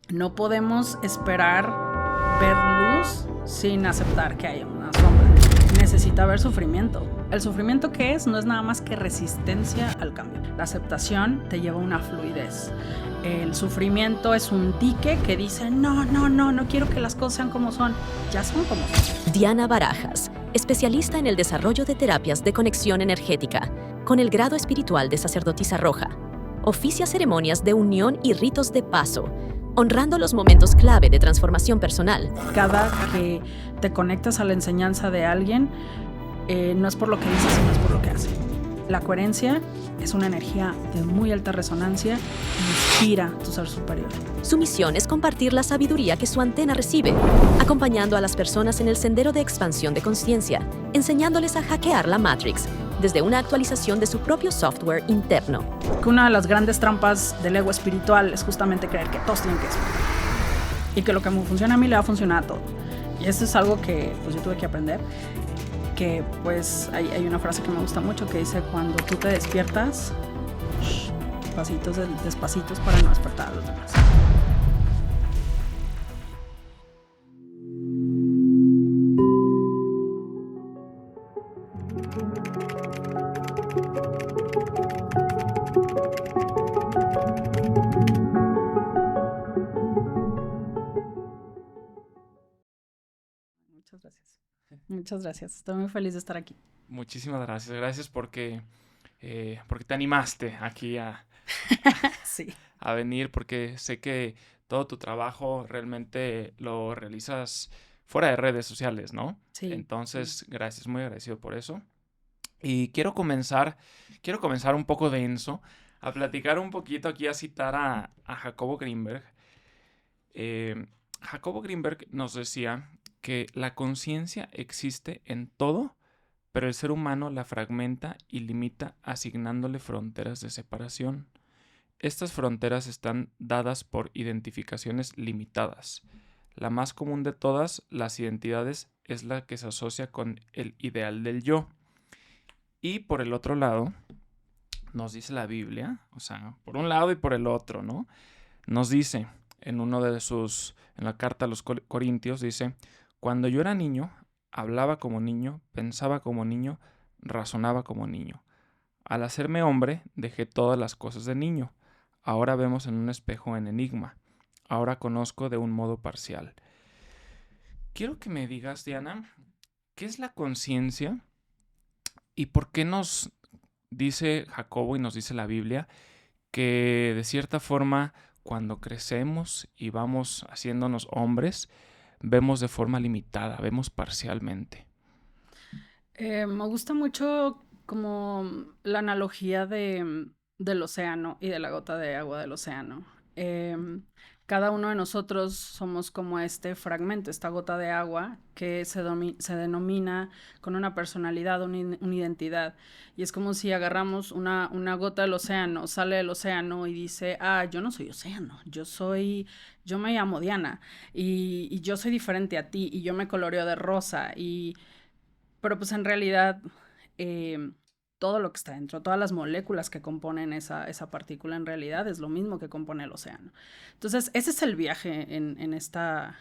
No podemos esperar ver luz sin aceptar que hay una sombra. Necesita haber sufrimiento. ¿El sufrimiento qué es? No es nada más que resistencia al cambio. La aceptación te lleva a una fluidez. El sufrimiento es un dique que dice, no quiero que las cosas sean como son. Ya son como son. Diana Barajas, especialista en el desarrollo de terapias de conexión energética, con el grado espiritual de sacerdotisa roja. Oficia ceremonias de unión y ritos de paso, honrando los momentos clave de transformación personal. Cada que te conectas a la enseñanza de alguien, no es por lo que dice, sino es por lo que hace. La coherencia es una energía de muy alta resonancia y inspira tu ser superior. Su misión es compartir la sabiduría que su antena recibe, acompañando a las personas en el sendero de expansión de conciencia, enseñándoles a hackear la Matrix desde una actualización de su propio software interno. Que una de las grandes trampas del ego espiritual es justamente creer que todos tienen que eso. Y que lo que me funciona a mí le va a funcionar a todo. Y eso es algo que pues, yo tuve que aprender. Que pues hay una frase que me gusta mucho que dice, cuando tú te despiertas, pasitos despacitos para no despertar a los demás. Muchas gracias. Muchas gracias. Estoy muy feliz de estar aquí. Muchísimas gracias. Gracias porque te animaste aquí Sí. a venir, porque sé que todo tu trabajo realmente lo realizas fuera de redes sociales, ¿no? Sí. Entonces, gracias, muy agradecido por eso. Y quiero comenzar un poco denso, a platicar un poquito aquí, a citar a Jacobo Greenberg. Jacobo Greenberg nos decía que la conciencia existe en todo, pero el ser humano la fragmenta y limita asignándole fronteras de separación. Estas fronteras están dadas por identificaciones limitadas. La más común de todas las identidades es la que se asocia con el ideal del yo. Y por el otro lado, nos dice la Biblia, o sea, por un lado y por el otro, ¿no? Nos dice en la carta a los Corintios, dice, cuando yo era niño, hablaba como niño, pensaba como niño, razonaba como niño. Al hacerme hombre, dejé todas las cosas de niño. Ahora vemos en un espejo en enigma. Ahora conozco de un modo parcial. Quiero que me digas, Diana, ¿qué es la conciencia y por qué nos dice Jacobo y nos dice la Biblia que de cierta forma cuando crecemos y vamos haciéndonos hombres, vemos de forma limitada, vemos parcialmente? Me gusta mucho como la analogía del océano y de la gota de agua del océano. Cada uno de nosotros somos como este fragmento, esta gota de agua que se denomina con una personalidad, una identidad. Y es como si agarramos una gota del océano, sale del océano y dice, yo no soy océano, yo me llamo Diana y yo soy diferente a ti y yo me coloreo de rosa pero pues en realidad todo lo que está dentro, todas las moléculas que componen esa partícula en realidad es lo mismo que compone el océano. Entonces ese es el viaje en esta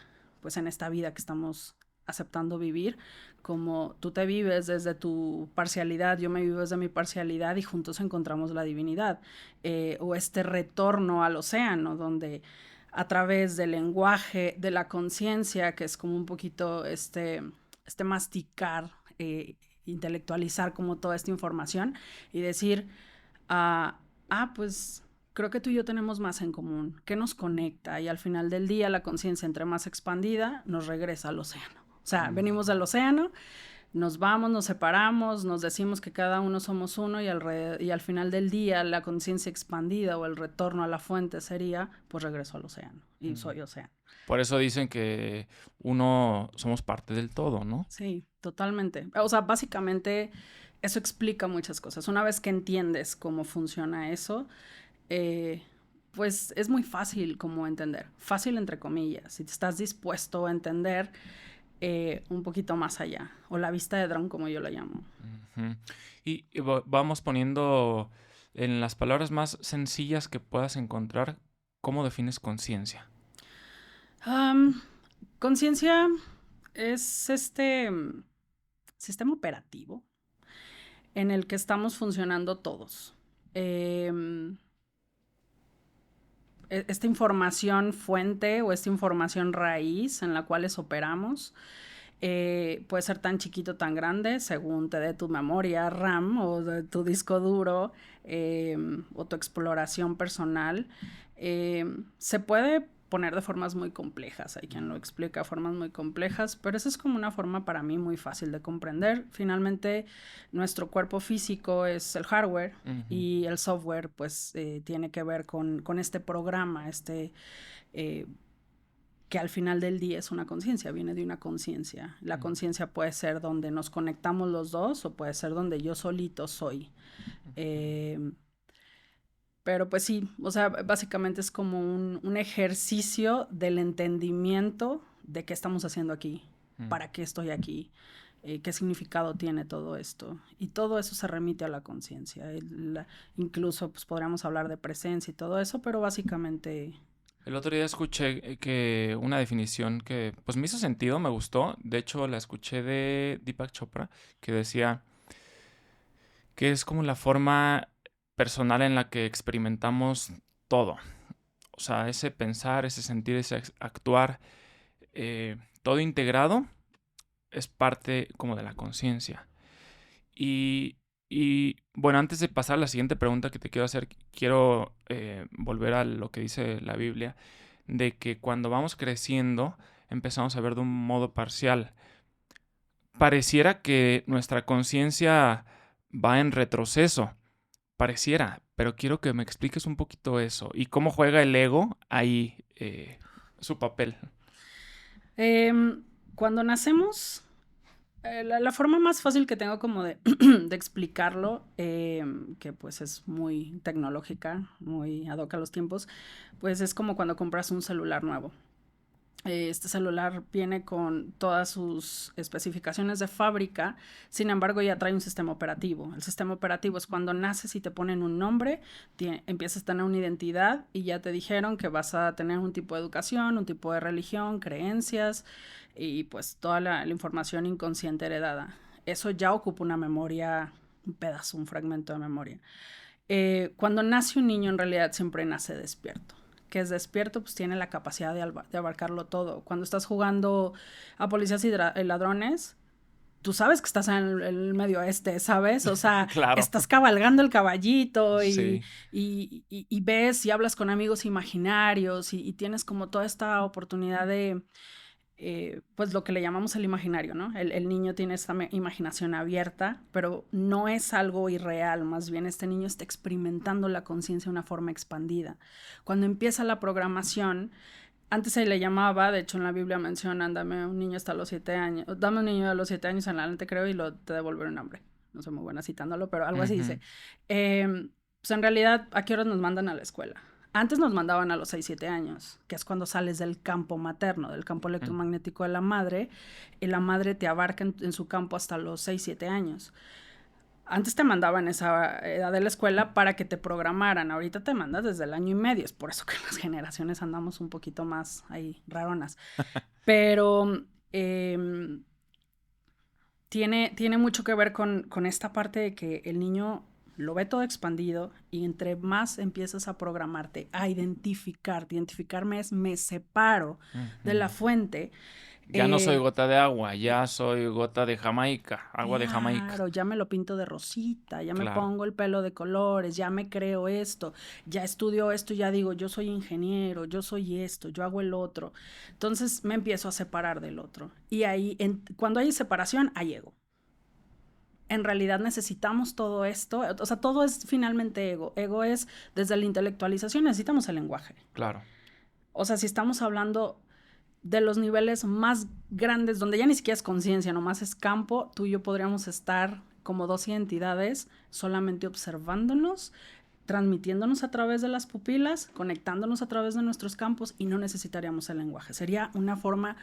vida que estamos aceptando vivir, como tú te vives desde tu parcialidad, yo me vivo desde mi parcialidad y juntos encontramos la divinidad, o este retorno al océano donde a través del lenguaje, de la conciencia, que es como un poquito este masticar, intelectualizar como toda esta información y decir, pues creo que tú y yo tenemos más en común, ¿qué nos conecta? Y al final del día la conciencia entre más expandida nos regresa al océano. O sea, venimos del océano, nos vamos, nos separamos, nos decimos que cada uno somos uno y al final del día la conciencia expandida o el retorno a la fuente sería, pues regreso al océano y soy océano. Por eso dicen que uno somos parte del todo, ¿no? Sí, totalmente. O sea, básicamente eso explica muchas cosas. Una vez que entiendes cómo funciona eso, pues es muy fácil como entender. Fácil entre comillas. Si te estás dispuesto a entender un poquito más allá. O la vista de dron, como yo la llamo. Uh-huh. Y vamos poniendo en las palabras más sencillas que puedas encontrar, ¿cómo defines conciencia? Am, Conciencia es este sistema operativo en el que estamos funcionando todos. Em, Esta información fuente o esta información raíz en la cual operamos puede ser tan chiquito, tan grande, según te dé tu memoria RAM o de tu disco duro o tu exploración personal. Se puede poner de formas muy complejas, hay quien lo explica de formas muy complejas, pero esa es como una forma para mí muy fácil de comprender. Finalmente, nuestro cuerpo físico es el hardware y el software pues tiene que ver con este programa, que al final del día es una conciencia, viene de una conciencia. La conciencia puede ser donde nos conectamos los dos o puede ser donde yo solito soy. Pero pues sí, o sea, básicamente es como un ejercicio del entendimiento de qué estamos haciendo aquí, para qué estoy aquí, qué significado tiene todo esto. Y todo eso se remite a la conciencia. Incluso pues podríamos hablar de presencia y todo eso, pero básicamente... El otro día escuché que una definición que pues me hizo sentido, me gustó. De hecho, la escuché de Deepak Chopra, que decía que es como la forma personal en la que experimentamos todo. O sea, ese pensar, ese sentir, ese actuar, todo integrado es parte como de la conciencia. Y bueno, antes de pasar a la siguiente pregunta que te quiero hacer, quiero volver a lo que dice la Biblia, de que cuando vamos creciendo empezamos a ver de un modo parcial. Pareciera que nuestra conciencia va en retroceso, pareciera, pero quiero que me expliques un poquito eso y cómo juega el ego ahí su papel. Cuando nacemos, la forma más fácil que tengo como de, de explicarlo, que pues es muy tecnológica, muy ad hoc a los tiempos, pues es como cuando compras un celular nuevo. Este celular viene con todas sus especificaciones de fábrica, sin embargo ya trae un sistema operativo. El sistema operativo es cuando naces y te ponen un nombre, empiezas a tener una identidad y ya te dijeron que vas a tener un tipo de educación, un tipo de religión, creencias y pues toda la información inconsciente heredada. Eso ya ocupa una memoria, un pedazo, un fragmento de memoria. Cuando nace un niño en realidad siempre nace despierto. Que es despierto, pues tiene la capacidad de abarcarlo todo. Cuando estás jugando a policías y ladrones, tú sabes que estás en el medio oeste, ¿sabes? O sea, Claro. estás cabalgando el caballito Sí. y ves y hablas con amigos imaginarios y tienes como toda esta oportunidad de... pues lo que le llamamos el imaginario, ¿no? El niño tiene esta imaginación abierta, pero no es algo irreal, más bien este niño está experimentando la conciencia de una forma expandida. Cuando empieza la programación, antes se le llamaba, de hecho en la Biblia mencionan, dame un niño hasta los 7 años, dame un niño a los 7 años en adelante creo y te devolveré un hambre. No soy muy buena citándolo, pero algo así dice. Pues en realidad, ¿a qué horas nos mandan a la escuela? Antes nos mandaban a los 6, 7 años, que es cuando sales del campo materno, del campo electromagnético de la madre, y la madre te abarca en su campo hasta los 6, 7 años. Antes te mandaban esa edad de la escuela para que te programaran, ahorita te mandas desde el año y medio, es por eso que las generaciones andamos un poquito más ahí raronas. Pero tiene mucho que ver con esta parte de que el niño lo ve todo expandido y entre más empiezas a programarte, a identificarme es me separo de la fuente. Ya no soy gota de agua, ya soy gota de Jamaica, agua de Jamaica. Claro, ya me lo pinto de rosita, ya me Claro. pongo el pelo de colores, ya me creo esto, ya estudio esto, ya digo, yo soy ingeniero, yo soy esto, yo hago el otro. Entonces me empiezo a separar del otro. Y ahí, cuando hay separación, hay ego. En realidad necesitamos todo esto, o sea, todo es finalmente ego. Ego es desde la intelectualización, necesitamos el lenguaje. Claro. O sea, si estamos hablando de los niveles más grandes, donde ya ni siquiera es conciencia, nomás es campo, tú y yo podríamos estar como dos identidades solamente observándonos, transmitiéndonos a través de las pupilas, conectándonos a través de nuestros campos y no necesitaríamos el lenguaje. Sería una forma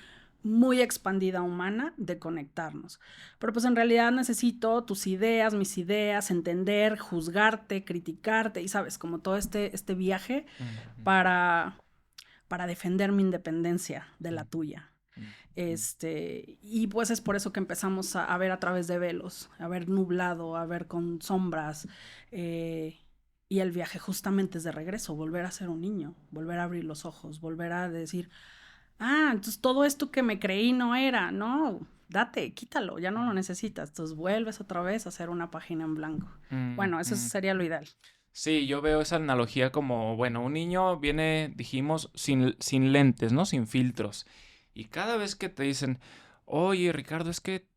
muy expandida humana de conectarnos. Pero pues en realidad necesito tus ideas, mis ideas, entender, juzgarte, criticarte y sabes, como todo este viaje para para defender mi independencia de la tuya. Y pues es por eso que empezamos a ver a través de velos, a ver nublado, a ver con sombras, y el viaje justamente es de regreso, volver a ser un niño, volver a abrir los ojos, volver a decir, entonces todo esto que me creí no era, no, date, quítalo, ya no lo necesitas, entonces vuelves otra vez a hacer una página en blanco. Bueno, eso sería lo ideal. Sí, yo veo esa analogía como, bueno, un niño viene, dijimos, sin lentes, ¿no? Sin filtros. Y cada vez que te dicen, oye, Ricardo, es que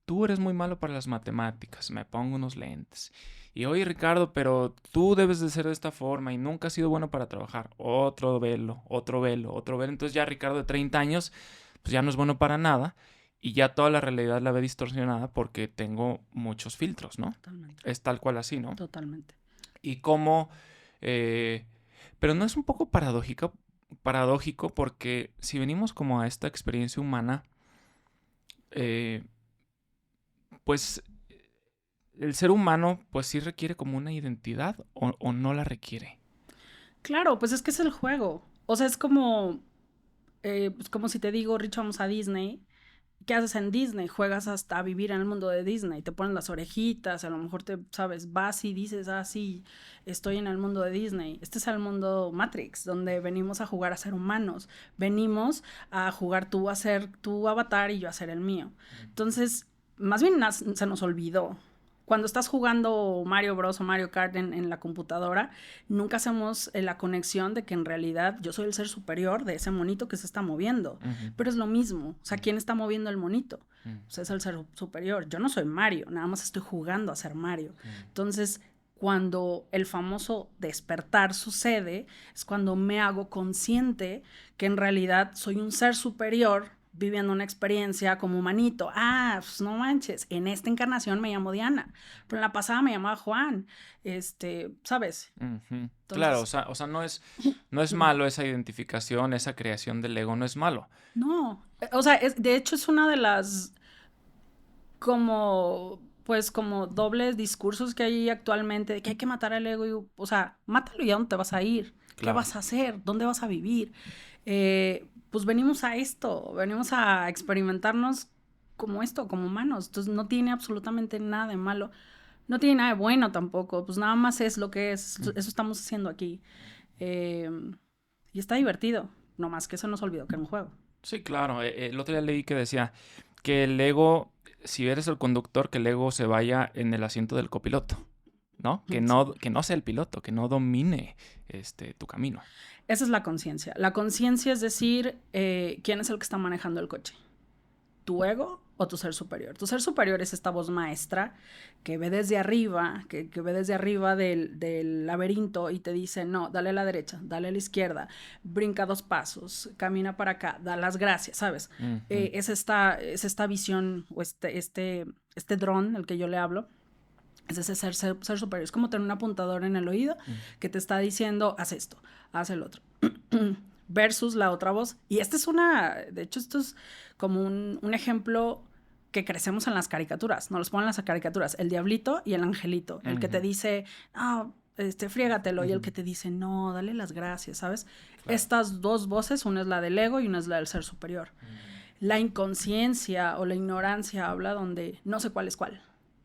tú eres muy malo para las matemáticas, me pongo unos lentes. Y oye, Ricardo, pero tú debes de ser de esta forma y nunca has sido bueno para trabajar. Otro velo, otro velo, otro velo. Entonces ya Ricardo de 30 años, pues ya no es bueno para nada y ya toda la realidad la ve distorsionada porque tengo muchos filtros, ¿no? Totalmente. Es tal cual así, ¿no? Totalmente. Y cómo... pero no es un poco paradójico porque si venimos como a esta experiencia humana, pues el ser humano pues sí requiere como una identidad o no la requiere. Claro, pues es que es el juego. O sea, es como si te digo, Rich, vamos a Disney. ¿Qué haces en Disney? Juegas hasta a vivir en el mundo de Disney, te ponen las orejitas, a lo mejor vas y dices, sí, estoy en el mundo de Disney. Este es el mundo Matrix, donde venimos a jugar a ser humanos, venimos a jugar tú a ser tu avatar y yo a ser el mío. Entonces, más bien se nos olvidó. Cuando estás jugando Mario Bros o Mario Kart en la computadora, nunca hacemos la conexión de que en realidad yo soy el ser superior de ese monito que se está moviendo. Pero es lo mismo. O sea, ¿quién está moviendo el monito? O sea, es el ser superior. Yo no soy Mario, nada más estoy jugando a ser Mario. Entonces, cuando el famoso despertar sucede, es cuando me hago consciente que en realidad soy un ser superior viviendo una experiencia como humanito. Pues no manches, en esta encarnación me llamo Diana, pero en la pasada me llamaba Juan, ¿sabes? Entonces, claro, o sea, no es malo esa identificación, esa creación del ego, no es malo. No, o sea, de hecho es una de las como dobles discursos que hay actualmente, de que hay que matar al ego, y, o sea, mátalo y a dónde te vas a ir, claro. ¿Qué vas a hacer? ¿Dónde vas a vivir? Pues venimos a esto, venimos a experimentarnos como esto, como humanos. Entonces no tiene absolutamente nada de malo, no tiene nada de bueno tampoco, pues nada más es lo que es, eso estamos haciendo aquí. Y está divertido, nomás que se nos olvidó que era un juego. Sí, claro, el otro día leí que decía que el ego, si eres el conductor, que el ego se vaya en el asiento del copiloto, ¿no? Que no sea el piloto, que no domine tu camino. Esa es la conciencia. La conciencia es decir, ¿quién es el que está manejando el coche? ¿Tu ego o tu ser superior? Tu ser superior es esta voz maestra que ve desde arriba, que ve desde arriba del laberinto y te dice, no, dale a la derecha, dale a la izquierda, brinca 2 pasos, camina para acá, da las gracias, ¿sabes? Es esta visión o este dron el que yo le hablo. Es ese ser superior. Es como tener un apuntador en el oído que te está diciendo, haz esto, haz el otro. Versus la otra voz. Y de hecho, esto es como un ejemplo que crecemos en las caricaturas. Nos los ponen en las caricaturas. El diablito y el angelito. El que te dice, friégatelo. Y el que te dice, no, dale las gracias, ¿sabes? Claro. Estas 2 voces, una es la del ego y una es la del ser superior. La inconsciencia o la ignorancia habla donde no sé cuál es cuál.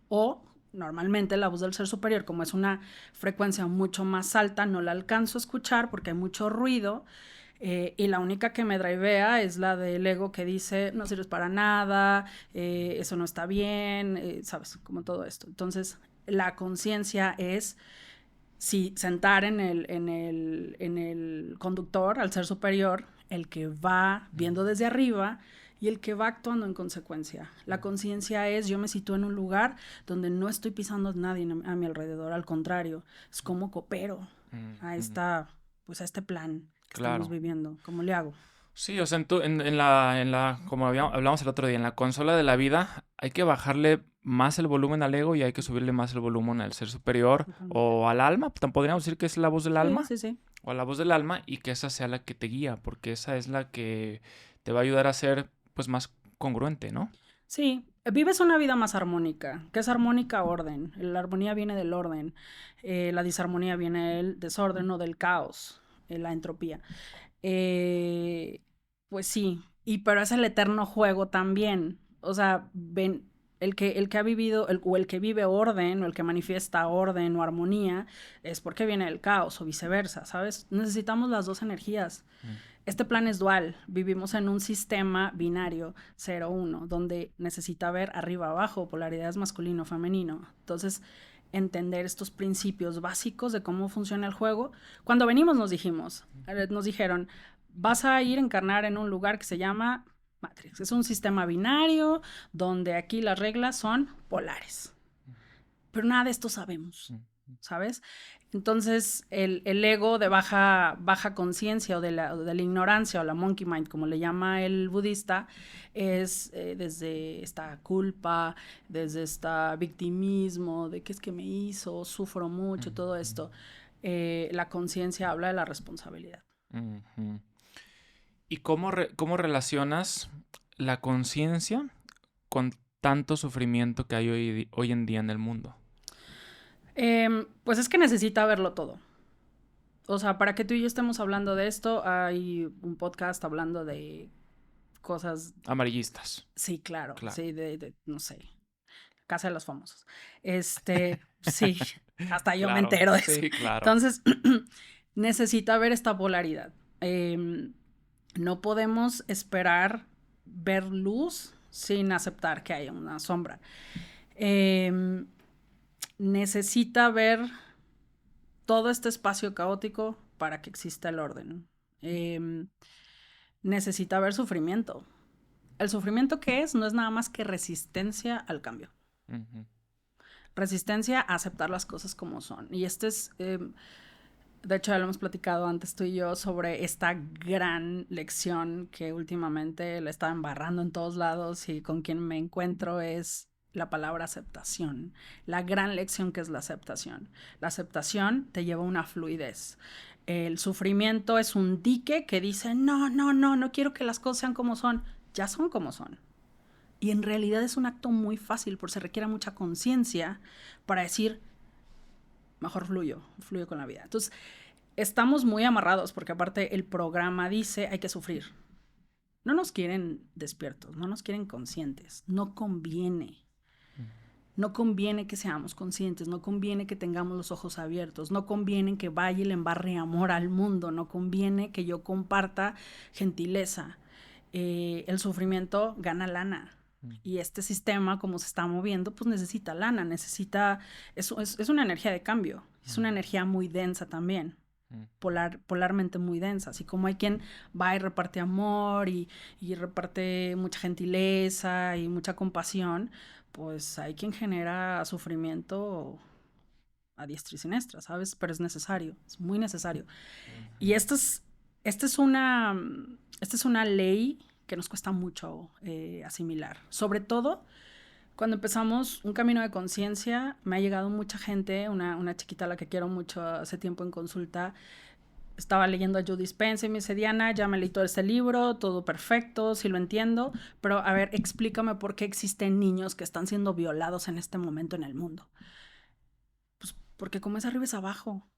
O normalmente la voz del ser superior, como es una frecuencia mucho más alta, no la alcanzo a escuchar porque hay mucho ruido, y la única que me drivea es la del ego que dice, no sirves para nada, eso no está bien, ¿sabes? Como todo esto. Entonces, la conciencia es sentar en el conductor, al ser superior, el que va viendo desde arriba y el que va actuando en consecuencia. La conciencia es, yo me sitúo en un lugar donde no estoy pisando a nadie a mi alrededor, al contrario, es como coopero a este plan que estamos viviendo. ¿Cómo le hago? Sí, o sea, como hablamos el otro día, en la consola de la vida hay que bajarle más el volumen al ego y hay que subirle más el volumen al ser superior o al alma. Podríamos decir que es la voz del alma. Sí. O a la voz del alma, y que esa sea la que te guía, porque esa es la que te va a ayudar a ser pues más congruente, ¿no? Sí, vives una vida más armónica. ¿Qué es armónica? Orden. La armonía viene del orden. La disarmonía viene del desorden o del caos, la entropía. Pues sí, pero es el eterno juego también. O sea, ven, el que ha vivido, o el que vive orden, o el que manifiesta orden o armonía, es porque viene el caos, o viceversa, ¿sabes? Necesitamos las dos energías. Este plan es dual, vivimos en un sistema binario 0-1, donde necesita ver arriba abajo, polaridades masculino-femenino. Entonces, entender estos principios básicos de cómo funciona el juego. Cuando venimos nos dijeron, vas a ir a encarnar en un lugar que se llama Matrix. Es un sistema binario donde aquí las reglas son polares. Pero nada de esto sabemos, ¿sabes? Entonces, el ego de baja conciencia o de la ignorancia o la monkey mind, como le llama el budista, es desde esta culpa, desde este victimismo, de qué es que me hizo, sufro mucho, todo esto. La conciencia habla de la responsabilidad. ¿Y cómo relacionas la conciencia con tanto sufrimiento que hay hoy en día en el mundo? Pues es que necesita verlo todo. O sea, para que tú y yo estemos hablando de esto, hay un podcast hablando de cosas... Amarillistas. Sí, claro. Sí, no sé, Casa de los Famosos. Sí, hasta yo me entero de eso. Sí, claro. Entonces, necesita ver esta polaridad. No podemos esperar ver luz sin aceptar que haya una sombra. Necesita ver todo este espacio caótico para que exista el orden. Necesita ver sufrimiento. ¿El sufrimiento qué es? No es nada más que resistencia al cambio. Resistencia a aceptar las cosas como son. Y de hecho ya lo hemos platicado antes tú y yo sobre esta gran lección que últimamente la estaba embarrando en todos lados y con quien me encuentro es la palabra aceptación, la gran lección que es la aceptación. La aceptación te lleva a una fluidez. El sufrimiento es un dique que dice, no quiero que las cosas sean como son. Ya son como son. Y en realidad es un acto muy fácil, porque se requiere mucha conciencia para decir, mejor fluyo con la vida. Entonces, estamos muy amarrados, porque aparte el programa dice, hay que sufrir. No nos quieren despiertos, no nos quieren conscientes, no conviene. No conviene que seamos conscientes, no conviene que tengamos los ojos abiertos, no conviene que vaya y le embarre amor al mundo, no conviene que yo comparta gentileza. El sufrimiento gana lana. Y este sistema, como se está moviendo, pues necesita lana, es una energía de cambio, es una energía muy densa también, polarmente muy densa, así como hay quien va y reparte amor y reparte mucha gentileza y mucha compasión, pues hay quien genera sufrimiento a diestra y siniestra, ¿sabes? Pero es necesario, es muy necesario. Y esta es una ley que nos cuesta mucho asimilar. Sobre todo, cuando empezamos un camino de conciencia, me ha llegado mucha gente, una chiquita a la que quiero mucho hace tiempo en consulta, estaba leyendo a Joe Dispenza y me dice, Diana, ya me leí todo este libro, todo perfecto, sí lo entiendo, pero a ver, explícame por qué existen niños que están siendo violados en este momento en el mundo. Pues porque como es arriba es abajo.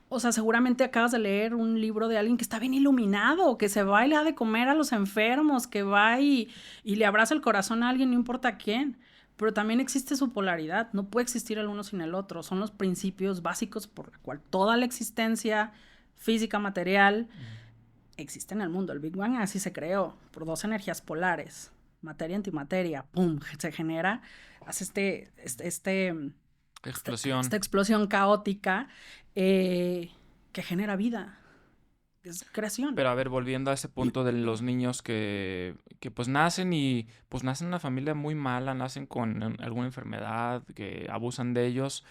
O sea, seguramente acabas de leer un libro de alguien que está bien iluminado, que se va y le da de comer a los enfermos, que va y le abraza el corazón a alguien, no importa quién. Pero también existe su polaridad, no puede existir el uno sin el otro. Son los principios básicos por los cuales toda la existencia física, material, existe en el mundo. El Big Bang así se creó, por dos energías polares, materia y antimateria, ¡pum!, se genera, hace explosión. Esta explosión caótica que genera vida. Es creación. Pero a ver, volviendo a ese punto de los niños que pues nacen y pues nacen en una familia muy mala, nacen con alguna enfermedad, que abusan de ellos.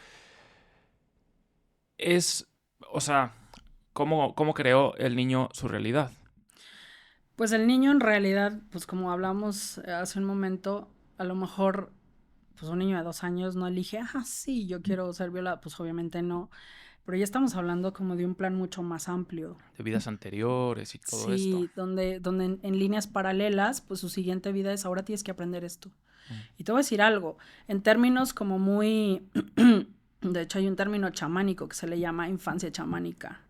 O sea, ¿cómo creó el niño su realidad? Pues el niño en realidad, pues como hablamos hace un momento, a lo mejor pues un niño de 2 años no elige, sí, yo quiero ser violado, pues obviamente no. Pero ya estamos hablando como de un plan mucho más amplio. De vidas anteriores y todo esto. Sí, donde en líneas paralelas, pues su siguiente vida es ahora tienes que aprender esto. Y te voy a decir algo, en términos como muy... De hecho hay un término chamánico que se le llama infancia chamánica.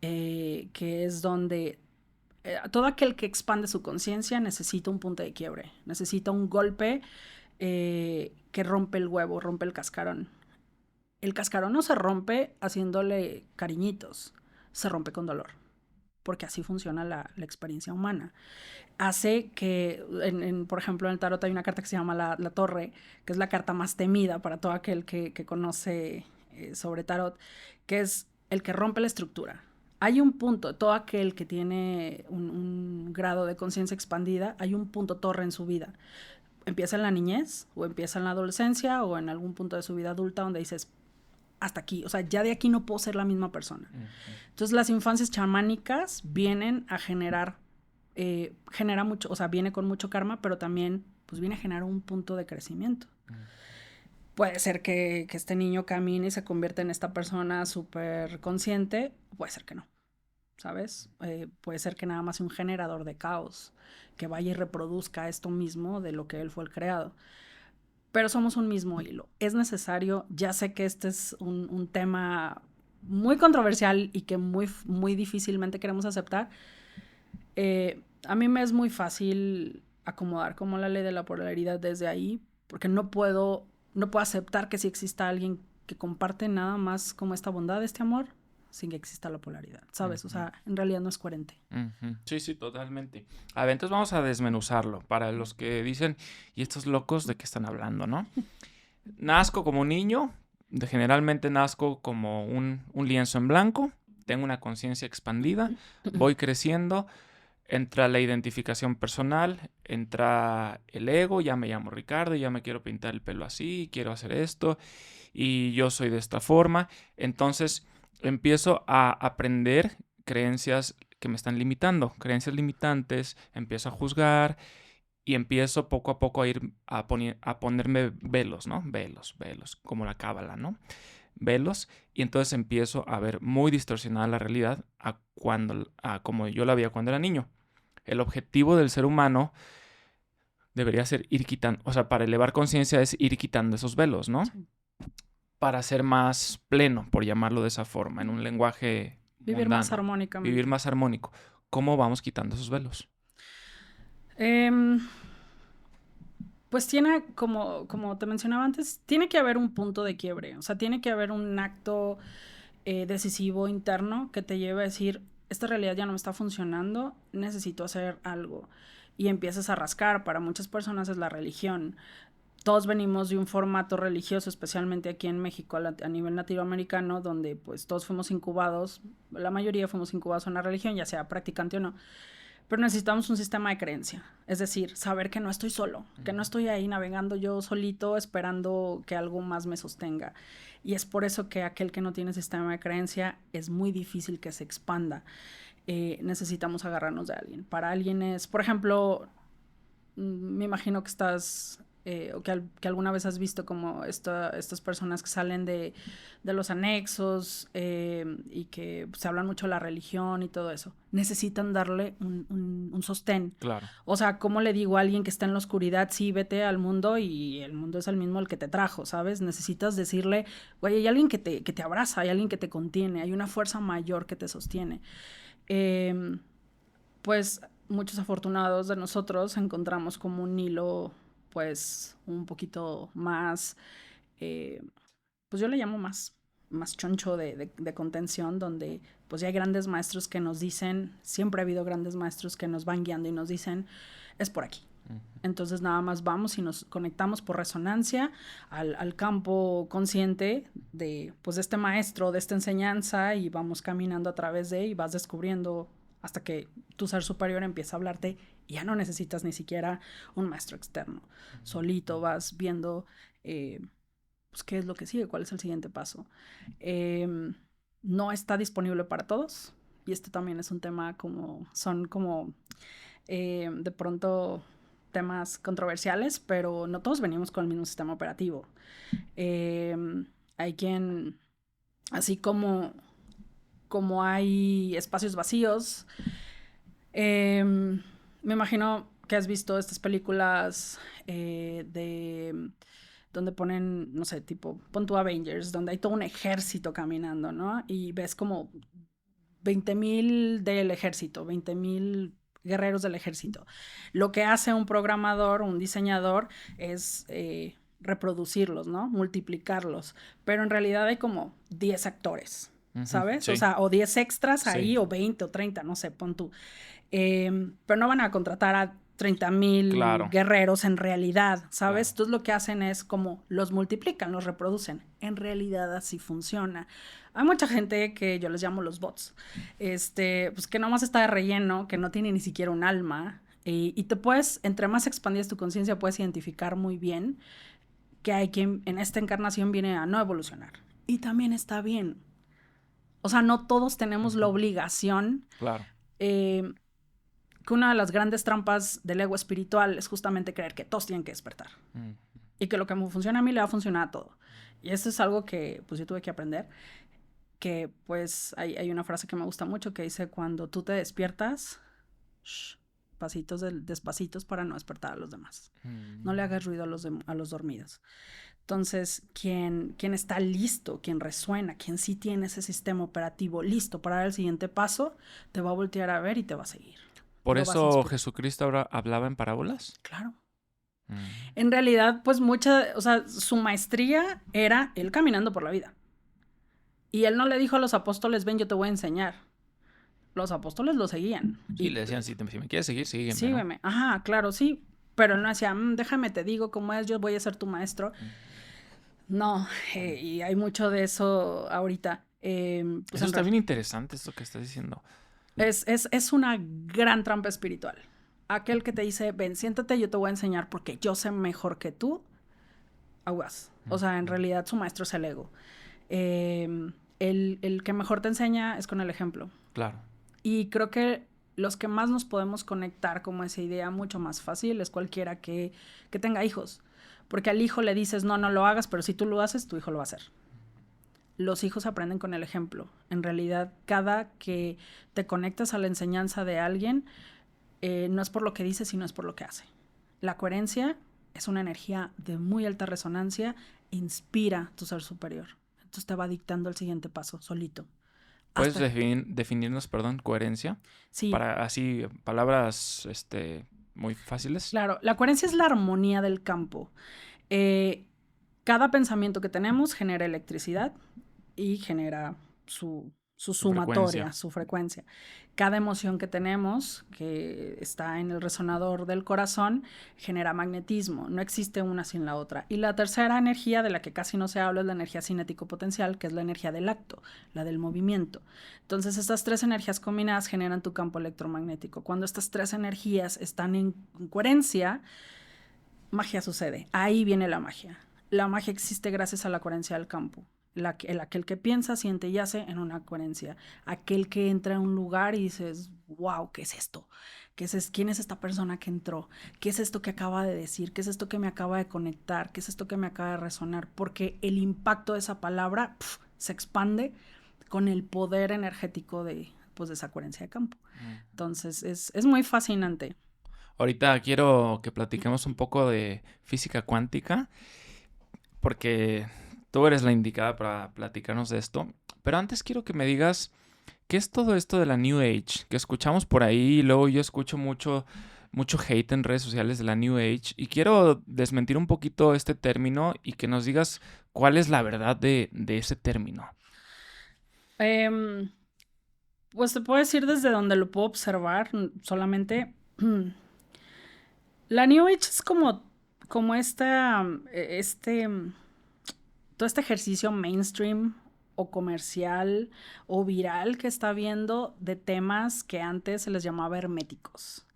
que es donde todo aquel que expande su conciencia necesita un punto de quiebre, necesita un golpe que rompe el huevo, rompe el cascarón. El cascarón no se rompe haciéndole cariñitos, se rompe con dolor, porque así funciona la experiencia humana. Hace que, por ejemplo, en el tarot hay una carta que se llama la Torre, que es la carta más temida para todo aquel que conoce sobre tarot, que es el que rompe la estructura. Hay un punto, todo aquel que tiene un grado de conciencia expandida, hay un punto torre en su vida. Empieza en la niñez, o empieza en la adolescencia, o en algún punto de su vida adulta donde dices, hasta aquí, o sea, ya de aquí no puedo ser la misma persona. Entonces las infancias chamánicas vienen a generar, genera mucho, o sea, viene con mucho karma, pero también pues viene a generar un punto de crecimiento. Puede ser que este niño camine y se convierta en esta persona súper consciente, puede ser que no, ¿sabes? Puede ser que nada más sea un generador de caos, que vaya y reproduzca esto mismo de lo que él fue el creado. Pero somos un mismo hilo. Es necesario, ya sé que este es un tema muy controversial y que muy difícilmente queremos aceptar. A mí me es muy fácil acomodar como la ley de la polaridad desde ahí, porque no puedo aceptar que si exista alguien que comparte nada más como esta bondad, este amor, sin que exista la polaridad, ¿sabes? O sea, en realidad no es coherente. Sí, sí, totalmente. A ver, entonces vamos a desmenuzarlo para los que dicen, ¿y estos locos de qué están hablando, no? Nazco como niño, generalmente nazco como un lienzo en blanco, tengo una conciencia expandida, voy creciendo, entra la identificación personal, entra el ego, ya me llamo Ricardo, ya me quiero pintar el pelo así, quiero hacer esto, y yo soy de esta forma, entonces empiezo a aprender creencias que me están limitando, creencias limitantes, empiezo a juzgar y empiezo poco a poco a ir a ponerme velos, ¿no? Velos, como la cábala, ¿no? Velos, y entonces empiezo a ver muy distorsionada la realidad a como yo la veía cuando era niño. El objetivo del ser humano debería ser ir quitando, o sea, para elevar conciencia es ir quitando esos velos, ¿no? Sí. Para ser más pleno, por llamarlo de esa forma, en un lenguaje Vivir mundano, más armónicamente. vivir más armónico. ¿Cómo vamos quitando esos velos? Pues tiene, como te mencionaba antes, tiene que haber un punto de quiebre, o sea, tiene que haber un acto decisivo interno que te lleve a decir, esta realidad ya no me está funcionando, necesito hacer algo. Y empiezas a rascar. Para muchas personas es la religión. Todos venimos de un formato religioso, especialmente aquí en México a nivel latinoamericano, donde pues todos fuimos incubados, la mayoría fuimos incubados en la religión, ya sea practicante o no. Pero necesitamos un sistema de creencia, es decir, saber que no estoy solo, que no estoy ahí navegando yo solito esperando que algo más me sostenga. Y es por eso que aquel que no tiene sistema de creencia es muy difícil que se expanda. Necesitamos agarrarnos de alguien. Para alguien es, por ejemplo, me imagino que estás, o que alguna vez has visto como estas personas que salen de los anexos y que se hablan mucho de la religión y todo eso. Necesitan darle un sostén. Claro. O sea, ¿cómo le digo a alguien que está en la oscuridad, sí, vete al mundo y el mundo es el mismo el que te trajo, ¿sabes? Necesitas decirle, güey, hay alguien que te abraza, hay alguien que te contiene, hay una fuerza mayor que te sostiene. Pues muchos afortunados de nosotros encontramos como un hilo pues un poquito más, pues yo le llamo más choncho de contención, donde pues ya hay grandes maestros que nos dicen, siempre ha habido grandes maestros que nos van guiando y nos dicen, es por aquí. Entonces nada más vamos y nos conectamos por resonancia al campo consciente de pues de este maestro, de esta enseñanza, y vamos caminando a través de y vas descubriendo hasta que tu ser superior empieza a hablarte y ya no necesitas ni siquiera un maestro externo. Solito vas viendo pues qué es lo que sigue, cuál es el siguiente paso. No está disponible para todos, y esto también es un tema son como de pronto temas controversiales, pero no todos venimos con el mismo sistema operativo. Hay quien, así como hay espacios vacíos, me imagino que has visto estas películas de donde ponen, no sé, tipo, pon tu Avengers, donde hay todo un ejército caminando, ¿no? Y ves como 20,000 del ejército, 20,000 guerreros del ejército. Lo que hace un programador, un diseñador, es reproducirlos, ¿no? Multiplicarlos. Pero en realidad hay como 10 actores, ¿sabes? Sí. O sea, o 10 extras Sí. ahí, o 20 o 30, no sé, pon tú. Pero no van a contratar a 30,000 Claro. guerreros en realidad, ¿sabes? Claro. Entonces lo que hacen es como los multiplican, los reproducen. En realidad así funciona. Hay mucha gente que yo les llamo los bots, pues que nomás está de relleno, que no tiene ni siquiera un alma. Y te puedes, entre más expandidas tu conciencia, puedes identificar muy bien que hay quien en esta encarnación viene a no evolucionar. Y también está bien. O sea, no todos tenemos la obligación. Claro. Que una de las grandes trampas del ego espiritual es justamente creer que todos tienen que despertar. Y que lo que me funciona a mí le va a funcionar a todo. Y eso es algo que pues yo tuve que aprender. Que pues hay una frase que me gusta mucho que dice, cuando tú te despiertas, despacitos para no despertar a los demás. No le hagas ruido a los dormidos. Entonces, quien está listo, quien resuena, quien sí tiene ese sistema operativo listo para dar el siguiente paso, te va a voltear a ver y te va a seguir. ¿Por eso Jesucristo ahora hablaba en parábolas? Claro. En realidad, pues su maestría era él caminando por la vida. Y él no le dijo a los apóstoles, ven, yo te voy a enseñar. Los apóstoles lo seguían. Y le decían, si me quieres seguir, sígueme. Sígueme. ¿No? Ajá, claro, sí. Pero él no decía, déjame te digo cómo es, yo voy a ser tu maestro. No, y hay mucho de eso ahorita. Pues eso está bien interesante, esto que estás diciendo. Es una gran trampa espiritual. Aquel que te dice, ven, siéntate, yo te voy a enseñar porque yo sé mejor que tú, aguas. O sea, en realidad su maestro es el ego. El que mejor te enseña es con el ejemplo. Claro. Y creo que los que más nos podemos conectar como esa idea mucho más fácil es cualquiera que tenga hijos. Porque al hijo le dices, no lo hagas, pero si tú lo haces, tu hijo lo va a hacer. Los hijos aprenden con el ejemplo. En realidad, cada que te conectas a la enseñanza de alguien, no es por lo que dice, sino es por lo que hace. La coherencia es una energía de muy alta resonancia, inspira tu ser superior. Entonces te va dictando el siguiente paso, solito. ¿Puedes definirnos, coherencia? Sí. Para así, palabras muy fáciles. Claro, la coherencia es la armonía del campo. Cada pensamiento que tenemos genera electricidad y genera su sumatoria, su frecuencia. Cada emoción que tenemos, que está en el resonador del corazón, genera magnetismo. No existe una sin la otra. Y la tercera energía, de la que casi no se habla, es la energía cinético-potencial, que es la energía del acto, la del movimiento. Entonces, estas tres energías combinadas generan tu campo electromagnético. Cuando estas tres energías están en coherencia, magia sucede. Ahí viene la magia. La magia existe gracias a la coherencia del campo. Aquel que piensa, siente y hace en una coherencia. Aquel que entra a un lugar y dices, wow, ¿qué es esto? ¿Quién es esta persona que entró? ¿Qué es esto que acaba de decir? ¿Qué es esto que me acaba de conectar? ¿Qué es esto que me acaba de resonar? Porque el impacto de esa palabra se expande con el poder energético de esa coherencia de campo. Entonces, es muy fascinante. Ahorita quiero que platiquemos un poco de física cuántica, porque tú eres la indicada para platicarnos de esto. Pero antes quiero que me digas, ¿qué es todo esto de la New Age? Que escuchamos por ahí y luego yo escucho mucho hate en redes sociales de la New Age. Y quiero desmentir un poquito este término y que nos digas cuál es la verdad de ese término. Pues te puedo decir desde donde lo puedo observar solamente. La New Age es como todo este ejercicio mainstream o comercial o viral que está viendo de temas que antes se les llamaba herméticos.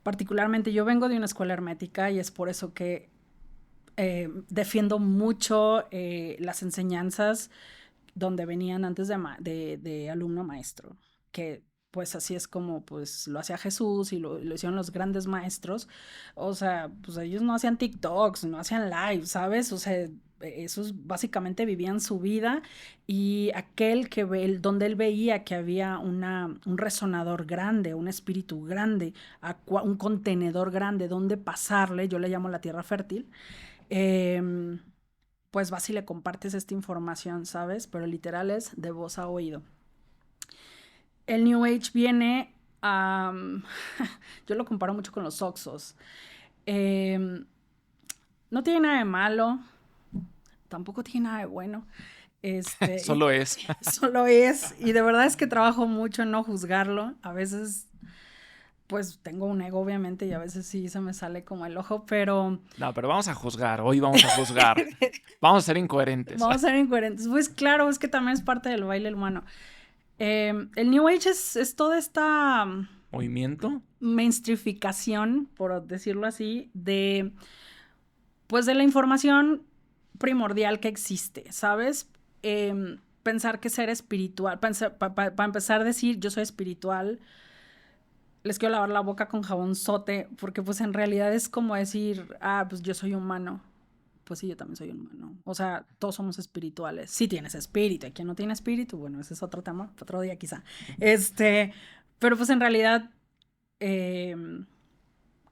Particularmente yo vengo de una escuela hermética y es por eso que defiendo mucho las enseñanzas donde venían antes de alumno maestro, que pues así es como pues lo hacía Jesús y lo hicieron los grandes maestros. O sea, pues ellos no hacían TikToks, no hacían live, ¿sabes? O sea, esos básicamente vivían su vida y donde él veía que había un resonador grande, un espíritu grande, un contenedor grande donde pasarle, yo le llamo la tierra fértil, pues vas y le compartes esta información, ¿sabes? Pero literal es de voz a oído. el New Age viene a... yo lo comparo mucho con los Oxxos. No tiene nada de malo, tampoco tiene nada de bueno. Solo es. Solo es. Y de verdad es que trabajo mucho en no juzgarlo. A veces, pues tengo un ego, obviamente, y a veces sí se me sale como el ojo, pero... No, pero vamos a juzgar. Hoy vamos a juzgar. Vamos a ser incoherentes. Vamos a ser incoherentes. Pues claro, es que también es parte del baile humano. El New Age es toda esta... ¿Movimiento? mainstreamificación, por decirlo así, pues de la información primordial que existe, ¿sabes? Pensar que ser espiritual, para empezar a decir yo soy espiritual, les quiero lavar la boca con jabonzote, porque pues en realidad es como decir, pues yo soy humano. Pues sí, yo también soy humano. O sea, todos somos espirituales. Sí tienes espíritu, y quien no tiene espíritu, bueno, ese es otro tema, otro día quizá. Pero pues en realidad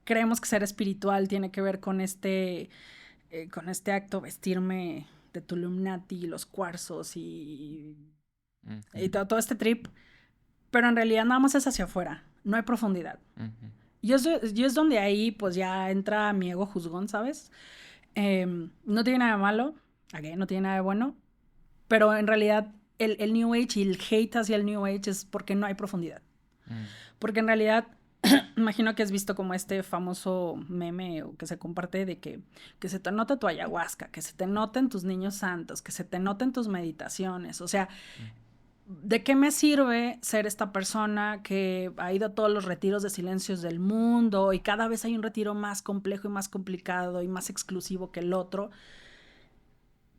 creemos que ser espiritual tiene que ver con este acto, vestirme de Tulumnati, los cuarzos y todo este trip, pero en realidad nada más es hacia afuera, no hay profundidad. Y es donde ahí pues ya entra mi ego juzgón, ¿sabes? No tiene nada de malo, no tiene nada de bueno, pero en realidad el New Age y el hate hacia el New Age es porque no hay profundidad. Porque en realidad imagino que has visto como este famoso meme que se comparte de que se te nota tu ayahuasca, que se te noten tus niños santos, que se te noten tus meditaciones. O sea, ¿de qué me sirve ser esta persona que ha ido a todos los retiros de silencios del mundo y cada vez hay un retiro más complejo y más complicado y más exclusivo que el otro?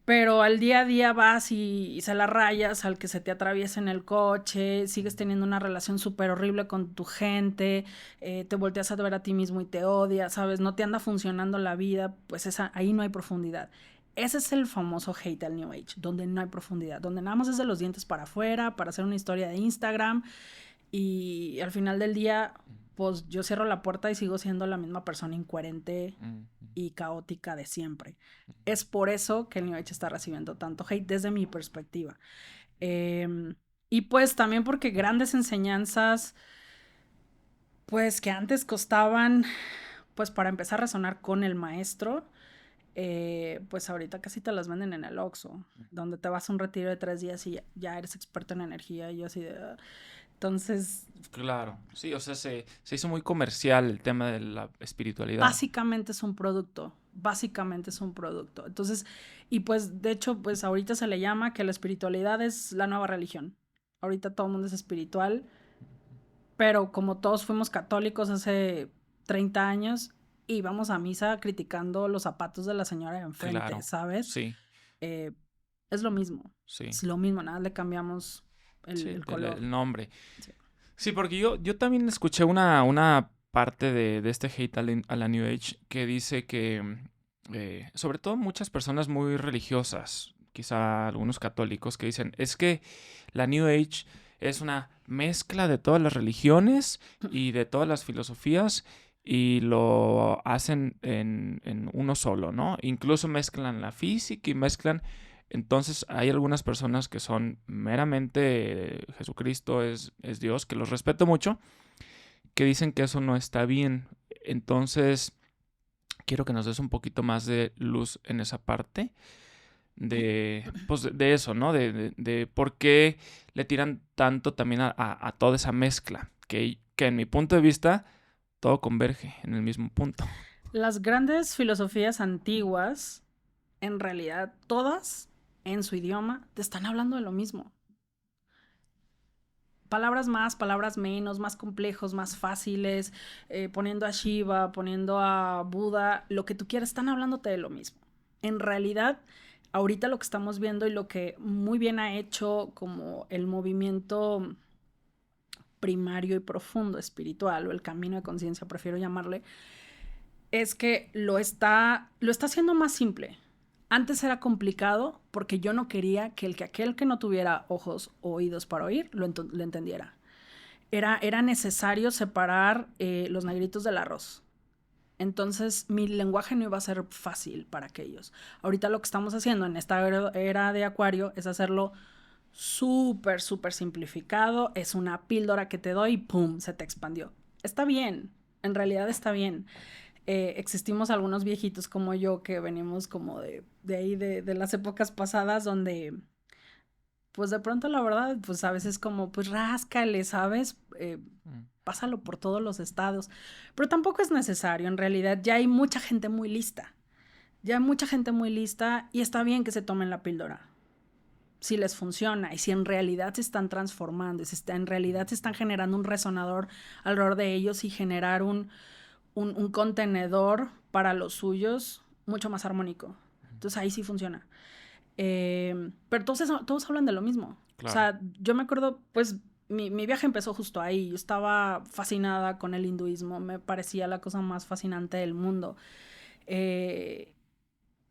Pero al día a día vas y se la rayas al que se te atraviesa en el coche, sigues teniendo una relación súper horrible con tu gente, te volteas a ver a ti mismo y te odias, ¿sabes? No te anda funcionando la vida, pues ahí no hay profundidad. Ese es el famoso hate al New Age, donde no hay profundidad, donde nada más es de los dientes para afuera, para hacer una historia de Instagram, y al final del día, pues yo cierro la puerta y sigo siendo la misma persona incoherente y caótica de siempre. Es por eso que el New Age está recibiendo tanto hate desde mi perspectiva. Y pues también porque grandes enseñanzas, pues que antes costaban, pues para empezar a resonar con el maestro, pues ahorita casi te las venden en el Oxxo, donde te vas a un retiro de 3 días y ya eres experto en energía, y yo así de... Entonces... Claro, sí, o sea, se hizo muy comercial el tema de la espiritualidad. Básicamente es un producto. Entonces, y pues de hecho, pues ahorita se le llama que la espiritualidad es la nueva religión. Ahorita todo el mundo es espiritual, pero como todos fuimos católicos hace 30 años, íbamos a misa criticando los zapatos de la señora de enfrente, Claro, ¿sabes? sí. Es lo mismo. Sí. Es lo mismo, nada, le cambiamos el color. El nombre. Sí, porque yo también escuché una parte de este hate a la New Age que dice que, sobre todo muchas personas muy religiosas, quizá algunos católicos, que dicen, es que la New Age es una mezcla de todas las religiones y de todas las filosofías y lo hacen en uno solo, ¿no? Incluso mezclan la física y mezclan... Entonces hay algunas personas que son meramente Jesucristo es Dios, que los respeto mucho, que dicen que eso no está bien. Entonces quiero que nos des un poquito más de luz en esa parte de eso, ¿no? De por qué le tiran tanto también a toda esa mezcla, que en mi punto de vista todo converge en el mismo punto. Las grandes filosofías antiguas, en realidad todas en su idioma, te están hablando de lo mismo. Palabras más, palabras menos, más complejos, más fáciles, poniendo a Shiva, poniendo a Buda, lo que tú quieras, están hablándote de lo mismo. En realidad, ahorita lo que estamos viendo y lo que muy bien ha hecho como el movimiento primario y profundo espiritual, o el camino de conciencia, prefiero llamarle, es que lo está haciendo más simple. Antes era complicado porque yo no quería que aquel que no tuviera ojos o oídos para oír lo entendiera. Era necesario separar los negritos del arroz. Entonces mi lenguaje no iba a ser fácil para aquellos. Ahorita lo que estamos haciendo en esta era de Acuario es hacerlo súper, súper simplificado, es una píldora que te doy y ¡pum! Se te expandió. Está bien, en realidad está bien. Existimos algunos viejitos como yo que venimos como de ahí, de las épocas pasadas donde, pues de pronto la verdad, pues a veces como, pues ráscale, ¿sabes? Pásalo por todos los estados. Pero tampoco es necesario, en realidad ya hay mucha gente muy lista. Ya hay mucha gente muy lista y está bien que se tomen la píldora. Si les funciona y si en realidad se están transformando, si en realidad se están generando un resonador alrededor de ellos y generar un contenedor para los suyos mucho más armónico. Entonces ahí sí funciona. Pero todos hablan de lo mismo. Claro. O sea, yo me acuerdo, pues mi viaje empezó justo ahí. Yo estaba fascinada con el hinduismo. Me parecía la cosa más fascinante del mundo.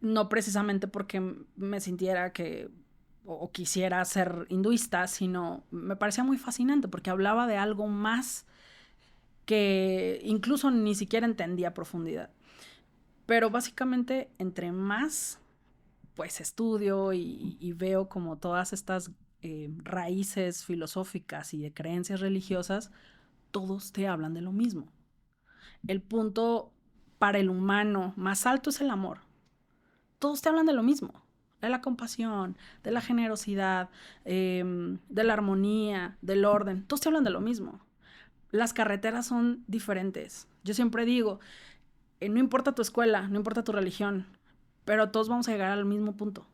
No precisamente porque me sintiera que o quisiera ser hinduista, sino me parecía muy fascinante porque hablaba de algo más que incluso ni siquiera entendía a profundidad. Pero básicamente, entre más pues estudio y veo como todas estas raíces filosóficas y de creencias religiosas, todos te hablan de lo mismo. El punto para el humano más alto es el amor. Todos te hablan de lo mismo. De la compasión, de la generosidad, de la armonía, del orden. Todos te hablan de lo mismo. Las carreteras son diferentes. Yo siempre digo, no importa tu escuela, no importa tu religión, pero todos vamos a llegar al mismo punto.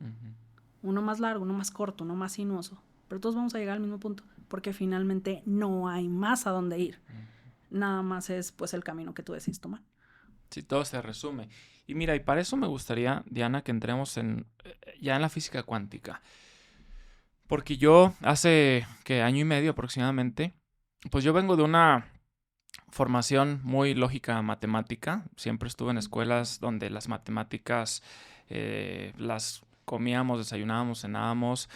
Uno más largo, uno más corto, uno más sinuoso, pero todos vamos a llegar al mismo punto, porque finalmente no hay más a dónde ir. Nada más es pues el camino que tú decides tomar. Sí, todo se resume. Y mira, y para eso me gustaría, Diana, que entremos ya en la física cuántica. Porque yo hace, año y medio aproximadamente, pues yo vengo de una formación muy lógica matemática. Siempre estuve en escuelas donde las matemáticas las comíamos, desayunábamos, cenábamos,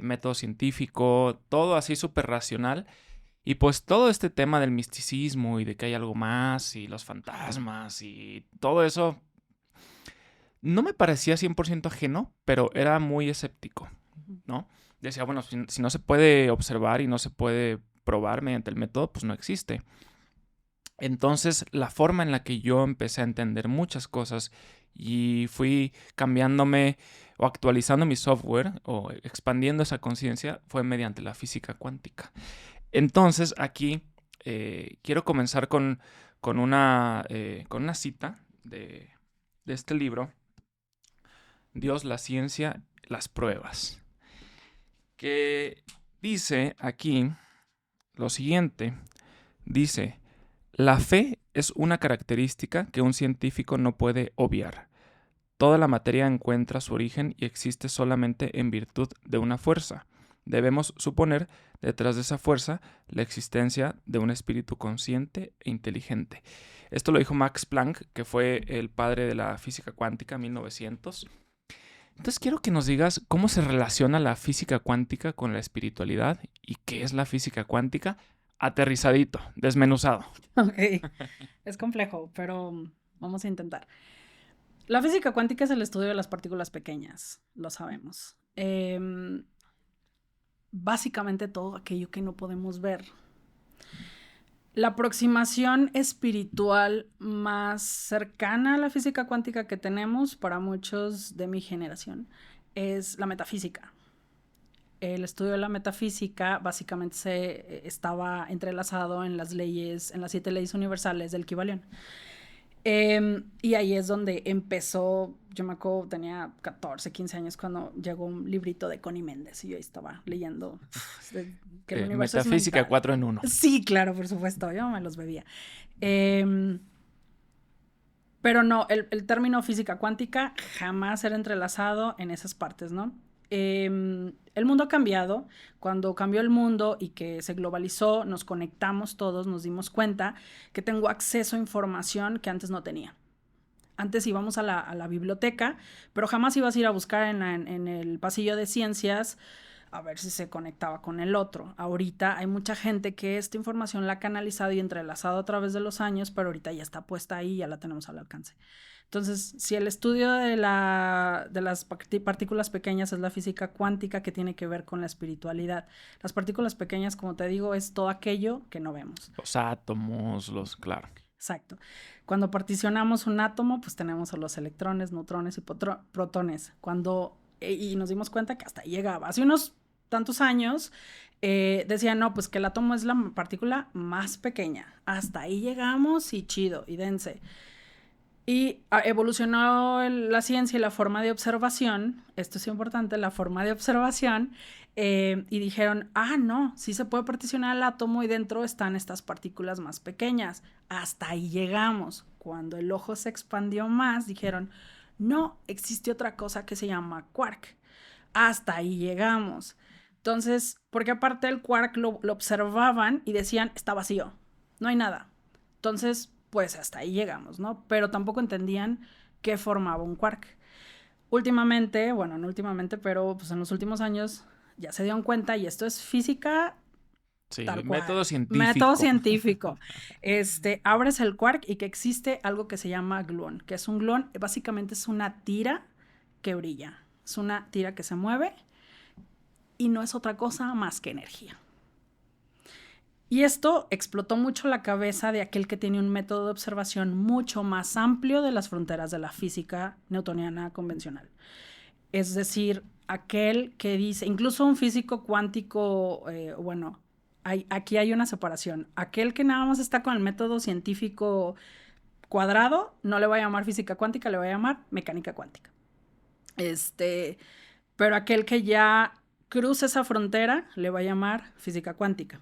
método científico, todo así súper racional. Y pues todo este tema del misticismo y de que hay algo más y los fantasmas y todo eso no me parecía 100% ajeno, pero era muy escéptico, ¿no? Decía, bueno, si no se puede observar y no se puede probar mediante el método, pues no existe. Entonces, la forma en la que yo empecé a entender muchas cosas y fui cambiándome o actualizando mi software o expandiendo esa conciencia fue mediante la física cuántica. Entonces, aquí quiero comenzar con una cita de este libro, Dios, la ciencia, las pruebas, que dice aquí lo siguiente. Dice, la fe es una característica que un científico no puede obviar. Toda la materia encuentra su origen y existe solamente en virtud de una fuerza. Debemos suponer detrás de esa fuerza la existencia de un espíritu consciente e inteligente. Esto lo dijo Max Planck, que fue el padre de la física cuántica en 1900. Entonces quiero que nos digas cómo se relaciona la física cuántica con la espiritualidad y qué es la física cuántica aterrizadito, desmenuzado. Ok, es complejo, pero vamos a intentar. La física cuántica es el estudio de las partículas pequeñas, lo sabemos. Básicamente todo aquello que no podemos ver. La aproximación espiritual más cercana a la física cuántica que tenemos para muchos de mi generación es la metafísica. El estudio de la metafísica básicamente estaba entrelazado en las 7 leyes universales del Kybalión. Y ahí es donde empezó, yo me acuerdo, tenía 14, 15 años cuando llegó un librito de Connie Méndez y yo ahí estaba leyendo que el universo Metafísica es 4 en 1. Sí, claro, por supuesto, yo me los bebía. Pero no, el término física cuántica jamás era entrelazado en esas partes, ¿no? El mundo ha cambiado. Cuando cambió el mundo y que se globalizó, nos conectamos todos, nos dimos cuenta que tengo acceso a información que antes no tenía. Antes íbamos a la biblioteca, pero jamás ibas a ir a buscar en el pasillo de ciencias a ver si se conectaba con el otro. Ahorita hay mucha gente que esta información la ha canalizado y entrelazado a través de los años, pero ahorita ya está puesta ahí y ya la tenemos al alcance. Entonces, si el estudio de las partículas pequeñas es la física cuántica, que tiene que ver con la espiritualidad. Las partículas pequeñas, como te digo, es todo aquello que no vemos. Los átomos, claro. Exacto. Cuando particionamos un átomo, pues tenemos a los electrones, neutrones y protones. Y nos dimos cuenta que hasta ahí llegaba. Hace unos tantos años decían, no, pues que el átomo es la partícula más pequeña. Hasta ahí llegamos y chido, y dense. Y evolucionó la ciencia y la forma de observación, esto es importante, la forma de observación, y dijeron, no, sí se puede particionar el átomo y dentro están estas partículas más pequeñas. Hasta ahí llegamos. Cuando el ojo se expandió más, dijeron, no, existe otra cosa que se llama quark. Hasta ahí llegamos. Entonces, porque aparte el quark lo observaban y decían, está vacío, no hay nada. Entonces, pues hasta ahí llegamos, ¿no? Pero tampoco entendían qué formaba un quark. Últimamente, bueno, no últimamente, pero pues en los últimos años ya se dieron cuenta, y esto es física. Sí, tal cual. método científico. Método científico. Abres el quark y que existe algo que se llama gluón, que es un gluón, básicamente es una tira que brilla. Es una tira que se mueve y no es otra cosa más que energía. Y esto explotó mucho la cabeza de aquel que tiene un método de observación mucho más amplio de las fronteras de la física newtoniana convencional. Es decir, aquel que dice, incluso un físico cuántico, aquí hay una separación. Aquel que nada más está con el método científico cuadrado, no le va a llamar física cuántica, le va a llamar mecánica cuántica. Pero aquel que ya cruza esa frontera, le va a llamar física cuántica.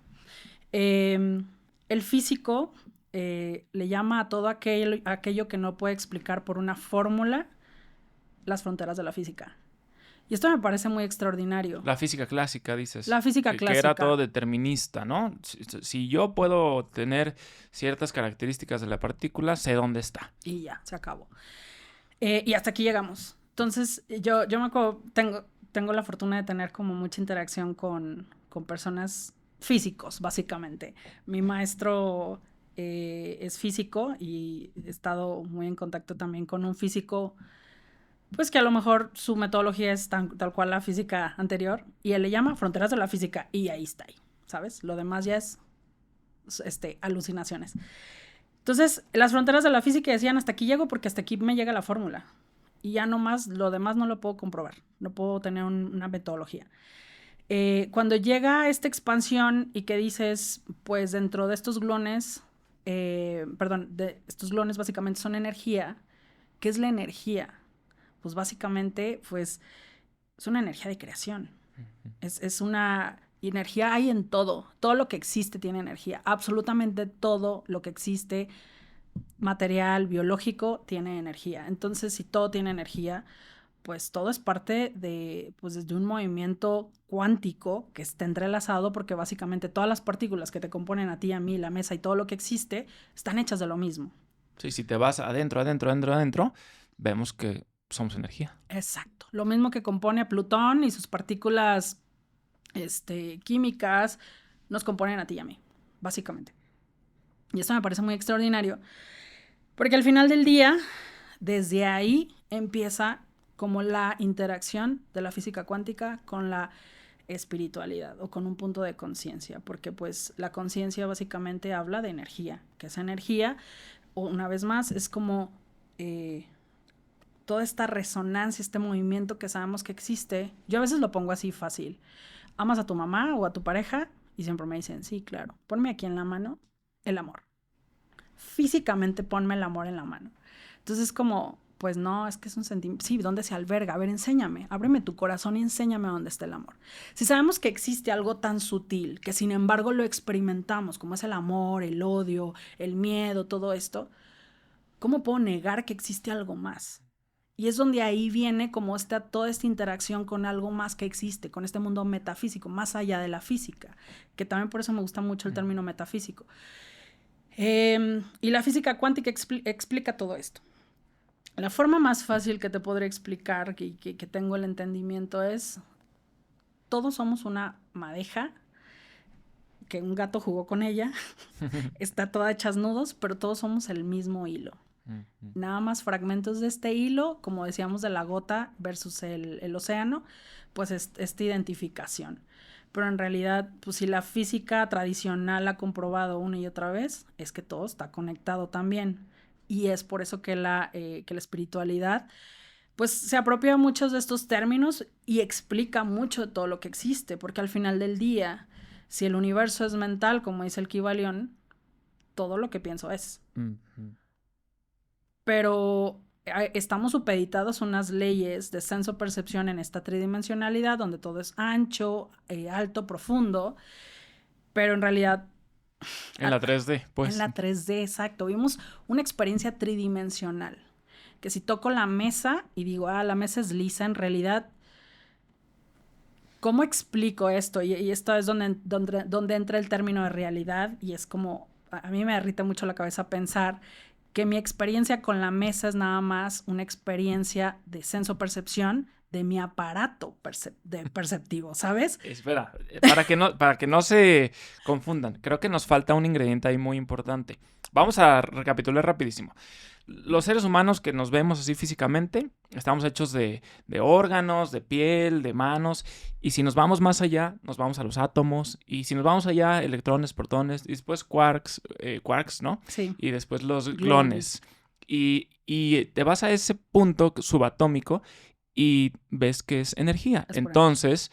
El físico le llama a todo aquello que no puede explicar por una fórmula las fronteras de la física. Y esto me parece muy extraordinario. La física clásica, dices. La física clásica. Que era todo determinista, ¿no? Si yo puedo tener ciertas características de la partícula, sé dónde está. Y ya, se acabó. Y hasta aquí llegamos. Entonces, yo me acuerdo, tengo la fortuna de tener como mucha interacción con personas físicos, básicamente. Mi maestro es físico y he estado muy en contacto también con un físico, pues que a lo mejor su metodología es tal cual la física anterior, y él le llama fronteras de la física, y ahí está, ¿sabes? Lo demás ya es alucinaciones. Entonces, las fronteras de la física decían, hasta aquí llego porque hasta aquí me llega la fórmula, y ya no más, lo demás no lo puedo comprobar, no puedo tener una metodología. Cuando llega esta expansión y que dices, pues dentro de estos gluones, estos gluones básicamente son energía. ¿Qué es la energía? Pues básicamente, pues es una energía de creación. Es una energía, hay en todo lo que existe tiene energía, absolutamente todo lo que existe, material, biológico, tiene energía. Entonces, si todo tiene energía, pues todo es parte desde un movimiento cuántico que está entrelazado, porque básicamente todas las partículas que te componen a ti, a mí, la mesa y todo lo que existe, están hechas de lo mismo. Sí, si te vas adentro, vemos que somos energía. Exacto. Lo mismo que compone a Plutón y sus partículas químicas nos componen a ti y a mí, básicamente. Y esto me parece muy extraordinario, porque al final del día, desde ahí empieza como la interacción de la física cuántica con la espiritualidad o con un punto de conciencia, porque pues la conciencia básicamente habla de energía, que esa energía, una vez más, es como toda esta resonancia, este movimiento que sabemos que existe. Yo a veces lo pongo así fácil. Amas a tu mamá o a tu pareja y siempre me dicen, sí, claro, ponme aquí en la mano el amor. Físicamente ponme el amor en la mano. Entonces como, pues no, es que es un sentimiento. Sí, ¿dónde se alberga? A ver, enséñame, ábreme tu corazón y enséñame dónde está el amor. Si sabemos que existe algo tan sutil, que sin embargo lo experimentamos, como es el amor, el odio, el miedo, todo esto, ¿cómo puedo negar que existe algo más? Y es donde ahí viene como toda esta interacción con algo más que existe, con este mundo metafísico, más allá de la física, que también por eso me gusta mucho el término metafísico. Y la física cuántica explica todo esto. La forma más fácil que te podré explicar, que tengo el entendimiento, es todos somos una madeja que un gato jugó con ella, está toda hechas nudos, pero todos somos el mismo hilo. Nada más fragmentos de este hilo, como decíamos de la gota versus el océano, pues esta identificación. Pero en realidad, pues si la física tradicional ha comprobado una y otra vez, es que todo está conectado también. Y es por eso que la espiritualidad pues se apropia muchos de estos términos y explica mucho de todo lo que existe, porque al final del día, si el universo es mental, como dice el Kybalión, todo lo que pienso es. Pero estamos supeditados a unas leyes de senso-percepción en esta tridimensionalidad, donde todo es ancho, alto, profundo, pero en realidad... En la 3D, pues. En la 3D, exacto. Vimos una experiencia tridimensional. Que si toco la mesa y digo, la mesa es lisa, en realidad, ¿cómo explico esto? Y esto es donde entra el término de realidad, y es como, a mí me derrite mucho la cabeza pensar que mi experiencia con la mesa es nada más una experiencia de senso-percepción de mi aparato perceptivo, ¿sabes? Espera, para que no se confundan, creo que nos falta un ingrediente ahí muy importante. Vamos a recapitular rapidísimo. Los seres humanos que nos vemos así físicamente, estamos hechos de órganos, de piel, de manos, y si nos vamos más allá, nos vamos a los átomos, y si nos vamos allá, electrones, protones, y después quarks, ¿no? Sí. Y después los gluones. Y te vas a ese punto subatómico y ves que es energía. Entonces,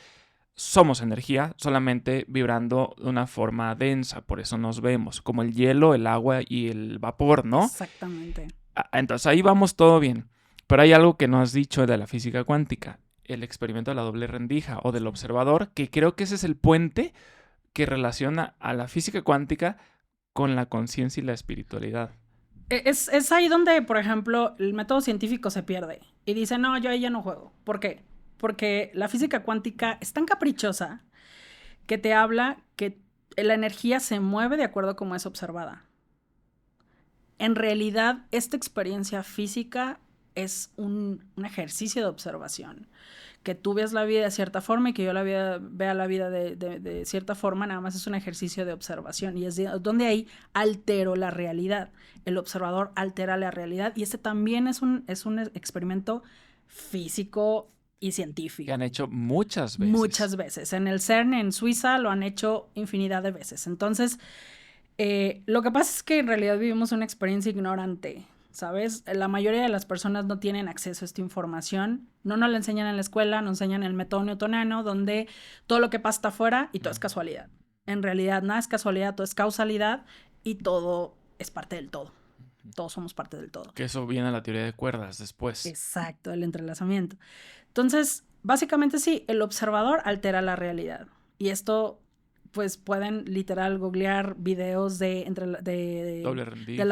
somos energía, solamente vibrando de una forma densa, por eso nos vemos, como el hielo, el agua y el vapor, ¿no? Exactamente. Entonces ahí vamos todo bien, pero hay algo que no has dicho de la física cuántica, el experimento de la doble rendija o del observador, que creo que ese es el puente que relaciona a la física cuántica con la conciencia y la espiritualidad. Es ahí donde, por ejemplo, el método científico se pierde y dice, no, yo ahí ya no juego. ¿Por qué? Porque la física cuántica es tan caprichosa que te habla que la energía se mueve de acuerdo a cómo es observada. En realidad, esta experiencia física es un ejercicio de observación. Que tú veas la vida de cierta forma y que yo vea la vida de cierta forma, nada más es un ejercicio de observación. Y es donde ahí altero la realidad. El observador altera la realidad. Y este también es un experimento físico y científico. Que han hecho muchas veces. Muchas veces. En el CERN, en Suiza, lo han hecho infinidad de veces. Entonces... lo que pasa es que en realidad vivimos una experiencia ignorante, ¿sabes? La mayoría de las personas no tienen acceso a esta información. No nos la enseñan en la escuela, nos enseñan el método newtoniano, donde todo lo que pasa está afuera y todo es casualidad. En realidad nada es casualidad, todo es causalidad y todo es parte del todo. Todos somos parte del todo. Que eso viene a la teoría de cuerdas después. Exacto, el entrelazamiento. Entonces, básicamente sí, el observador altera la realidad. Y esto... pues pueden literal googlear videos doble rendija.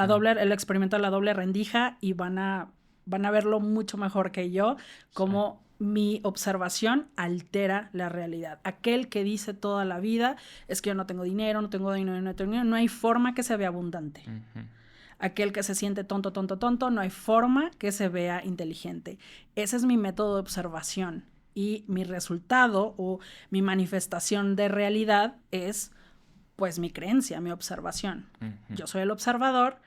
El experimento de la doble rendija y van a verlo mucho mejor que yo, como mi observación altera la realidad. Aquel que dice toda la vida, es que yo no tengo dinero, no hay forma que se vea abundante. Aquel que se siente tonto, no hay forma que se vea inteligente. Ese es mi método de observación. Y mi resultado o mi manifestación de realidad es, pues, mi creencia, mi observación. Yo soy el observador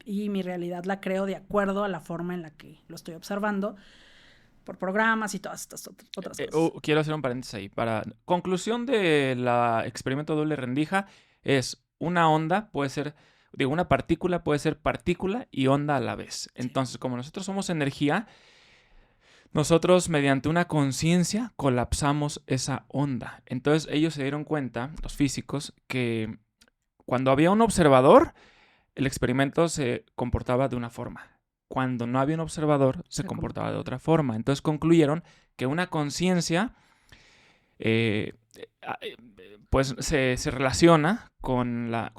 y mi realidad la creo de acuerdo a la forma en la que lo estoy observando por programas y todas estas otras cosas. Quiero hacer un paréntesis ahí. Para conclusión del experimento doble rendija es una onda, puede ser, una partícula puede ser partícula y onda a la vez. Entonces, como nosotros somos energía, nosotros, mediante una conciencia, colapsamos esa onda. Entonces, ellos se dieron cuenta, los físicos, que cuando había un observador, el experimento se comportaba de una forma. Cuando no había un observador, se comportaba de otra forma. Entonces, concluyeron que una conciencia pues se relaciona con la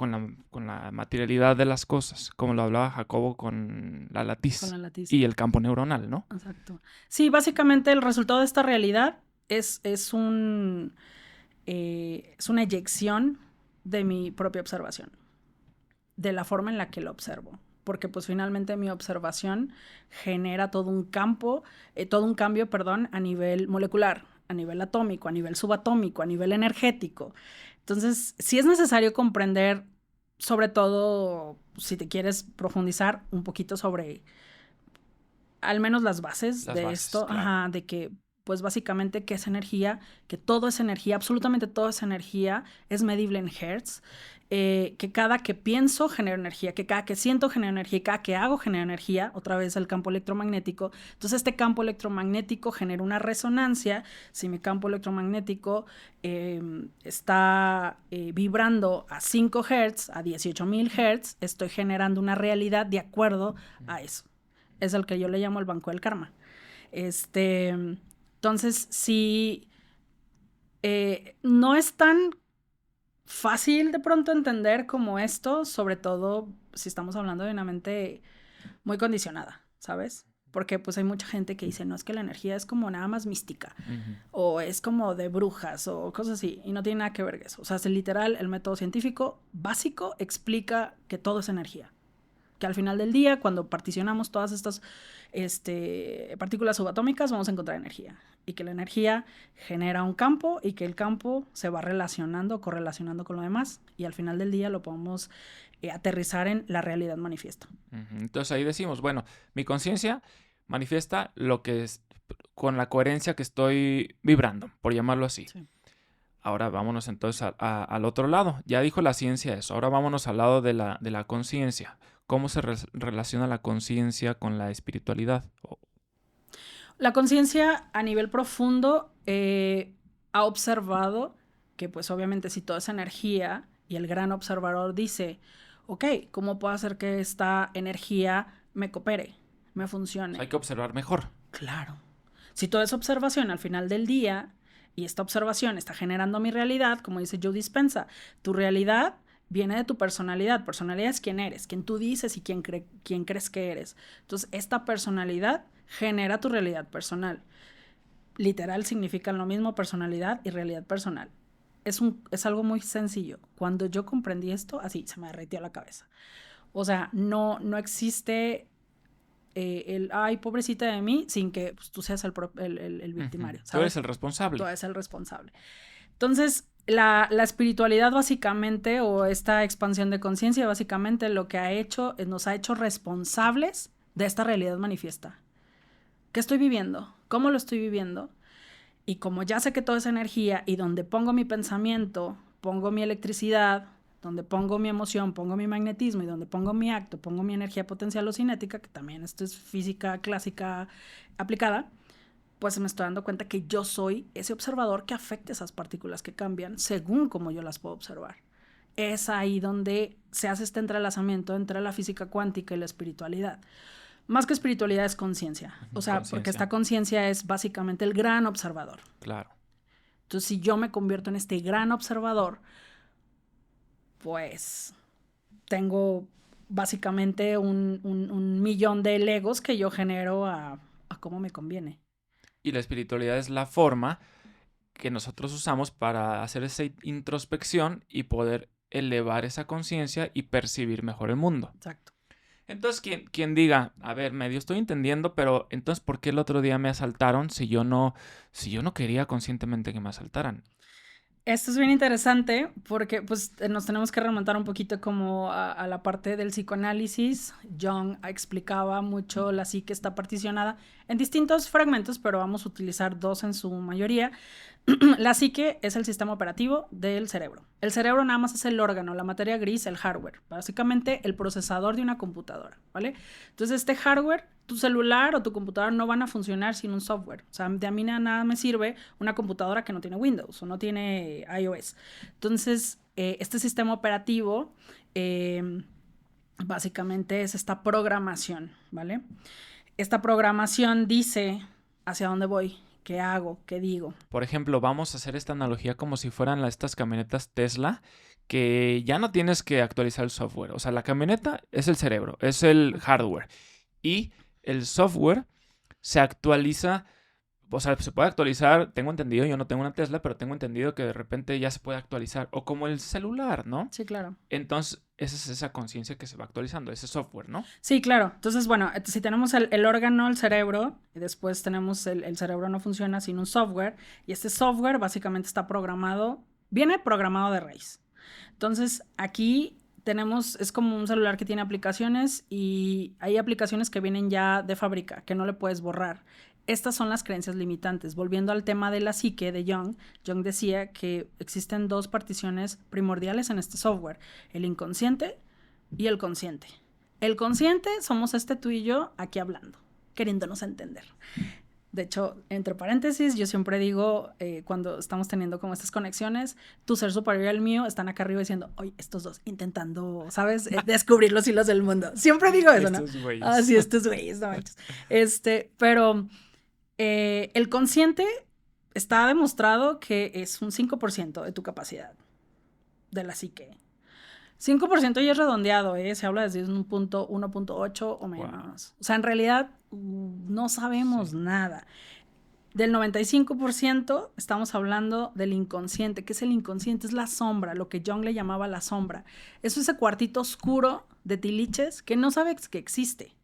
materialidad de las cosas, como lo hablaba Jacobo con la latiz y el campo neuronal, ¿no? Exacto. Sí, básicamente el resultado de esta realidad es una eyección de mi propia observación, de la forma en la que lo observo. Porque pues finalmente mi observación genera todo un cambio, a nivel molecular. a nivel atómico, a nivel subatómico, a nivel energético. Entonces, sí es necesario comprender, sobre todo si te quieres profundizar un poquito sobre al menos las bases de esto, claro. de que pues básicamente qué es energía, que todo es energía, absolutamente todo es energía, es medible en hertz, que cada que pienso genera energía, que cada que siento genera energía, y cada que hago genera energía, otra vez el campo electromagnético. Entonces este campo electromagnético genera una resonancia. Si mi campo electromagnético está vibrando a 5 Hz, a 18,000 Hz, estoy generando una realidad de acuerdo a eso. Es el que yo le llamo el banco del karma. Entonces, sí, no es tan fácil de pronto entender como esto, sobre todo si estamos hablando de una mente muy condicionada, ¿sabes? Porque pues hay mucha gente que dice, no, es que la energía es como nada más mística, o es como de brujas, o cosas así, y no tiene nada que ver con eso. O sea, es literal, el método científico básico explica que todo es energía. Que al final del día, cuando particionamos todas estas partículas subatómicas, vamos a encontrar energía. Y que la energía genera un campo y que el campo se va relacionando, correlacionando con lo demás. Y al final del día lo podemos aterrizar en la realidad manifiesta. Entonces ahí decimos, bueno, mi conciencia manifiesta lo que es con la coherencia que estoy vibrando, por llamarlo así. Sí. Ahora vámonos entonces al otro lado. Ya dijo la ciencia eso. Ahora vámonos al lado de la conciencia. ¿Cómo se relaciona la conciencia con la espiritualidad? La conciencia a nivel profundo ha observado que pues obviamente si toda esa energía y el gran observador dice, ok, ¿cómo puedo hacer que esta energía me coopere, me funcione? O sea, hay que observar mejor. Claro. Si toda esa observación al final del día y esta observación está generando mi realidad, como dice Joe Dispenza, tu realidad viene de tu personalidad. Personalidad es quién eres, quién tú dices y quién crees que eres. Entonces, esta personalidad genera tu realidad personal. Literal significan lo mismo personalidad y realidad personal. Es algo muy sencillo. Cuando yo comprendí esto, así se me derritió la cabeza. O sea, no existe ay, pobrecita de mí, sin que pues, tú seas el victimario. ¿Sabes? Tú eres el responsable. Tú eres el responsable. Entonces, la espiritualidad básicamente, o esta expansión de conciencia, básicamente lo que ha hecho, nos ha hecho responsables de esta realidad manifiesta. ¿Qué estoy viviendo? ¿Cómo lo estoy viviendo? Y como ya sé que todo es energía y donde pongo mi pensamiento, pongo mi electricidad, donde pongo mi emoción, pongo mi magnetismo y donde pongo mi acto, pongo mi energía potencial o cinética, que también esto es física clásica aplicada, pues me estoy dando cuenta que yo soy ese observador que afecta esas partículas que cambian según como yo las puedo observar. Es ahí donde se hace este entrelazamiento entre la física cuántica y la espiritualidad. Más que espiritualidad es conciencia. O sea, porque esta conciencia es básicamente el gran observador. Claro. Entonces, si yo me convierto en este gran observador, pues tengo básicamente un millón de legos que yo genero a cómo me conviene. Y la espiritualidad es la forma que nosotros usamos para hacer esa introspección y poder elevar esa conciencia y percibir mejor el mundo. Exacto. Entonces, quien diga, a ver, medio estoy entendiendo, pero entonces, ¿por qué el otro día me asaltaron si yo no quería conscientemente que me asaltaran? Esto es bien interesante porque pues nos tenemos que remontar un poquito como a la parte del psicoanálisis. Jung explicaba mucho la psique está particionada en distintos fragmentos, pero vamos a utilizar dos en su mayoría. La psique es el sistema operativo del cerebro. El cerebro nada más es el órgano, la materia gris, el hardware, básicamente el procesador de una computadora, ¿vale? Entonces este hardware, tu celular o tu computadora no van a funcionar sin un software. O sea, de a mí nada me sirve una computadora que no tiene Windows o no tiene iOS. Entonces, este sistema operativo básicamente es esta programación, ¿vale? Esta programación dice hacia dónde voy, qué hago, qué digo. Por ejemplo, vamos a hacer esta analogía como si fueran estas camionetas Tesla, que ya no tienes que actualizar el software. O sea, la camioneta es el cerebro, es el hardware. Y el software se actualiza, o sea, se puede actualizar, tengo entendido, yo no tengo una Tesla, pero tengo entendido que de repente ya se puede actualizar. O como el celular, ¿no? Sí, claro. Entonces, esa es esa conciencia que se va actualizando, ese software, ¿no? Sí, claro. Entonces, bueno, si tenemos el órgano, el cerebro, y después tenemos el cerebro no funciona sin un software, y este software básicamente está programado, viene programado de raíz. Entonces, aquí tenemos, es como un celular que tiene aplicaciones y hay aplicaciones que vienen ya de fábrica, que no le puedes borrar. Estas son las creencias limitantes. Volviendo al tema de la psique de Jung, Jung decía que existen 2 particiones primordiales en este software, el inconsciente y el consciente. El consciente somos tú y yo aquí hablando, queriéndonos entender. De hecho, entre paréntesis, yo siempre digo, cuando estamos teniendo como estas conexiones, tu ser superior y el mío están acá arriba diciendo, oye, estos dos intentando, ¿sabes? Descubrir los hilos del mundo. Siempre digo eso, ¿no? Estos güeyes. Ah, sí, estos güeyes, no manches. Pero el consciente está demostrado que es un 5% de tu capacidad, de la psique. 5% ya es redondeado, se habla desde un punto 1.8 o menos. Wow. O sea, en realidad no sabemos nada. Del 95% estamos hablando del inconsciente. ¿Qué es el inconsciente? Es la sombra, lo que Jung le llamaba la sombra. Es ese cuartito oscuro de tiliches que no sabes que existe.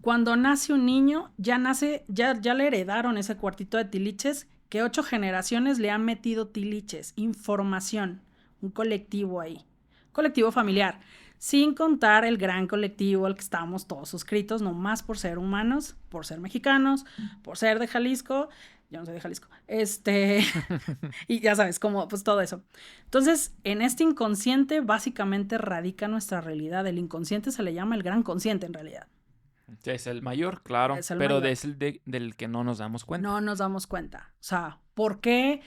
Cuando nace un niño, ya le heredaron ese cuartito de tiliches que 8 generaciones le han metido tiliches, información, un colectivo ahí. Colectivo familiar, sin contar el gran colectivo al que estamos todos suscritos, nomás por ser humanos, por ser mexicanos, por ser de Jalisco. Yo no soy de Jalisco. Y ya sabes, como pues todo eso. Entonces, en este inconsciente básicamente radica nuestra realidad. El inconsciente se le llama el gran consciente en realidad. Es el mayor, claro, pero mayor. Es el del que no nos damos cuenta. No nos damos cuenta. O sea, ¿por qué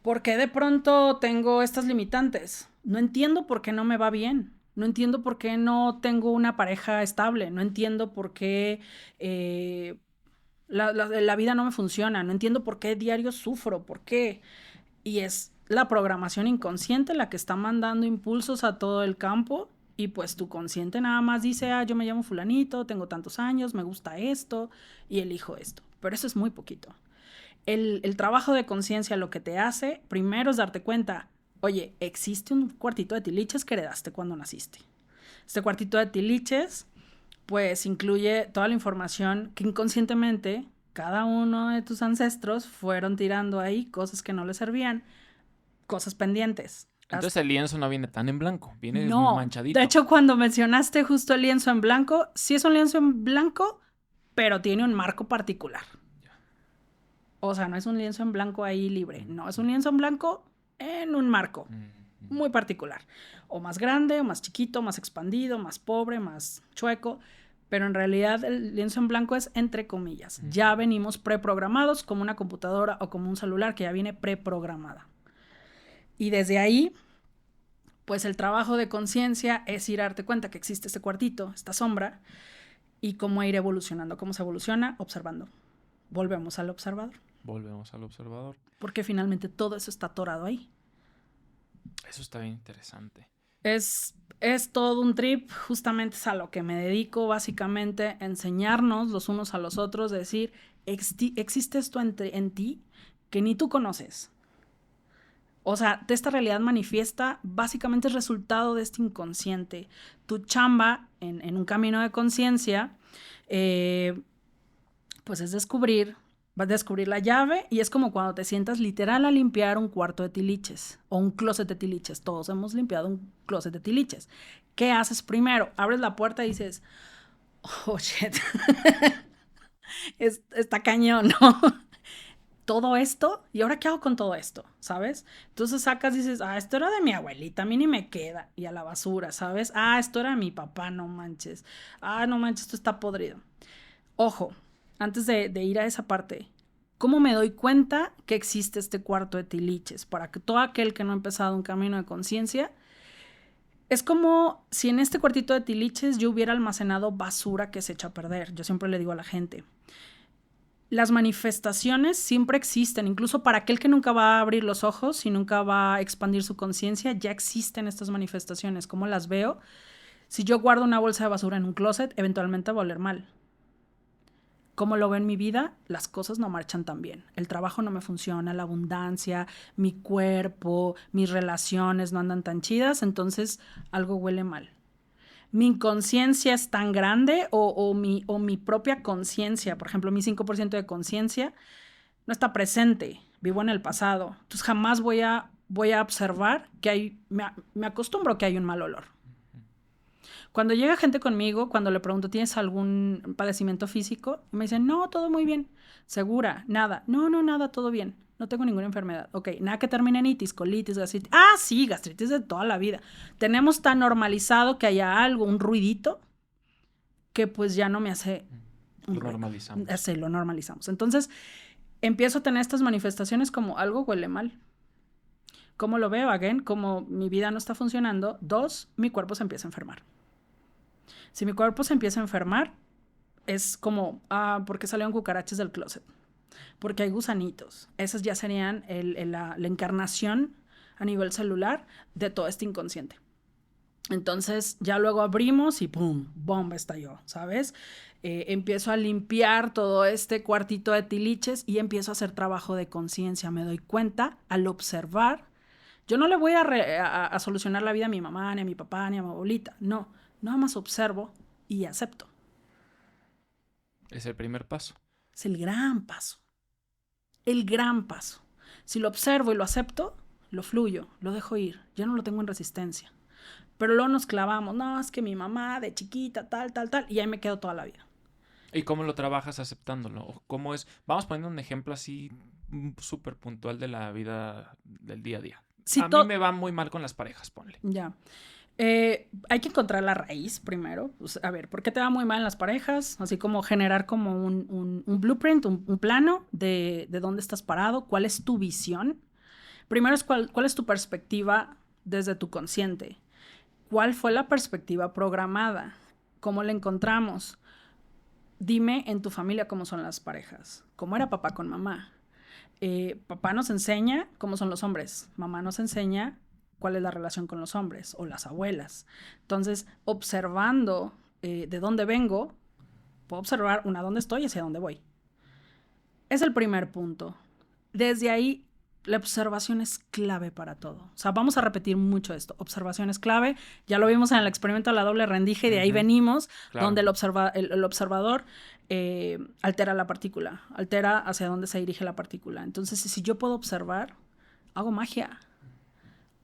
de pronto tengo estas limitantes? No entiendo por qué no me va bien. No entiendo por qué no tengo una pareja estable. No entiendo por qué la vida no me funciona. No entiendo por qué diario sufro. ¿Por qué? Y es la programación inconsciente la que está mandando impulsos a todo el campo. Y pues tu consciente nada más dice, yo me llamo fulanito, tengo tantos años, me gusta esto y elijo esto. Pero eso es muy poquito. El trabajo de conciencia lo que te hace, primero es darte cuenta, oye, existe un cuartito de tiliches que heredaste cuando naciste. Este cuartito de tiliches, pues, incluye toda la información que inconscientemente cada uno de tus ancestros fueron tirando ahí, cosas que no les servían, cosas pendientes. Entonces el lienzo no viene tan en blanco, viene manchadito. De hecho, cuando mencionaste justo el lienzo en blanco, sí es un lienzo en blanco, pero tiene un marco particular. O sea, no es un lienzo en blanco ahí libre. No, es un lienzo en blanco en un marco muy particular. O más grande, o más chiquito, más expandido, más pobre, más chueco. Pero en realidad el lienzo en blanco es entre comillas. Ya venimos preprogramados como una computadora o como un celular que ya viene preprogramada. Y desde ahí, pues el trabajo de conciencia es ir a darte cuenta que existe este cuartito, esta sombra, y cómo ir evolucionando. ¿Cómo se evoluciona? Observando. Volvemos al observador. Porque finalmente todo eso está atorado ahí. Eso está bien interesante. Es todo un trip, justamente es a lo que me dedico, básicamente, enseñarnos los unos a los otros, decir, existe esto en ti que ni tú conoces. O sea, esta realidad manifiesta básicamente el resultado de este inconsciente. Tu chamba en un camino de conciencia, pues es vas a descubrir la llave y es como cuando te sientas literal a limpiar un cuarto de tiliches o un closet de tiliches. Todos hemos limpiado un closet de tiliches. ¿Qué haces primero? Abres la puerta y dices, oh, shit, está cañón, ¿no? Todo esto, ¿y ahora qué hago con todo esto? ¿Sabes? Entonces sacas y dices, esto era de mi abuelita, a mí ni me queda, y a la basura, ¿sabes? Esto era de mi papá, no manches. No manches, esto está podrido. Ojo, antes de ir a esa parte, ¿cómo me doy cuenta que existe este cuarto de tiliches? Para que todo aquel que no ha empezado un camino de conciencia, es como si en este cuartito de tiliches yo hubiera almacenado basura que se echa a perder. Yo siempre le digo a la gente, las manifestaciones siempre existen, incluso para aquel que nunca va a abrir los ojos y nunca va a expandir su conciencia, ya existen estas manifestaciones. ¿Cómo las veo? Si yo guardo una bolsa de basura en un closet, eventualmente va a oler mal. ¿Cómo lo veo en mi vida? Las cosas no marchan tan bien. El trabajo no me funciona, la abundancia, mi cuerpo, mis relaciones no andan tan chidas, entonces algo huele mal. Mi inconsciencia es tan grande o mi propia conciencia, por ejemplo, mi 5% de conciencia no está presente, vivo en el pasado. Entonces jamás voy a observar que me acostumbro que hay un mal olor. Cuando llega gente conmigo, cuando le pregunto, ¿tienes algún padecimiento físico? Me dicen, no, todo muy bien. ¿Segura? Nada. No, nada, todo bien. No tengo ninguna enfermedad. Ok, nada que termine en itis, colitis, gastritis. Ah, sí, gastritis de toda la vida. Tenemos tan normalizado que haya algo, un ruidito, que pues ya no me hace un Lo ruido. normalizamos. Sí, lo normalizamos. Entonces, empiezo a tener estas manifestaciones como algo huele mal. ¿Cómo lo veo? Again, como mi vida no está funcionando. 2, mi cuerpo se empieza a enfermar. Si mi cuerpo se empieza a enfermar, es como, porque salieron cucarachas del closet, porque hay gusanitos. Esas ya serían la encarnación a nivel celular de todo este inconsciente. Entonces ya luego abrimos y ¡pum! Bomba estalló, ¿sabes? Empiezo a limpiar todo este cuartito de tiliches y empiezo a hacer trabajo de conciencia. Me doy cuenta al observar. Yo no le voy a solucionar la vida a mi mamá, ni a mi papá, ni a mi abuelita. No, nada más observo y acepto. Es el primer paso. Es el gran paso. El gran paso. Si lo observo y lo acepto, lo fluyo, lo dejo ir. Ya no lo tengo en resistencia. Pero luego nos clavamos. No, es que mi mamá de chiquita, tal, y ahí me quedo toda la vida. ¿Y cómo lo trabajas aceptándolo? ¿O cómo es? Vamos poniendo un ejemplo así súper puntual de la vida del día a día. Si a mí me va muy mal con las parejas, ponle. Ya. Hay que encontrar la raíz primero. Pues, a ver, ¿por qué te va muy mal en las parejas? Así como generar como un blueprint, un plano de dónde estás parado, cuál es tu visión. Primero es cuál es tu perspectiva desde tu consciente. ¿Cuál fue la perspectiva programada? ¿Cómo la encontramos? Dime en tu familia cómo son las parejas. ¿Cómo era papá con mamá? Papá nos enseña cómo son los hombres. Mamá nos enseña cuál es la relación con los hombres o las abuelas. Entonces, observando de dónde vengo, puedo observar dónde estoy y hacia dónde voy. Es el primer punto. Desde ahí, la observación es clave para todo. O sea, vamos a repetir mucho esto. Observación es clave. Ya lo vimos en el experimento de la doble rendija y de ahí venimos, claro, donde el observador altera la partícula, altera hacia dónde se dirige la partícula. Entonces, si yo puedo observar, hago magia.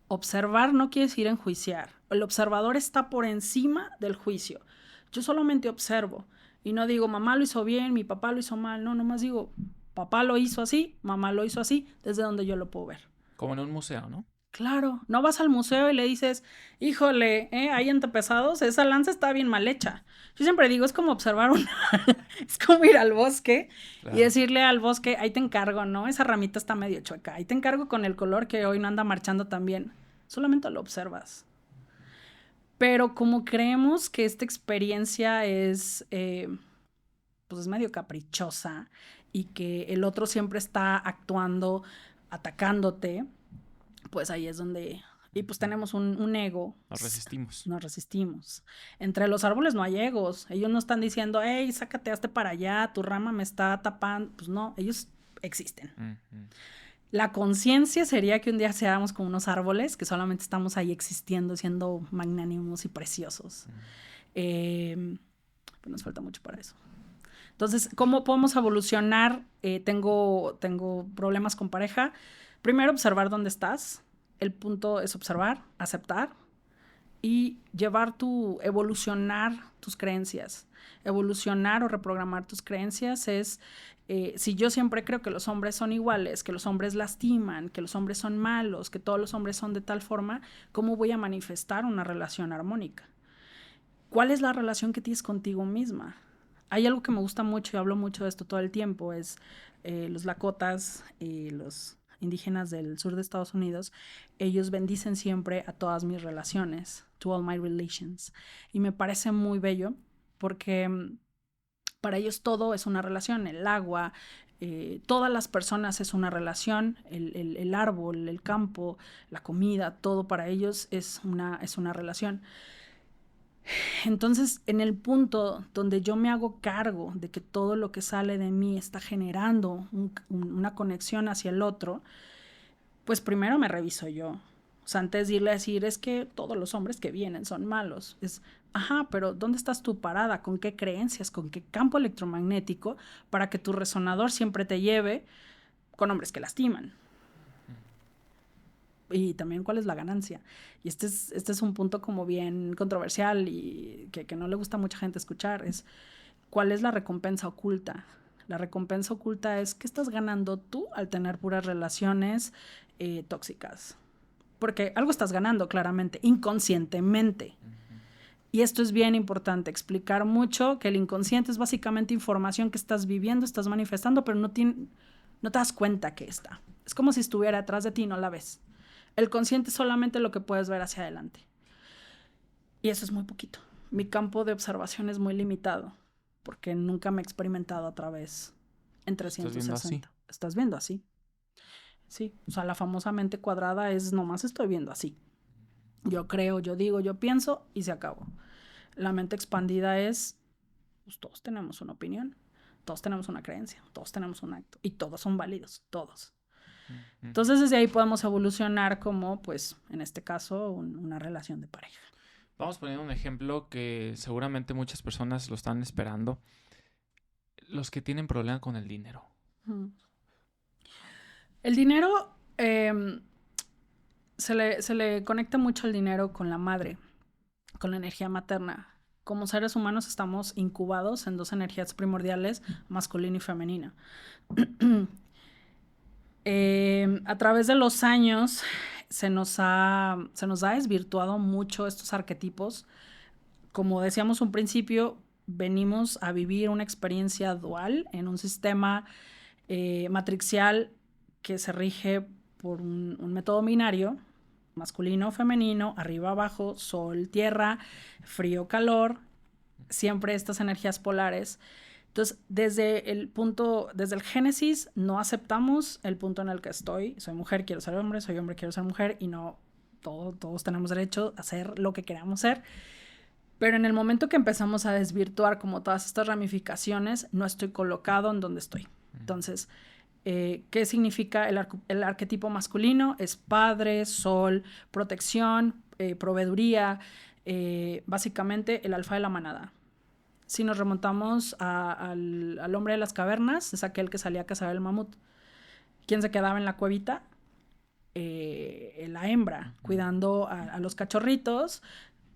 Observar no quiere decir enjuiciar. El observador está por encima del juicio. Yo solamente observo y no digo, mamá lo hizo bien, mi papá lo hizo mal. No, nomás digo, papá lo hizo así, mamá lo hizo así, desde donde yo lo puedo ver. Como en un museo, ¿no? Claro, no vas al museo y le dices, híjole, hay antepasados, esa lanza está bien mal hecha. Yo siempre digo, es como observar es como ir al bosque, claro, y decirle al bosque, ahí te encargo, ¿no? Esa ramita está medio chueca, ahí te encargo con el color que hoy no anda marchando tan bien. Solamente lo observas. Pero como creemos que esta experiencia es, pues es medio caprichosa y que el otro siempre está actuando, atacándote, pues ahí es donde... Y pues tenemos un ego. Nos resistimos. Entre los árboles no hay egos. Ellos no están diciendo, hey, sácate, hazte para allá, tu rama me está tapando. Pues no, ellos existen. Uh-huh. La conciencia sería que un día seamos como unos árboles que solamente estamos ahí existiendo, siendo magnánimos y preciosos. Pues nos falta mucho para eso. Entonces, ¿cómo podemos evolucionar? Tengo problemas con pareja. Primero, observar dónde estás. El punto es observar, aceptar y evolucionar tus creencias. Evolucionar o reprogramar tus creencias es, si yo siempre creo que los hombres son iguales, que los hombres lastiman, que los hombres son malos, que todos los hombres son de tal forma, ¿cómo voy a manifestar una relación armónica? ¿Cuál es la relación que tienes contigo misma? Hay algo que me gusta mucho y hablo mucho de esto todo el tiempo, es los Lakotas, los indígenas del sur de Estados Unidos, ellos bendicen siempre a todas mis relaciones, to all my relations, y me parece muy bello porque para ellos todo es una relación, el agua, todas las personas es una relación, el árbol, el campo, la comida, todo para ellos es una relación. Entonces, en el punto donde yo me hago cargo de que todo lo que sale de mí está generando una conexión hacia el otro, pues primero me reviso yo. O sea, antes de irle a decir, es que todos los hombres que vienen son malos. Es, ajá, pero ¿dónde estás tú parada? ¿Con qué creencias? ¿Con qué campo electromagnético para que tu resonador siempre te lleve con hombres que lastiman? Y también cuál es la ganancia. Y este es un punto como bien controversial y que no le gusta a mucha gente escuchar, es cuál es la recompensa oculta. La recompensa oculta es qué estás ganando tú al tener puras relaciones tóxicas. Porque algo estás ganando claramente, inconscientemente. Y esto es bien importante, explicar mucho que el inconsciente es básicamente información que estás viviendo, estás manifestando, pero no te das cuenta que está. Es como si estuviera atrás de ti y no la ves. El consciente es solamente lo que puedes ver hacia adelante. Y eso es muy poquito. Mi campo de observación es muy limitado, porque nunca me he experimentado a través en 360. ¿Estás viendo así? Sí, o sea, la famosa mente cuadrada es nomás estoy viendo así. Yo creo, yo digo, yo pienso y se acabó. La mente expandida es, pues todos tenemos una opinión, todos tenemos una creencia, todos tenemos un acto y todos son válidos, todos. Entonces desde ahí podemos evolucionar como, pues, en este caso, una relación de pareja. Vamos poniendo un ejemplo que seguramente muchas personas lo están esperando. Los que tienen problema con el dinero. El dinero, se le conecta mucho el dinero con la madre, con la energía materna. Como seres humanos estamos incubados en dos energías primordiales, masculina y femenina. A través de los años se nos ha desvirtuado mucho estos arquetipos. Como decíamos un principio, venimos a vivir una experiencia dual en un sistema matricial que se rige por un método binario, masculino, femenino, arriba, abajo, sol, tierra, frío, calor, siempre estas energías polares. Entonces, desde el génesis, no aceptamos el punto en el que estoy. Soy mujer, quiero ser hombre, soy hombre, quiero ser mujer, y no, todos tenemos derecho a hacer lo que queramos ser. Pero en el momento que empezamos a desvirtuar como todas estas ramificaciones, no estoy colocado en donde estoy. Entonces, ¿qué significa el arquetipo masculino? Es padre, sol, protección, proveeduría, básicamente el alfa de la manada. Si nos remontamos al hombre de las cavernas, es aquel que salía a cazar el mamut. ¿Quién se quedaba en la cuevita? La hembra, cuidando a los cachorritos,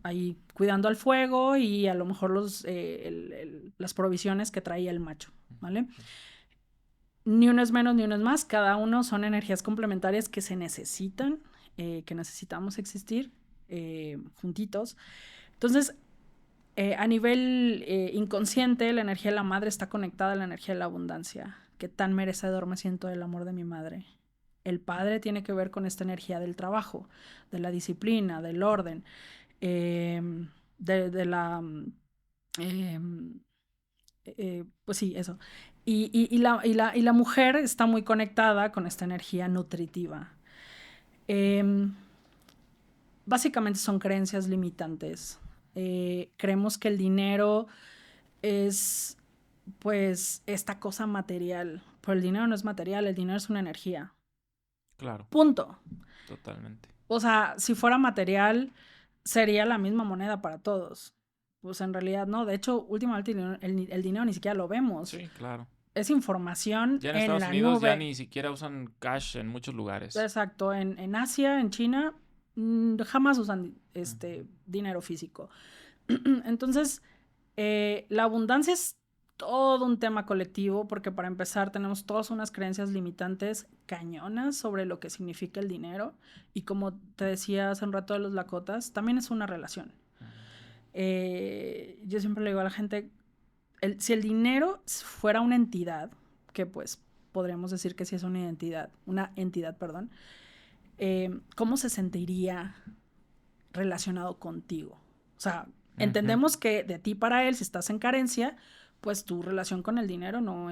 ahí cuidando al fuego y a lo mejor las provisiones que traía el macho, ¿vale? Ni uno es menos ni uno es más, cada uno son energías complementarias que se necesitan, que necesitamos existir juntitos. Entonces, a nivel inconsciente, la energía de la madre está conectada a la energía de la abundancia. ¿Qué tan merecedor me siento del amor de mi madre? El padre tiene que ver con esta energía del trabajo, de la disciplina, del orden, de la... pues sí, eso. Y la mujer está muy conectada con esta energía nutritiva. Básicamente son creencias limitantes. Creemos que el dinero es, pues, esta cosa material. Pero el dinero no es material, el dinero es una energía. Claro. Punto. Totalmente. O sea, si fuera material, sería la misma moneda para todos. Pues en realidad no. De hecho, últimamente el dinero ni siquiera lo vemos. Sí, claro. Es información ya en en Estados la Unidos nube. Ya ni siquiera usan cash en muchos lugares. Exacto. En Asia, en China, jamás usan dinero físico. Entonces, la abundancia es todo un tema colectivo porque para empezar tenemos todas unas creencias limitantes cañonas sobre lo que significa el dinero y como te decía hace un rato de los Lakotas, también es una relación. Yo siempre le digo a la gente, si el dinero fuera una entidad, que pues podríamos decir que sí es una entidad, ¿cómo se sentiría relacionado contigo? O sea, entendemos que de ti para él, si estás en carencia, pues tu relación con el dinero no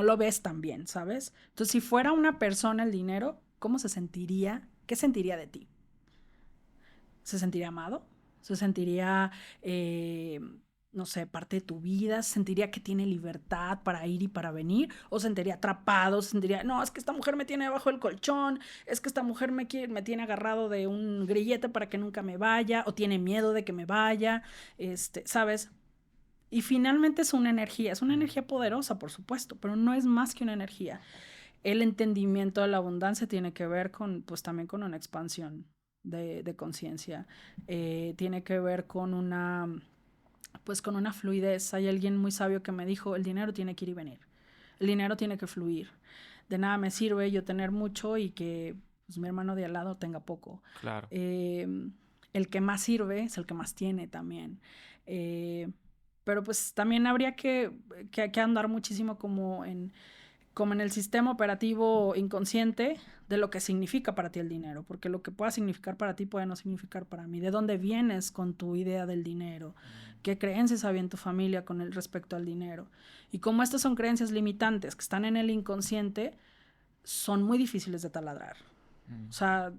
lo ves tan bien, ¿sabes? Entonces, si fuera una persona el dinero, ¿cómo se sentiría? ¿Qué sentiría de ti? ¿Se sentiría amado? Se sentiría, no sé, parte de tu vida, se sentiría que tiene libertad para ir y para venir, o se sentiría atrapado, se sentiría, no, es que esta mujer me tiene debajo del colchón, es que esta mujer me tiene agarrado de un grillete para que nunca me vaya, o tiene miedo de que me vaya, ¿sabes? Y finalmente es una energía poderosa, por supuesto, pero no es más que una energía. El entendimiento de la abundancia tiene que ver con, pues también con una expansión de conciencia, tiene que ver con pues con una fluidez. Hay alguien muy sabio que me dijo, el dinero tiene que ir y venir, el dinero tiene que fluir. De nada me sirve yo tener mucho y que pues, mi hermano de al lado tenga poco. Claro. El que más sirve es el que más tiene también. Pero pues también habría que andar muchísimo como en el sistema operativo inconsciente de lo que significa para ti el dinero, porque lo que pueda significar para ti puede no significar para mí. ¿De dónde vienes con tu idea del dinero? ¿Qué creencias había en tu familia con el respecto al dinero? Y como estas son creencias limitantes que están en el inconsciente, son muy difíciles de taladrar. O sea,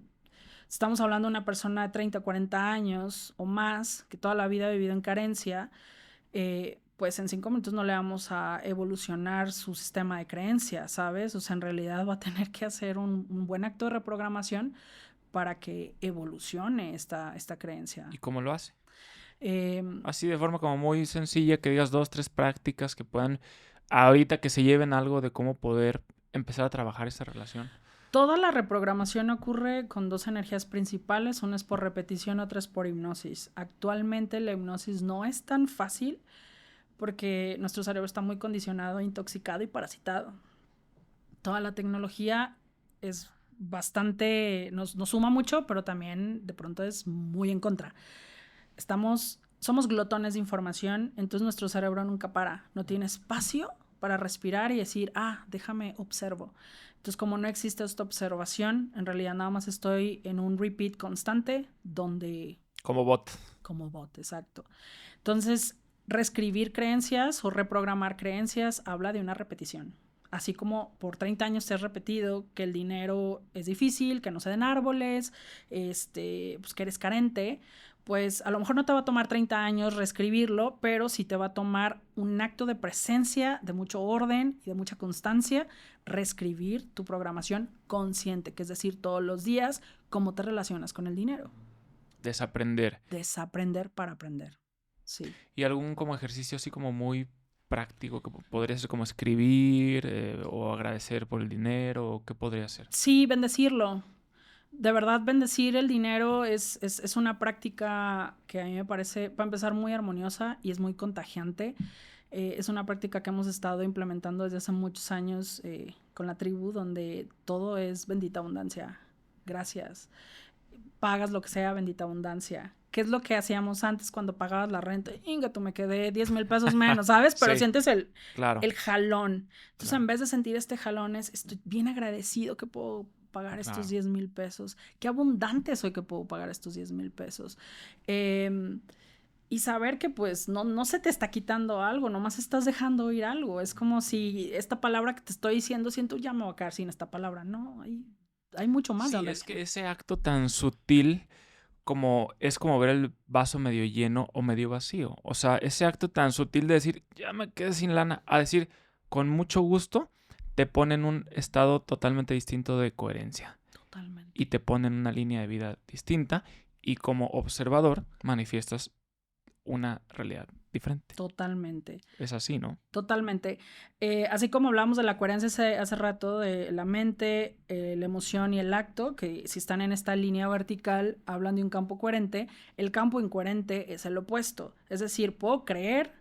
estamos hablando de una persona de 30, 40 años o más, que toda la vida ha vivido en carencia, pues en 5 minutos no le vamos a evolucionar su sistema de creencias, ¿sabes? O sea, en realidad va a tener que hacer un buen acto de reprogramación para que evolucione esta creencia. ¿Y cómo lo hace? Eh, Así de forma como muy sencilla, que digas 2, 3 prácticas que puedan, ahorita que se lleven algo de cómo poder empezar a trabajar esa relación. Toda la reprogramación ocurre con 2 energías principales, una es por repetición, otra es por hipnosis. Actualmente la hipnosis no es tan fácil porque nuestro cerebro está muy condicionado, intoxicado y parasitado. Toda la tecnología es bastante, nos suma mucho, pero también de pronto es muy en contra. Somos glotones de información, entonces nuestro cerebro nunca para, no tiene espacio para respirar y decir, déjame observo. Entonces, como no existe esta observación, en realidad nada más estoy en un repeat constante donde... Como bot. Como bot, exacto. Entonces, reescribir creencias o reprogramar creencias habla de una repetición. Así como por 30 años te has repetido que el dinero es difícil, que no se den árboles, pues que eres carente, pues a lo mejor no te va a tomar 30 años reescribirlo, pero sí te va a tomar un acto de presencia, de mucho orden y de mucha constancia, reescribir tu programación consciente, que es decir, todos los días, cómo te relacionas con el dinero. Desaprender. Desaprender para aprender, sí. ¿Y algún como ejercicio así como muy práctico que podría ser como escribir o agradecer por el dinero? ¿O qué podría ser? Sí, bendecirlo. De verdad, bendecir el dinero es una práctica que a mí me parece, para empezar, muy armoniosa y es muy contagiante. Es una práctica que hemos estado implementando desde hace muchos años con la tribu, donde todo es bendita abundancia. Gracias. Pagas lo que sea, bendita abundancia. ¿Qué es lo que hacíamos antes cuando pagabas la renta? Ingato, me quedé 10,000 pesos menos, ¿sabes? Pero Sí, sientes claro. el jalón. Entonces, Claro. en vez de sentir este jalón, estoy bien agradecido que puedo pagar estos Claro. 10,000 pesos. Qué abundante soy que puedo pagar estos 10,000 pesos. Y saber que pues no se te está quitando algo, nomás estás dejando ir algo. Es como si esta palabra que te estoy diciendo, siento ya me voy a quedar sin esta palabra. No, hay mucho más. Sí, es que ese acto tan sutil es como ver el vaso medio lleno o medio vacío. O sea, ese acto tan sutil de decir, ya me quedé sin lana, a decir, con mucho gusto, te pone en un estado totalmente distinto de coherencia. Totalmente. Y te pone en una línea de vida distinta y como observador manifiestas una realidad diferente. Totalmente. Es así, ¿no? Totalmente. Así como hablamos de la coherencia hace rato, de la mente, la emoción y el acto, que si están en esta línea vertical, hablan de un campo coherente, el campo incoherente es el opuesto. Es decir, puedo creer,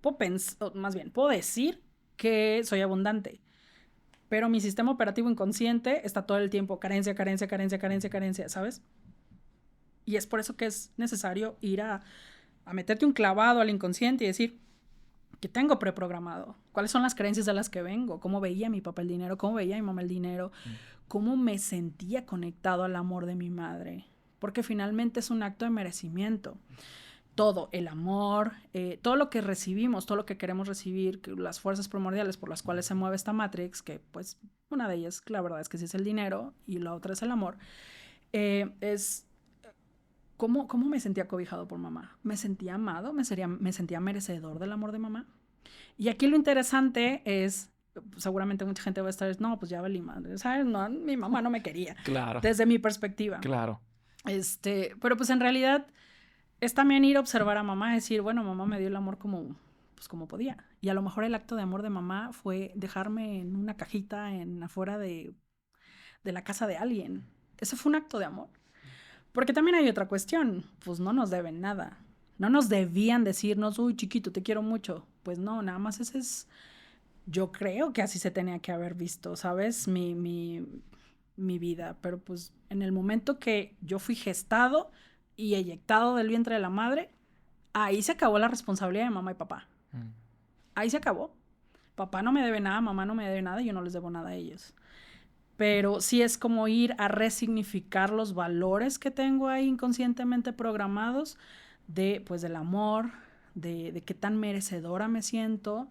puedo pensar, más bien, puedo decir que soy abundante, pero mi sistema operativo inconsciente está todo el tiempo carencia, carencia, carencia, carencia, carencia, ¿sabes? Y es por eso que es necesario ir a meterte un clavado al inconsciente y decir, ¿qué tengo preprogramado? ¿Cuáles son las creencias de las que vengo? ¿Cómo veía mi papá el dinero? ¿Cómo veía mi mamá el dinero? ¿Cómo me sentía conectado al amor de mi madre? Porque finalmente es un acto de merecimiento. Todo, el amor, todo lo que recibimos, todo lo que queremos recibir, las fuerzas primordiales por las cuales se mueve esta Matrix, que pues una de ellas, la verdad es que sí es el dinero y la otra es el amor, es ¿cómo me sentía cobijado por mamá? ¿Me sentía amado? ¿Me sentía merecedor del amor de mamá? Y aquí lo interesante es, seguramente mucha gente va a estar, no, pues ya valí madre, ¿sabes? No, mi mamá no me quería, Claro, desde mi perspectiva. claro. Pero pues en realidad es también ir a observar a mamá, decir, bueno, mamá me dio el amor como podía. Y a lo mejor el acto de amor de mamá fue dejarme en una cajita afuera de la casa de alguien. Ese fue un acto de amor. Porque también hay otra cuestión, pues no nos deben nada. No nos debían decirnos, uy, chiquito, te quiero mucho. Pues no, nada más ese es, yo creo que así se tenía que haber visto, ¿sabes? Mi vida. Pero pues en el momento que yo fui gestado y eyectado del vientre de la madre, ahí se acabó la responsabilidad de mamá y papá. Ahí se acabó. Papá no me debe nada, mamá no me debe nada, yo no les debo nada a ellos. Pero sí es como ir a resignificar los valores que tengo ahí inconscientemente programados pues del amor, de qué tan merecedora me siento,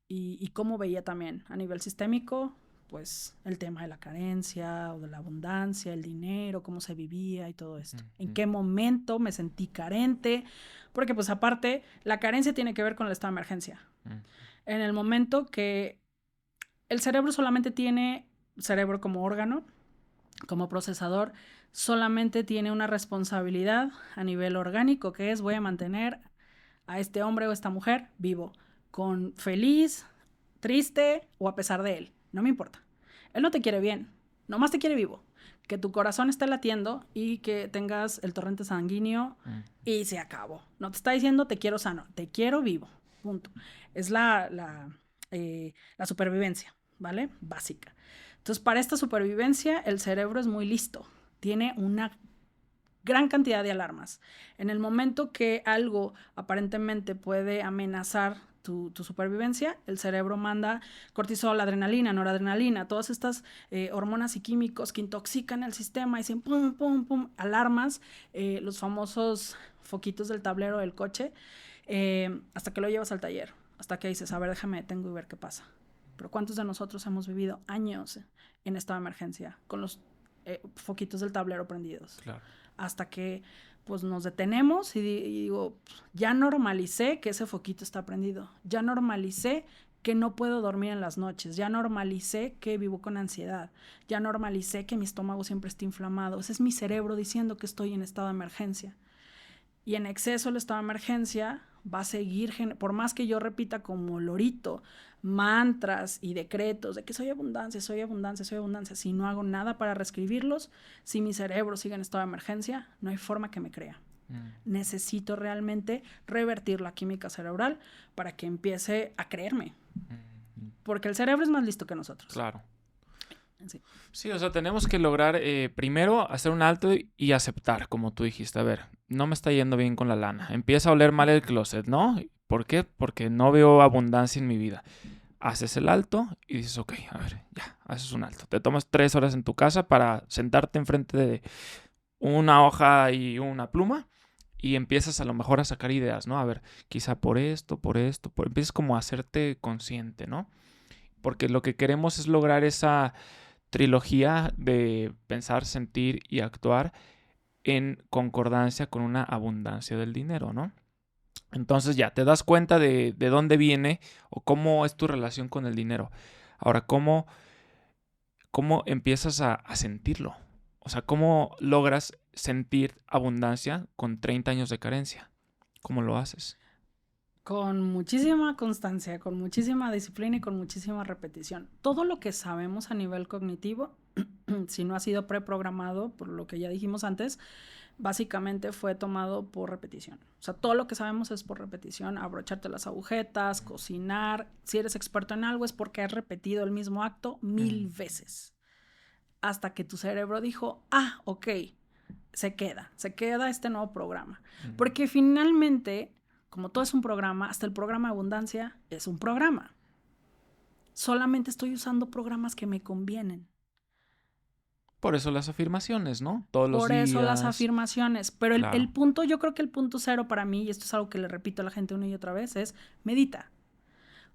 y cómo veía también a nivel sistémico, pues el tema de la carencia o de la abundancia, el dinero, cómo se vivía y todo esto. En qué momento me sentí carente, porque pues aparte la carencia tiene que ver con el estado de emergencia. En el momento que el cerebro solamente tiene, cerebro como órgano, como procesador, solamente tiene una responsabilidad a nivel orgánico, que es voy a mantener a este hombre o esta mujer vivo, con feliz, triste o a pesar de él, no me importa. Él no te quiere bien, nomás te quiere vivo, que tu corazón esté latiendo y que tengas el torrente sanguíneo y se acabó. No te está diciendo te quiero sano, te quiero vivo, punto. Es la supervivencia, ¿vale? Básica. Entonces, para esta supervivencia, el cerebro es muy listo. Tiene una gran cantidad de alarmas. En el momento que algo aparentemente puede amenazar tu supervivencia, el cerebro manda cortisol, adrenalina, noradrenalina, todas estas hormonas y químicos que intoxican el sistema y dicen pum, pum, pum, alarmas, los famosos foquitos del tablero del coche, hasta que lo llevas al taller, hasta que dices, a ver, déjame detengo y ver qué pasa. Pero ¿cuántos de nosotros hemos vivido años en estado de emergencia con los foquitos del tablero prendidos? Claro. Hasta que pues nos detenemos y digo, ya normalicé que ese foquito está prendido, ya normalicé que no puedo dormir en las noches, ya normalicé que vivo con ansiedad, ya normalicé que mi estómago siempre está inflamado. Ese es mi cerebro diciendo que estoy en estado de emergencia. Y en exceso el estado de emergencia va a seguir, por más que yo repita como lorito mantras y decretos de que soy abundancia, soy abundancia, soy abundancia, si no hago nada para reescribirlos, si mi cerebro sigue en estado de emergencia, no hay forma que me crea. Necesito realmente revertir la química cerebral para que empiece a creerme. Porque el cerebro es más listo que nosotros. Claro. Sí. Sí, o sea, tenemos que lograr primero hacer un alto y aceptar, como tú dijiste. A ver, no me está yendo bien con la lana. Empieza a oler mal el closet, ¿no? ¿Por qué? Porque no veo abundancia en mi vida. Haces el alto y dices, ok, a ver, ya, haces un alto. Te tomas 3 horas en tu casa para sentarte enfrente de una hoja y una pluma y empiezas a lo mejor a sacar ideas, ¿no? A ver, quizá por esto, empiezas como a hacerte consciente, ¿no? Porque lo que queremos es lograr esa trilogía de pensar, sentir y actuar en concordancia con una abundancia del dinero, ¿no? Entonces ya te das cuenta de dónde viene o cómo es tu relación con el dinero. Ahora, ¿cómo empiezas a sentirlo? O sea, ¿cómo logras sentir abundancia con 30 años de carencia? ¿Cómo lo haces? Con muchísima constancia, con muchísima disciplina y con muchísima repetición. Todo lo que sabemos a nivel cognitivo, si no ha sido preprogramado, por lo que ya dijimos antes, básicamente fue tomado por repetición. O sea, todo lo que sabemos es por repetición, abrocharte las agujetas, cocinar. Si eres experto en algo es porque has repetido el mismo acto 1000 veces. Hasta que tu cerebro dijo, ok, se queda este nuevo programa. Porque finalmente, como todo es un programa, hasta el programa de abundancia es un programa. Solamente estoy usando programas que me convienen. Por eso las afirmaciones, ¿no? Todos los días. Por eso las afirmaciones. Pero Claro. el punto, yo creo que el punto cero para mí, y esto es algo que le repito a la gente una y otra vez, es medita.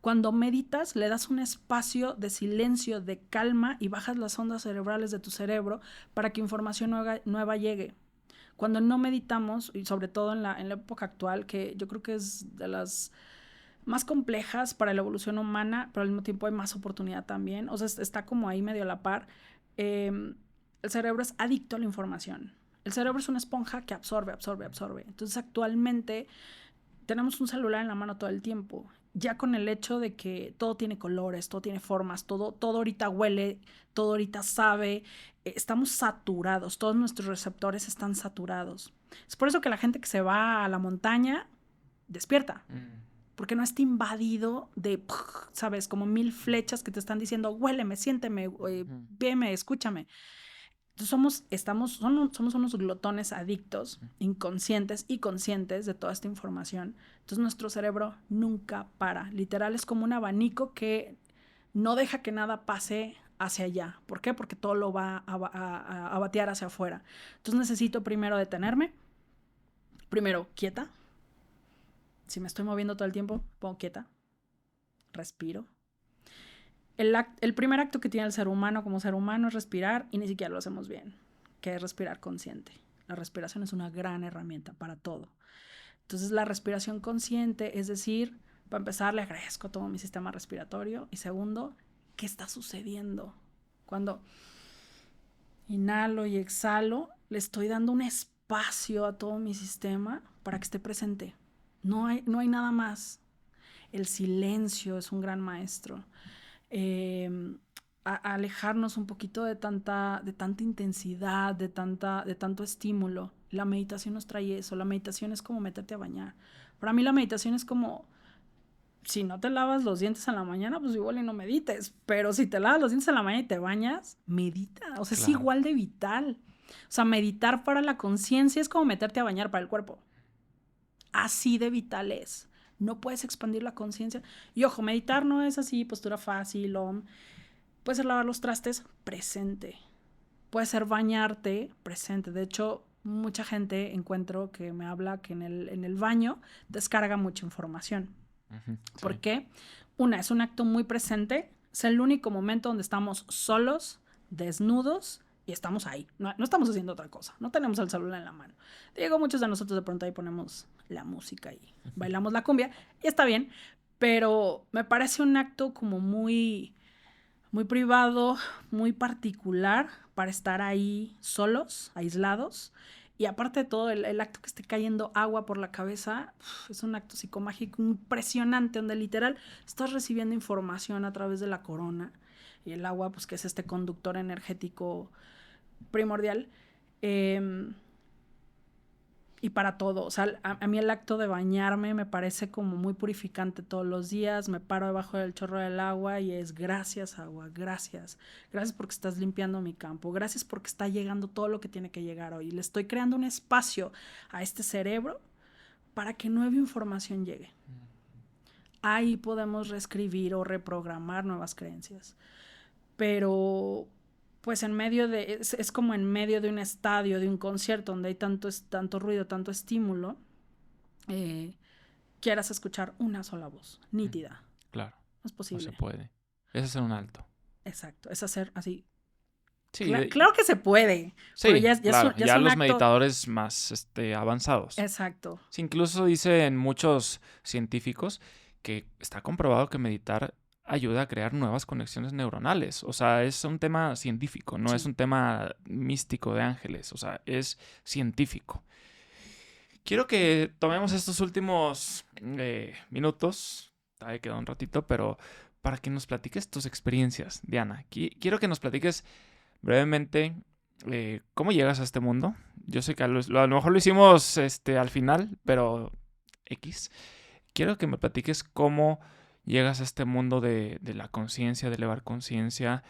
Cuando meditas, le das un espacio de silencio, de calma y bajas las ondas cerebrales de tu cerebro para que información nueva llegue. Cuando no meditamos, y sobre todo en la época actual, que yo creo que es de las más complejas para la evolución humana, pero al mismo tiempo hay más oportunidad también, o sea, está como ahí medio a la par. El cerebro es adicto a la información. El cerebro es una esponja que absorbe. Entonces actualmente tenemos un celular en la mano todo el tiempo. Ya con el hecho de que todo tiene colores, todo tiene formas, todo ahorita huele, todo ahorita sabe, estamos saturados, todos nuestros receptores están saturados. Es por eso que la gente que se va a la montaña despierta, porque no está invadido de, ¿sabes? Como 1000 flechas que te están diciendo, huéleme, siénteme, véeme, escúchame. Entonces somos unos glotones adictos, inconscientes y conscientes de toda esta información. Entonces nuestro cerebro nunca para. Literal es como un abanico que no deja que nada pase hacia allá. ¿Por qué? Porque todo lo va a batear hacia afuera. Entonces necesito primero detenerme. Primero, quieta. Si me estoy moviendo todo el tiempo, pongo quieta. Respiro. El primer acto que tiene el ser humano como ser humano es respirar, y ni siquiera lo hacemos bien, que es respirar consciente. La respiración es una gran herramienta para todo. Entonces la respiración consciente, es decir, para empezar, le agradezco a todo mi sistema respiratorio, y segundo, ¿qué está sucediendo? Cuando inhalo y exhalo, le estoy dando un espacio a todo mi sistema para que esté presente. No hay nada más. El silencio es un gran maestro. A alejarnos un poquito de tanta intensidad, de tanto estímulo. La meditación nos trae eso. La meditación es como meterte a bañar. Para mí la meditación es como, si no te lavas los dientes en la mañana, pues igual y no medites, pero si te lavas los dientes en la mañana y te bañas, medita. O sea, claro, es igual de vital. O sea, meditar para la conciencia es como meterte a bañar para el cuerpo. Así de vital es. No puedes expandir la conciencia. Y ojo, meditar no es así, postura fácil. Puede ser lavar los trastes, presente. Puede ser bañarte, presente. De hecho, mucha gente encuentro que me habla que en el baño descarga mucha información. Sí. ¿Por qué? Es un acto muy presente. Es el único momento donde estamos solos, desnudos, y estamos ahí. No estamos haciendo otra cosa. No tenemos el celular en la mano. Digo, muchos de nosotros de pronto ahí ponemos la música y bailamos la cumbia, y está bien, pero me parece un acto como muy, muy privado, muy particular para estar ahí solos, aislados. Y aparte de todo, el acto que esté cayendo agua por la cabeza, es un acto psicomágico impresionante, donde literal estás recibiendo información a través de la corona, y el agua, pues, que es este conductor energético primordial. Y para todo, o sea, a mí el acto de bañarme me parece como muy purificante todos los días. Me paro debajo del chorro del agua y es gracias, agua, gracias porque estás limpiando mi campo, gracias porque está llegando todo lo que tiene que llegar hoy. Le estoy creando un espacio a este cerebro para que nueva información llegue. Ahí podemos reescribir o reprogramar nuevas creencias, pero pues en medio de, es como en medio de un estadio, de un concierto donde hay tanto ruido, tanto estímulo, quieras escuchar una sola voz, nítida. Claro. No es posible. No se puede. Es hacer un alto. Exacto, es hacer así. Sí, claro que se puede. Sí, pero ya claro. ya ya es los acto... meditadores más avanzados. Exacto. Sí, incluso dicen muchos científicos que está comprobado que meditar ayuda a crear nuevas conexiones neuronales. O sea, es un tema científico, no es un tema místico de ángeles. O sea, es científico. Quiero que tomemos estos últimos minutos, todavía queda un ratito, pero para que nos platiques tus experiencias, Diana. Quiero que nos platiques brevemente cómo llegas a este mundo. Yo sé que a lo mejor lo hicimos al final, pero X. Quiero que me platiques cómo llegas a este mundo de la conciencia, de elevar conciencia,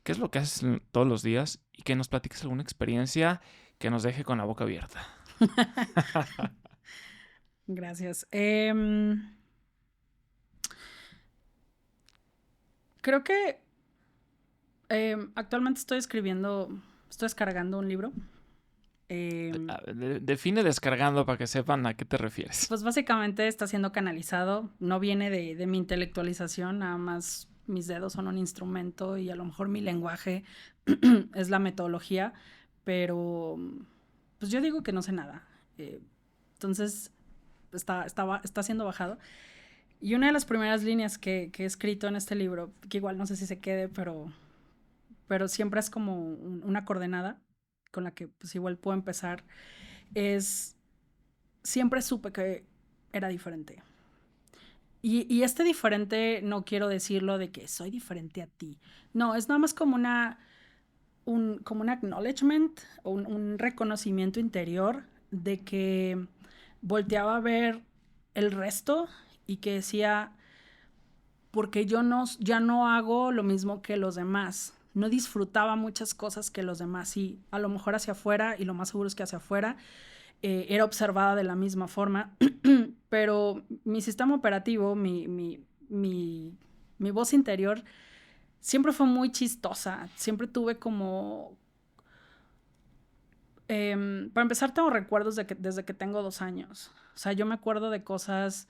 qué es lo que haces todos los días, y que nos platiques alguna experiencia que nos deje con la boca abierta. Gracias. Creo que actualmente estoy descargando un libro. Define descargando para que sepan a qué te refieres. Pues básicamente está siendo canalizado, no viene de mi intelectualización, nada más mis dedos son un instrumento y a lo mejor mi lenguaje es la metodología, pero pues yo digo que no sé nada. Entonces está siendo bajado. Y una de las primeras líneas que he escrito en este libro, que igual no sé si se quede, pero siempre es como una coordenada con la que pues igual puedo empezar, es, siempre supe que era diferente. Y este diferente no quiero decirlo de que soy diferente a ti. No, es nada más como como un acknowledgement o un reconocimiento interior de que volteaba a ver el resto y que decía, porque ya no hago lo mismo que los demás. No disfrutaba muchas cosas que los demás. Y a lo mejor hacia afuera, y lo más seguro es que hacia afuera, era observada de la misma forma, pero mi sistema operativo, mi voz interior, siempre fue muy chistosa. Siempre tuve como... para empezar, tengo recuerdos desde que tengo 2 años. O sea, yo me acuerdo de cosas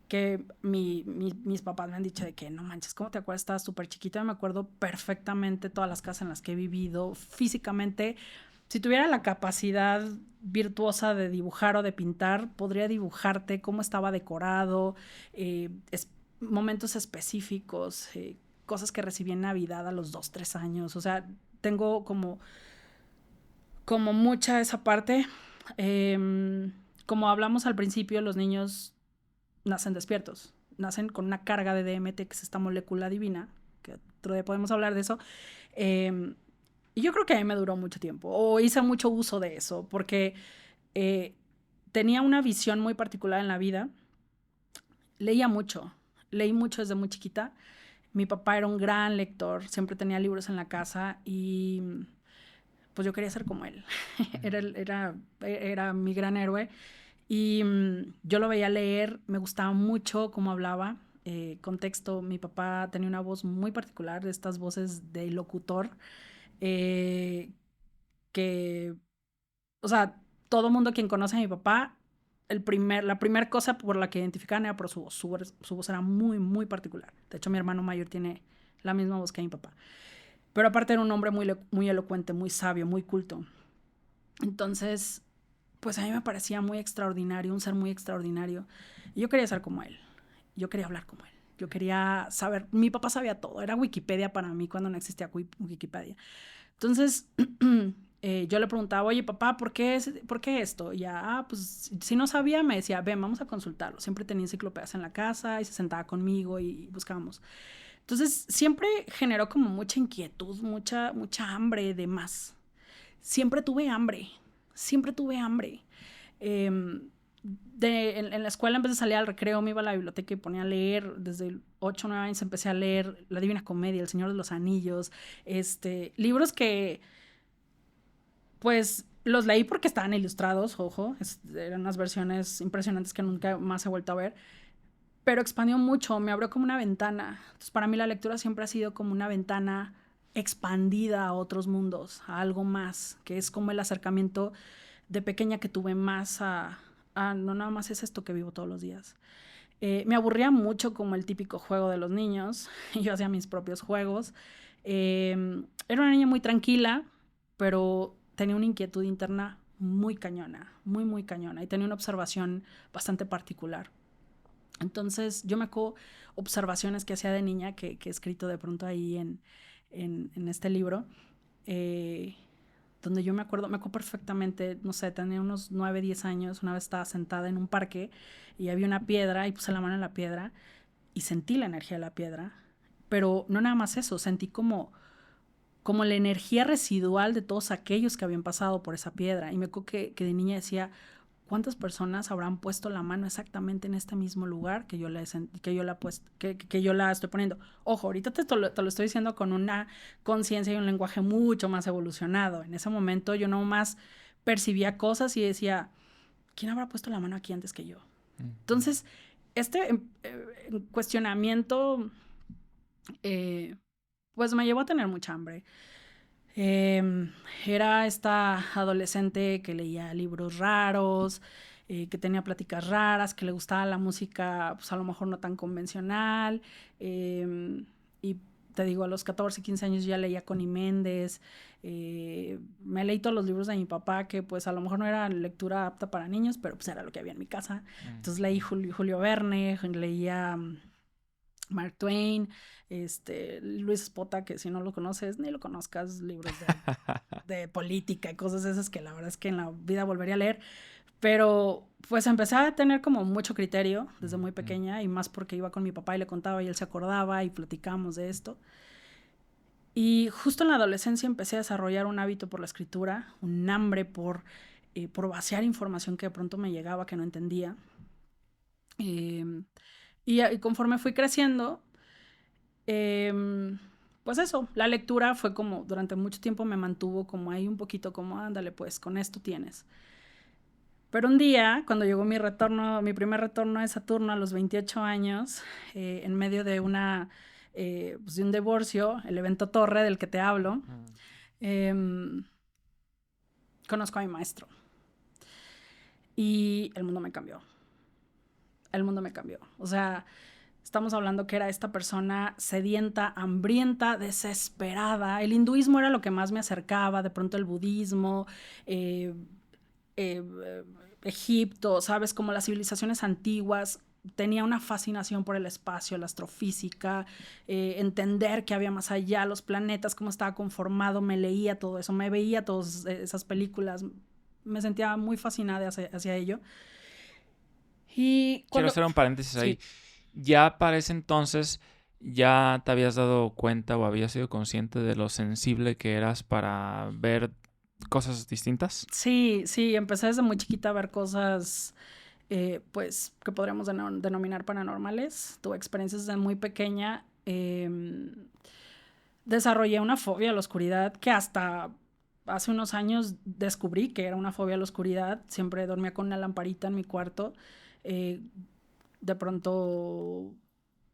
que mis papás me han dicho de que no manches, ¿cómo te acuerdas? Estaba súper chiquita. Me acuerdo perfectamente todas las casas en las que he vivido. Físicamente, si tuviera la capacidad virtuosa de dibujar o de pintar, podría dibujarte cómo estaba decorado, momentos específicos, cosas que recibí en Navidad a los 2, 3 años. O sea, tengo como mucha esa parte. Como hablamos al principio, los niños nacen despiertos, nacen con una carga de DMT, que es esta molécula divina, que otro día podemos hablar de eso. Y yo creo que a mí me duró mucho tiempo, o hice mucho uso de eso, porque tenía una visión muy particular en la vida. Leí mucho desde muy chiquita. Mi papá era un gran lector, siempre tenía libros en la casa y pues yo quería ser como él. Era mi gran héroe. Y yo lo veía leer, me gustaba mucho cómo hablaba. Contexto, mi papá tenía una voz muy particular, de estas voces de locutor, que, o sea, todo mundo quien conoce a mi papá, la primera cosa por la que identificaban era por su voz. Su voz era muy, muy particular. De hecho, mi hermano mayor tiene la misma voz que mi papá. Pero aparte era un hombre muy, muy elocuente, muy sabio, muy culto. Entonces, pues a mí me parecía muy extraordinario, un ser muy extraordinario. Y yo quería ser como él. Yo quería hablar como él. Yo quería saber. Mi papá sabía todo. Era Wikipedia para mí cuando no existía Wikipedia. Entonces, yo le preguntaba, oye, papá, ¿por qué esto? Y ya, pues, si no sabía, me decía, ven, vamos a consultarlo. Siempre tenía enciclopedias en la casa y se sentaba conmigo y buscábamos. Entonces, siempre generó como mucha inquietud, mucha hambre de más. Siempre tuve hambre. En la escuela, en vez de salir al recreo, me iba a la biblioteca y ponía a leer. Desde 8 o 9 años empecé a leer La Divina Comedia, El Señor de los Anillos, libros que pues los leí porque estaban ilustrados, ojo, eran unas versiones impresionantes que nunca más he vuelto a ver, pero expandió mucho, me abrió como una ventana. Entonces, para mí la lectura siempre ha sido como una ventana expandida a otros mundos, a algo más, que es como el acercamiento de pequeña que tuve más a no nada más es esto que vivo todos los días. Me aburría mucho como el típico juego de los niños. Yo hacía mis propios juegos. Era una niña muy tranquila, pero tenía una inquietud interna muy cañona, muy, muy cañona, y tenía una observación bastante particular. Entonces, yo me acuerdo observaciones que hacía de niña, que he escrito de pronto ahí en este libro, donde yo me acuerdo perfectamente, no sé, tenía unos 9, 10 años, una vez estaba sentada en un parque y había una piedra y puse la mano en la piedra y sentí la energía de la piedra, pero no nada más eso, sentí como la energía residual de todos aquellos que habían pasado por esa piedra. Y me acuerdo que de niña decía, ¿cuántas personas habrán puesto la mano exactamente en este mismo lugar que yo la estoy poniendo? Ojo, ahorita te lo estoy diciendo con una conciencia y un lenguaje mucho más evolucionado. En ese momento yo nomás percibía cosas y decía, ¿quién habrá puesto la mano aquí antes que yo? Entonces, este cuestionamiento pues me llevó a tener mucha hambre. Era esta adolescente que leía libros raros, que tenía pláticas raras, que le gustaba la música, pues a lo mejor no tan convencional, y te digo, a los 14, 15 años ya leía Connie Méndez, me leí todos los libros de mi papá, que pues a lo mejor no era lectura apta para niños, pero pues era lo que había en mi casa. Entonces leí Julio Verne, leía Mark Twain, Luis Espota, que si no lo conoces, ni lo conozcas, libros de política y cosas esas que la verdad es que en la vida volvería a leer. Pero pues empecé a tener como mucho criterio desde muy pequeña, y más porque iba con mi papá y le contaba y él se acordaba y platicábamos de esto. Y justo en la adolescencia empecé a desarrollar un hábito por la escritura, un hambre por vaciar información que de pronto me llegaba que no entendía. Y conforme fui creciendo, pues eso, la lectura fue como, durante mucho tiempo me mantuvo como ahí un poquito como, ándale pues, con esto tienes. Pero un día, cuando llegó mi primer retorno de Saturno a los 28 años, en medio de pues de un divorcio, el evento Torre del que te hablo, conozco a mi maestro. Y el mundo me cambió. El mundo me cambió. O sea, estamos hablando que era esta persona sedienta, hambrienta, desesperada. El hinduismo era lo que más me acercaba, de pronto el budismo, Egipto, ¿sabes? Como las civilizaciones antiguas. Tenía una fascinación por el espacio, la astrofísica, entender qué había más allá, los planetas, cómo estaba conformado. Me leía todo eso, me veía todas esas películas, me sentía muy fascinada hacia ello. Y Quiero hacer un paréntesis ahí. Sí. ¿Ya para ese entonces ya te habías dado cuenta o habías sido consciente de lo sensible que eras para ver cosas distintas? Sí, empecé desde muy chiquita a ver cosas, pues, que podríamos denominar paranormales. Tuve experiencias desde muy pequeña. Desarrollé una fobia a la oscuridad que hasta hace unos años descubrí que era una fobia a la oscuridad. Siempre dormía con una lamparita en mi cuarto. De pronto,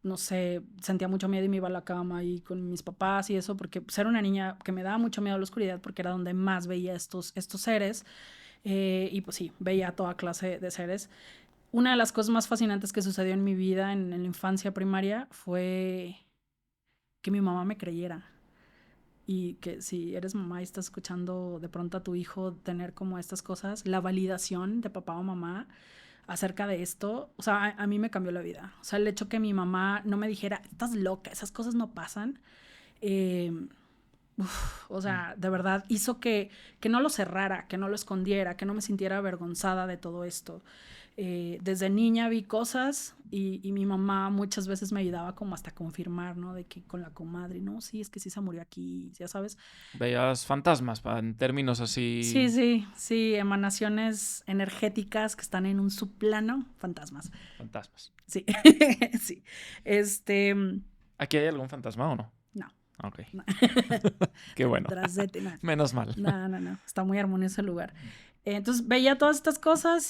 no sé, sentía mucho miedo y me iba a la cama y con mis papás y eso, porque pues, era una niña que me daba mucho miedo a la oscuridad porque era donde más veía estos seres. Y pues sí, veía toda clase de seres. Una de las cosas más fascinantes que sucedió en mi vida en la infancia primaria fue que mi mamá me creyera. Y que si eres mamá y estás escuchando de pronto a tu hijo tener como estas cosas, la validación de papá o mamá acerca de esto, o sea, a mí me cambió la vida. O sea, el hecho que mi mamá no me dijera, estás loca, esas cosas no pasan, o sea, de verdad hizo que no lo cerrara, que no lo escondiera, que no me sintiera avergonzada de todo esto. Desde niña vi cosas y mi mamá muchas veces me ayudaba como hasta a confirmar, ¿no? De que con la comadre, no, sí, es que sí se murió aquí, ya sabes. Veías fantasmas, en términos así. Sí, emanaciones energéticas que están en un subplano, fantasmas. Fantasmas. Sí, sí. ¿Aquí hay algún fantasma o no? No. Ok. No. Qué bueno. Menos mal. No. Está muy armonioso el lugar. Entonces veía todas estas cosas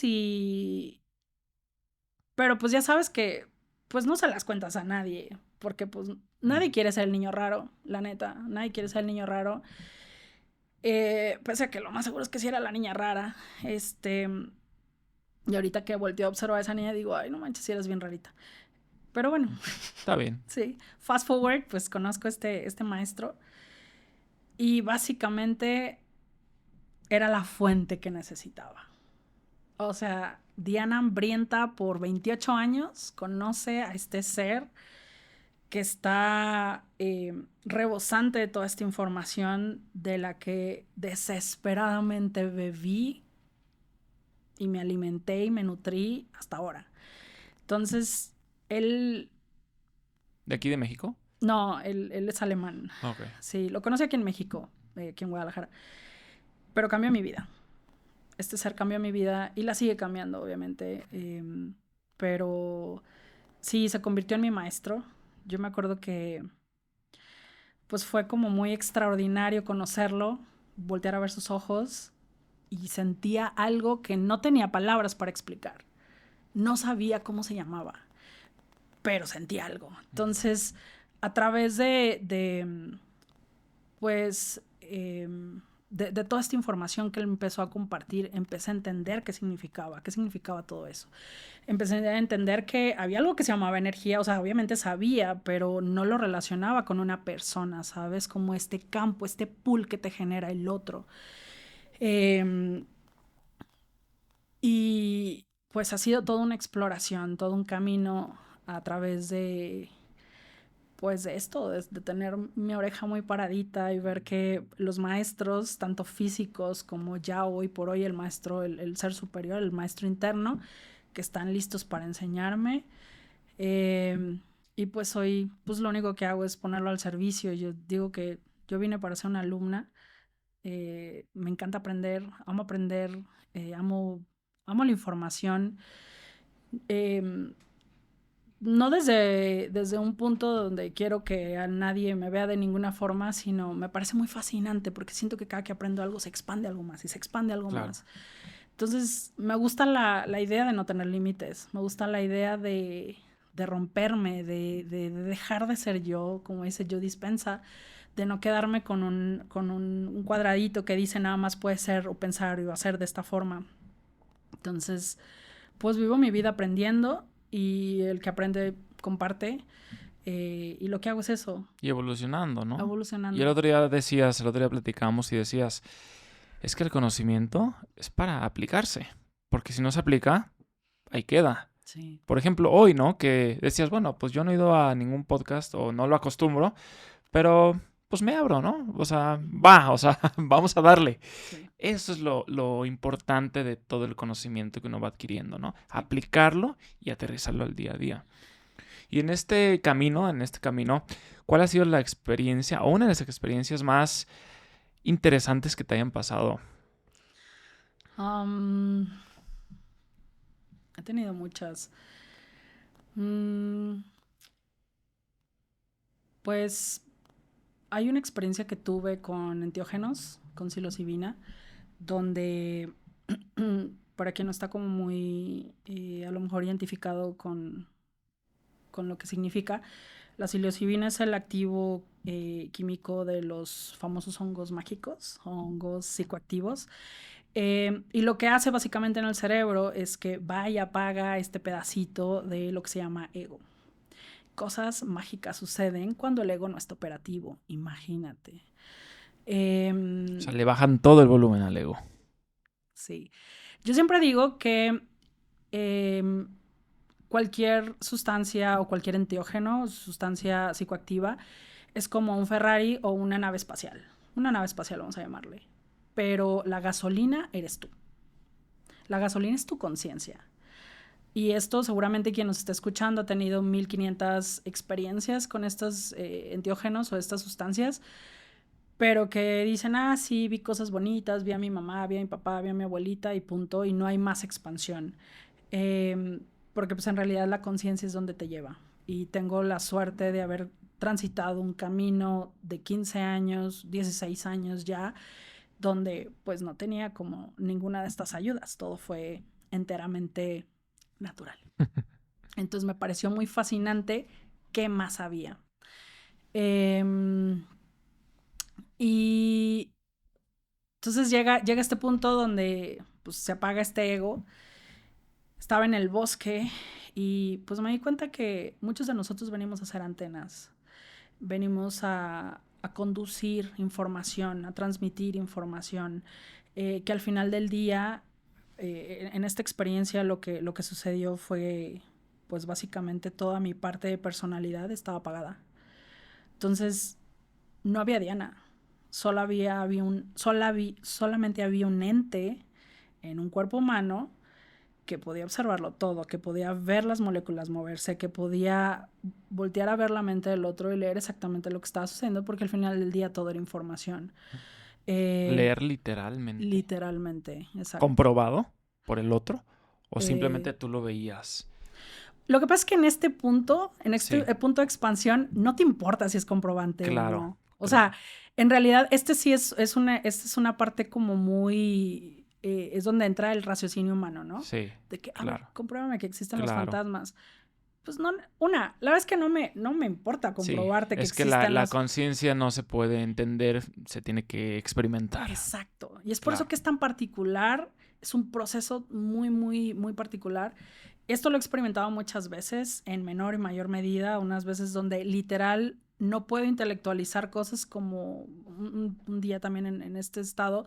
pero pues ya sabes que pues no se las cuentas a nadie, porque pues nadie quiere ser el niño raro, la neta, nadie quiere ser el niño raro. Pese a que lo más seguro es que sí era la niña rara. Y ahorita que volteo a observar a esa niña digo, ay, no manches, sí eres bien rarita. Pero bueno. Está bien. Sí. Fast forward, pues conozco este maestro y básicamente era la fuente que necesitaba. O sea, Diana hambrienta por 28 años conoce a este ser que está rebosante de toda esta información de la que desesperadamente bebí y me alimenté y me nutrí hasta ahora. Entonces, él... ¿De aquí de México? No, él es alemán. Okay. Sí, lo conocí aquí en México, aquí en Guadalajara. Pero cambió mi vida. Este ser cambió mi vida y la sigue cambiando, obviamente. Pero sí, se convirtió en mi maestro. Yo me acuerdo que pues fue como muy extraordinario conocerlo, voltear a ver sus ojos y sentía algo que no tenía palabras para explicar. No sabía cómo se llamaba, pero sentía algo. Entonces, a través de pues, de toda esta información que él empezó a compartir, empecé a entender qué significaba todo eso. Empecé a entender que había algo que se llamaba energía, o sea, obviamente sabía, pero no lo relacionaba con una persona, ¿sabes? Como este campo, este pool que te genera el otro. Y pues ha sido toda una exploración, todo un camino a través de, pues de esto, de tener mi oreja muy paradita y ver que los maestros, tanto físicos como ya hoy por hoy el maestro, el ser superior, el maestro interno, que están listos para enseñarme. Y pues hoy, pues lo único que hago es ponerlo al servicio. Yo digo que yo vine para ser una alumna. Me encanta aprender, amo la información. Eh, no desde un punto donde quiero que a nadie me vea de ninguna forma, sino me parece muy fascinante porque siento que cada que aprendo algo se expande algo más y se expande algo más. Entonces, me gusta la idea de no tener límites, me gusta la idea de romperme, de dejar de ser yo, como dice Joe Dispenza, de no quedarme con un cuadradito que dice nada más puede ser o pensar o hacer de esta forma. Entonces, pues vivo mi vida aprendiendo y el que aprende comparte. Y lo que hago es eso. Y evolucionando, ¿no? Evolucionando. Y el otro día platicamos y decías, es que el conocimiento es para aplicarse, porque si no se aplica, ahí queda. Sí. Por ejemplo, hoy, ¿no? Que decías, bueno, pues yo no he ido a ningún podcast o no lo acostumbro, pero pues me abro, ¿no? O sea, vamos a darle. Sí. Eso es lo importante de todo el conocimiento que uno va adquiriendo, ¿no? Aplicarlo y aterrizarlo al día a día. Y en este camino, ¿cuál ha sido la experiencia o una de las experiencias más interesantes que te hayan pasado? He tenido muchas. Pues hay una experiencia que tuve con enteógenos, con psilocibina, donde para quien no está como muy a lo mejor identificado con lo que significa, la psilocibina es el activo químico de los famosos hongos mágicos, hongos psicoactivos. Y lo que hace básicamente en el cerebro es que va y apaga este pedacito de lo que se llama ego. Cosas mágicas suceden cuando el ego no está operativo, imagínate. O sea, le bajan todo el volumen al ego. Sí. Yo siempre digo que cualquier sustancia o cualquier enteógeno, sustancia psicoactiva, es como un Ferrari o una nave espacial. Una nave espacial, vamos a llamarle. Pero la gasolina eres tú. La gasolina es tu conciencia. Y esto seguramente quien nos está escuchando ha tenido 1500 experiencias con estos enteógenos o estas sustancias, pero que dicen, sí, vi cosas bonitas, vi a mi mamá, vi a mi papá, vi a mi abuelita y punto, y no hay más expansión. Porque pues en realidad la conciencia es donde te lleva. Y tengo la suerte de haber transitado un camino de 15 años, 16 años ya, donde pues no tenía como ninguna de estas ayudas. Todo fue enteramente natural. Entonces me pareció muy fascinante qué más había. Y entonces llega este punto donde pues, se apaga este ego. Estaba en el bosque y pues me di cuenta que muchos de nosotros venimos a hacer antenas. Venimos a conducir información, a transmitir información, que al final del día, en esta experiencia lo que sucedió fue, pues básicamente toda mi parte de personalidad estaba apagada. Entonces, no había Diana, solamente había un ente en un cuerpo humano que podía observarlo todo, que podía ver las moléculas moverse, que podía voltear a ver la mente del otro y leer exactamente lo que estaba sucediendo, porque al final del día todo era información. Leer literalmente. Literalmente, exacto. ¿Comprobado por el otro? ¿O simplemente tú lo veías? Lo que pasa es que en este punto, Sí. punto de expansión, no te importa si es comprobante Claro, o no. O sea, en realidad, sí es una parte como muy... es donde entra el raciocinio humano, ¿no? Sí, De que, claro. compruébame que existen los fantasmas. Pues no, la verdad es que no me importa Sí, comprobarte que es que existen la las... conciencia no se puede entender, se tiene que experimentar. Exacto. Y es por eso Claro. que es tan particular, es un proceso muy, muy, muy particular. Esto lo he experimentado muchas veces, en menor y mayor medida, unas veces donde literal no puedo intelectualizar cosas como un día también en este estado,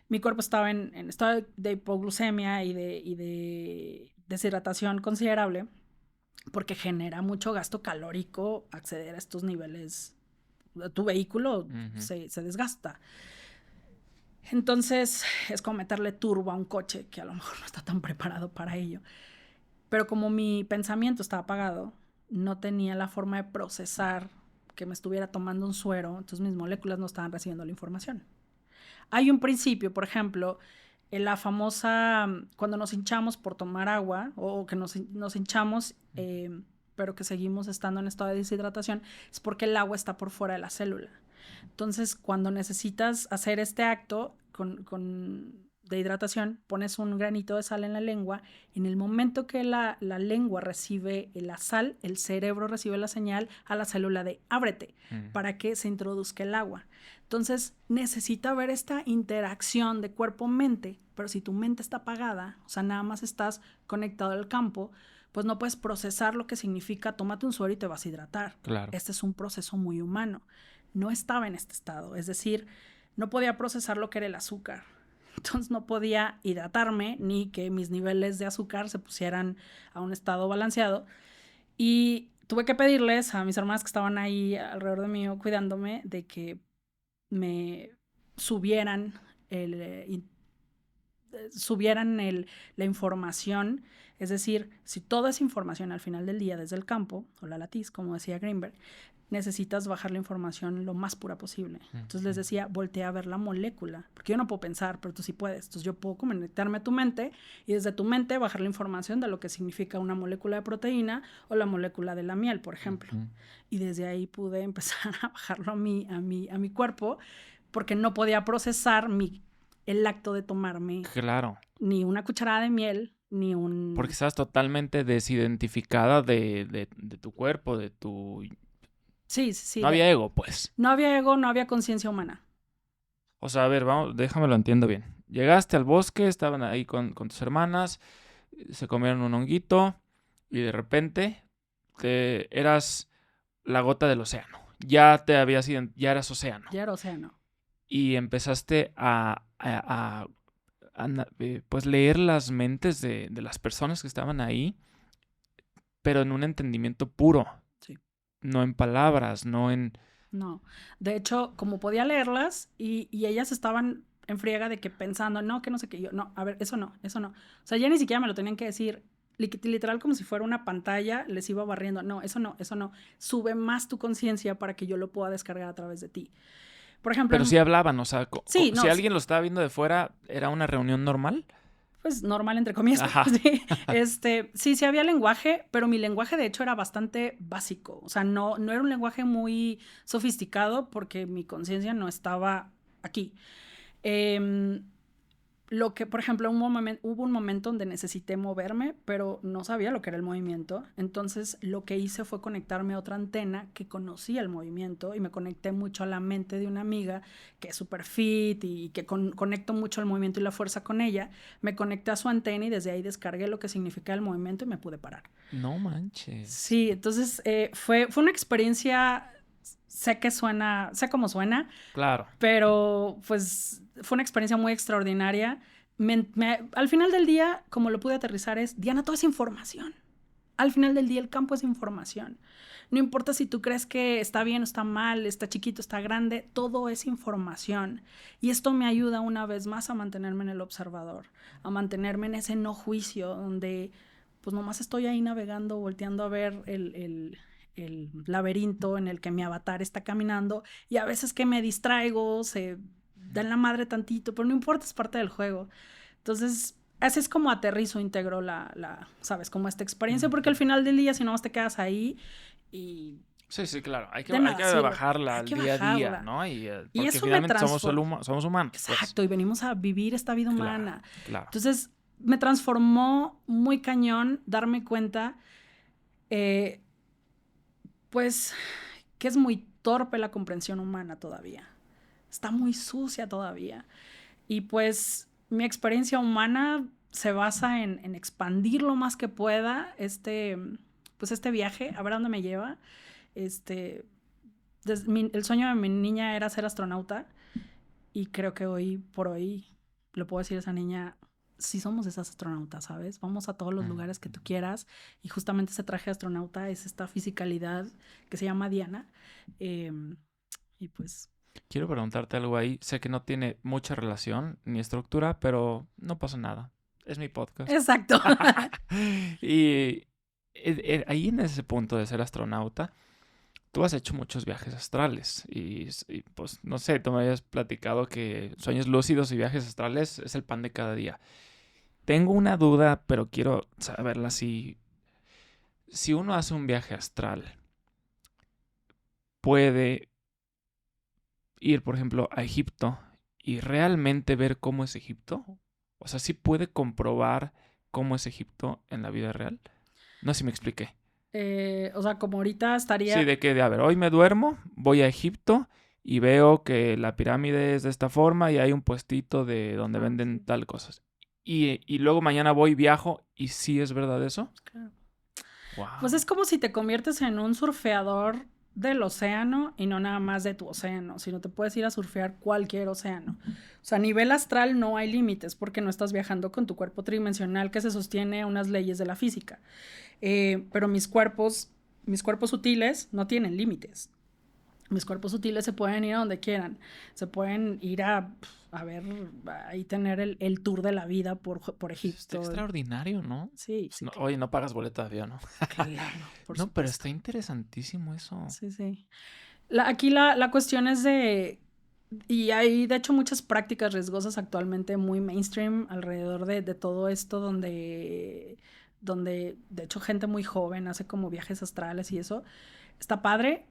mi cuerpo estaba en estado de hipoglucemia y de deshidratación considerable, porque genera mucho gasto calórico acceder a estos niveles. Tu vehículo Ujú. se desgasta. Entonces es como meterle turbo a un coche que a lo mejor no está tan preparado para ello. Pero como mi pensamiento estaba apagado, no tenía la forma de procesar que me estuviera tomando un suero, entonces mis moléculas no estaban recibiendo la información. Hay un principio, por ejemplo, en la famosa, cuando nos hinchamos por tomar agua o que nos hinchamos, pero que seguimos estando en estado de deshidratación, es porque el agua está por fuera de la célula. Entonces, cuando necesitas hacer este acto de hidratación, pones un granito de sal en la lengua. En el momento que la lengua recibe la sal, el cerebro recibe la señal a la célula de ábrete para que se introduzca el agua. Entonces, necesita haber esta interacción de cuerpo-mente, pero si tu mente está apagada, o sea, nada más estás conectado al campo, pues no puedes procesar lo que significa tómate un suero y te vas a hidratar. Claro. Este es un proceso muy humano. No estaba en este estado, es decir, no podía procesar lo que era el azúcar. Entonces no podía hidratarme ni que mis niveles de azúcar se pusieran a un estado balanceado. Y tuve que pedirles a mis hermanas que estaban ahí alrededor de mí cuidándome de que me subieran la información. Es decir, si toda esa información al final del día desde el campo, o la latiz, como decía Greenberg, necesitas bajar la información lo más pura posible. Entonces les decía, voltea a ver la molécula, porque yo no puedo pensar, pero tú sí puedes. Entonces yo puedo conectarme a tu mente y desde tu mente bajar la información de lo que significa una molécula de proteína o la molécula de la miel, por ejemplo. Y desde ahí pude empezar a bajarlo a mi cuerpo, porque no podía procesar el acto de tomarme Claro. ni una cucharada de miel, ni un... Porque estás totalmente desidentificada de tu cuerpo, de tu... Sí. No había ego, pues. No había ego, no había conciencia humana. O sea, a ver, vamos, déjame lo entiendo bien. Llegaste al bosque, estaban ahí con tus hermanas, se comieron un honguito y de repente eras la gota del océano. Ya ya eras océano. Ya era océano. Y empezaste pues leer las mentes de las personas que estaban ahí, pero en un entendimiento puro. Sí. No en palabras, no en... No. De hecho, como podía leerlas y ellas estaban en friega de que pensando, no, que no sé qué, yo, no, a ver, eso no. O sea, ya ni siquiera me lo tenían que decir, literal como si fuera una pantalla, les iba barriendo, no. Sube más tu conciencia para que yo lo pueda descargar a través de ti. Por ejemplo... Pero sí hablaban, o sea, sí, no, si alguien lo estaba viendo de fuera, ¿era una reunión normal? Pues normal, entre comillas. Ajá. Sí había lenguaje, pero mi lenguaje de hecho era bastante básico. O sea, no era un lenguaje muy sofisticado porque mi conciencia no estaba aquí. Lo que, por ejemplo, hubo un momento donde necesité moverme, pero no sabía lo que era el movimiento. Entonces, lo que hice fue conectarme a otra antena que conocía el movimiento y me conecté mucho a la mente de una amiga que es súper fit y que conecto mucho el movimiento y la fuerza con ella. Me conecté a su antena y desde ahí descargué lo que significaba el movimiento y me pude parar. No manches. Sí, entonces fue una experiencia... Sé cómo suena. Claro. Pero pues fue una experiencia muy extraordinaria. Al final del día, como lo pude aterrizar es, Diana, todo es información. Al final del día el campo es información. No importa si tú crees que está bien o está mal, está chiquito, está grande, todo es información. Y esto me ayuda una vez más a mantenerme en el observador, a mantenerme en ese no juicio donde pues nomás estoy ahí navegando, volteando a ver el laberinto en el que mi avatar está caminando y a veces que me distraigo, se da en la madre tantito, pero no importa, es parte del juego. Entonces, así es como aterrizo, integro ¿sabes? Como esta experiencia, porque al final del día, si no te quedas ahí y... Sí, claro. Hay que sí, bajarla al día a día, ¿no? Porque eso finalmente somos humanos. Exacto, pues. Y venimos a vivir esta vida humana. Claro. Entonces, me transformó muy cañón darme cuenta eh, pues que es muy torpe la comprensión humana todavía. Está muy sucia todavía. Y pues mi experiencia humana se basa en expandir lo más que pueda pues este viaje, a ver a dónde me lleva. Este, el sueño de mi niña era ser astronauta y creo que hoy por hoy le puedo decir a esa niña, sí somos esas astronautas, ¿sabes? Vamos a todos los lugares que tú quieras y justamente ese traje de astronauta es esta fisicalidad que se llama Diana. Y pues... Quiero preguntarte algo ahí. Sé que no tiene mucha relación ni estructura, pero no pasa nada. Es mi podcast. Exacto. Y ahí en ese punto de ser astronauta, tú has hecho muchos viajes astrales y pues no sé, tú me habías platicado que sueños lúcidos y viajes astrales es el pan de cada día. Tengo una duda, pero quiero saberla si uno hace un viaje astral, puede ir, por ejemplo, a Egipto y realmente ver cómo es Egipto. O sea, ¿sí puede comprobar cómo es Egipto en la vida real? No sé si me expliqué. O sea, como ahorita Sí, estaría... a ver, hoy me duermo, voy a Egipto y veo que la pirámide es de esta forma y hay un puestito de donde venden sí. tal cosas. Y luego mañana voy, viajo y sí es verdad eso. Claro. Wow. Pues es como si te conviertes en un surfeador del océano y no nada más de tu océano, sino te puedes ir a surfear cualquier océano. O sea, a nivel astral no hay límites porque no estás viajando con tu cuerpo tridimensional que se sostiene a unas leyes de la física. Pero mis cuerpos sutiles no tienen límites. Mis cuerpos sutiles se pueden ir a donde quieran. Se pueden ir a ver, ahí tener el tour de la vida por Egipto. Está extraordinario, ¿no? Sí, sí. No, oye, no pagas boleto de avión, ¿no? Claro, por no, supuesto. pero está interesantísimo eso. Sí, sí. Aquí la cuestión es de... Y hay, de hecho, muchas prácticas riesgosas actualmente muy mainstream alrededor de todo esto, donde, de hecho, gente muy joven hace como viajes astrales y eso. Está padre,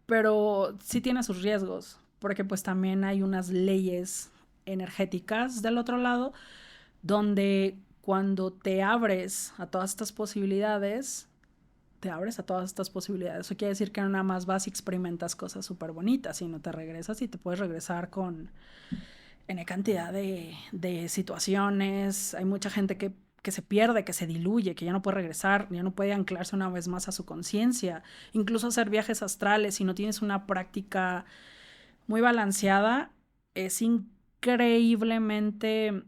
pero sí tiene sus riesgos, porque pues también hay unas leyes energéticas del otro lado, donde cuando te abres a todas estas posibilidades, Eso quiere decir que no nada más vas y experimentas cosas súper bonitas, sino te regresas y te puedes regresar con N cantidad de situaciones. Hay mucha gente que se pierde, que se diluye, que ya no puede regresar, ya no puede anclarse una vez más a su conciencia. Incluso hacer viajes astrales, si no tienes una práctica muy balanceada, es increíblemente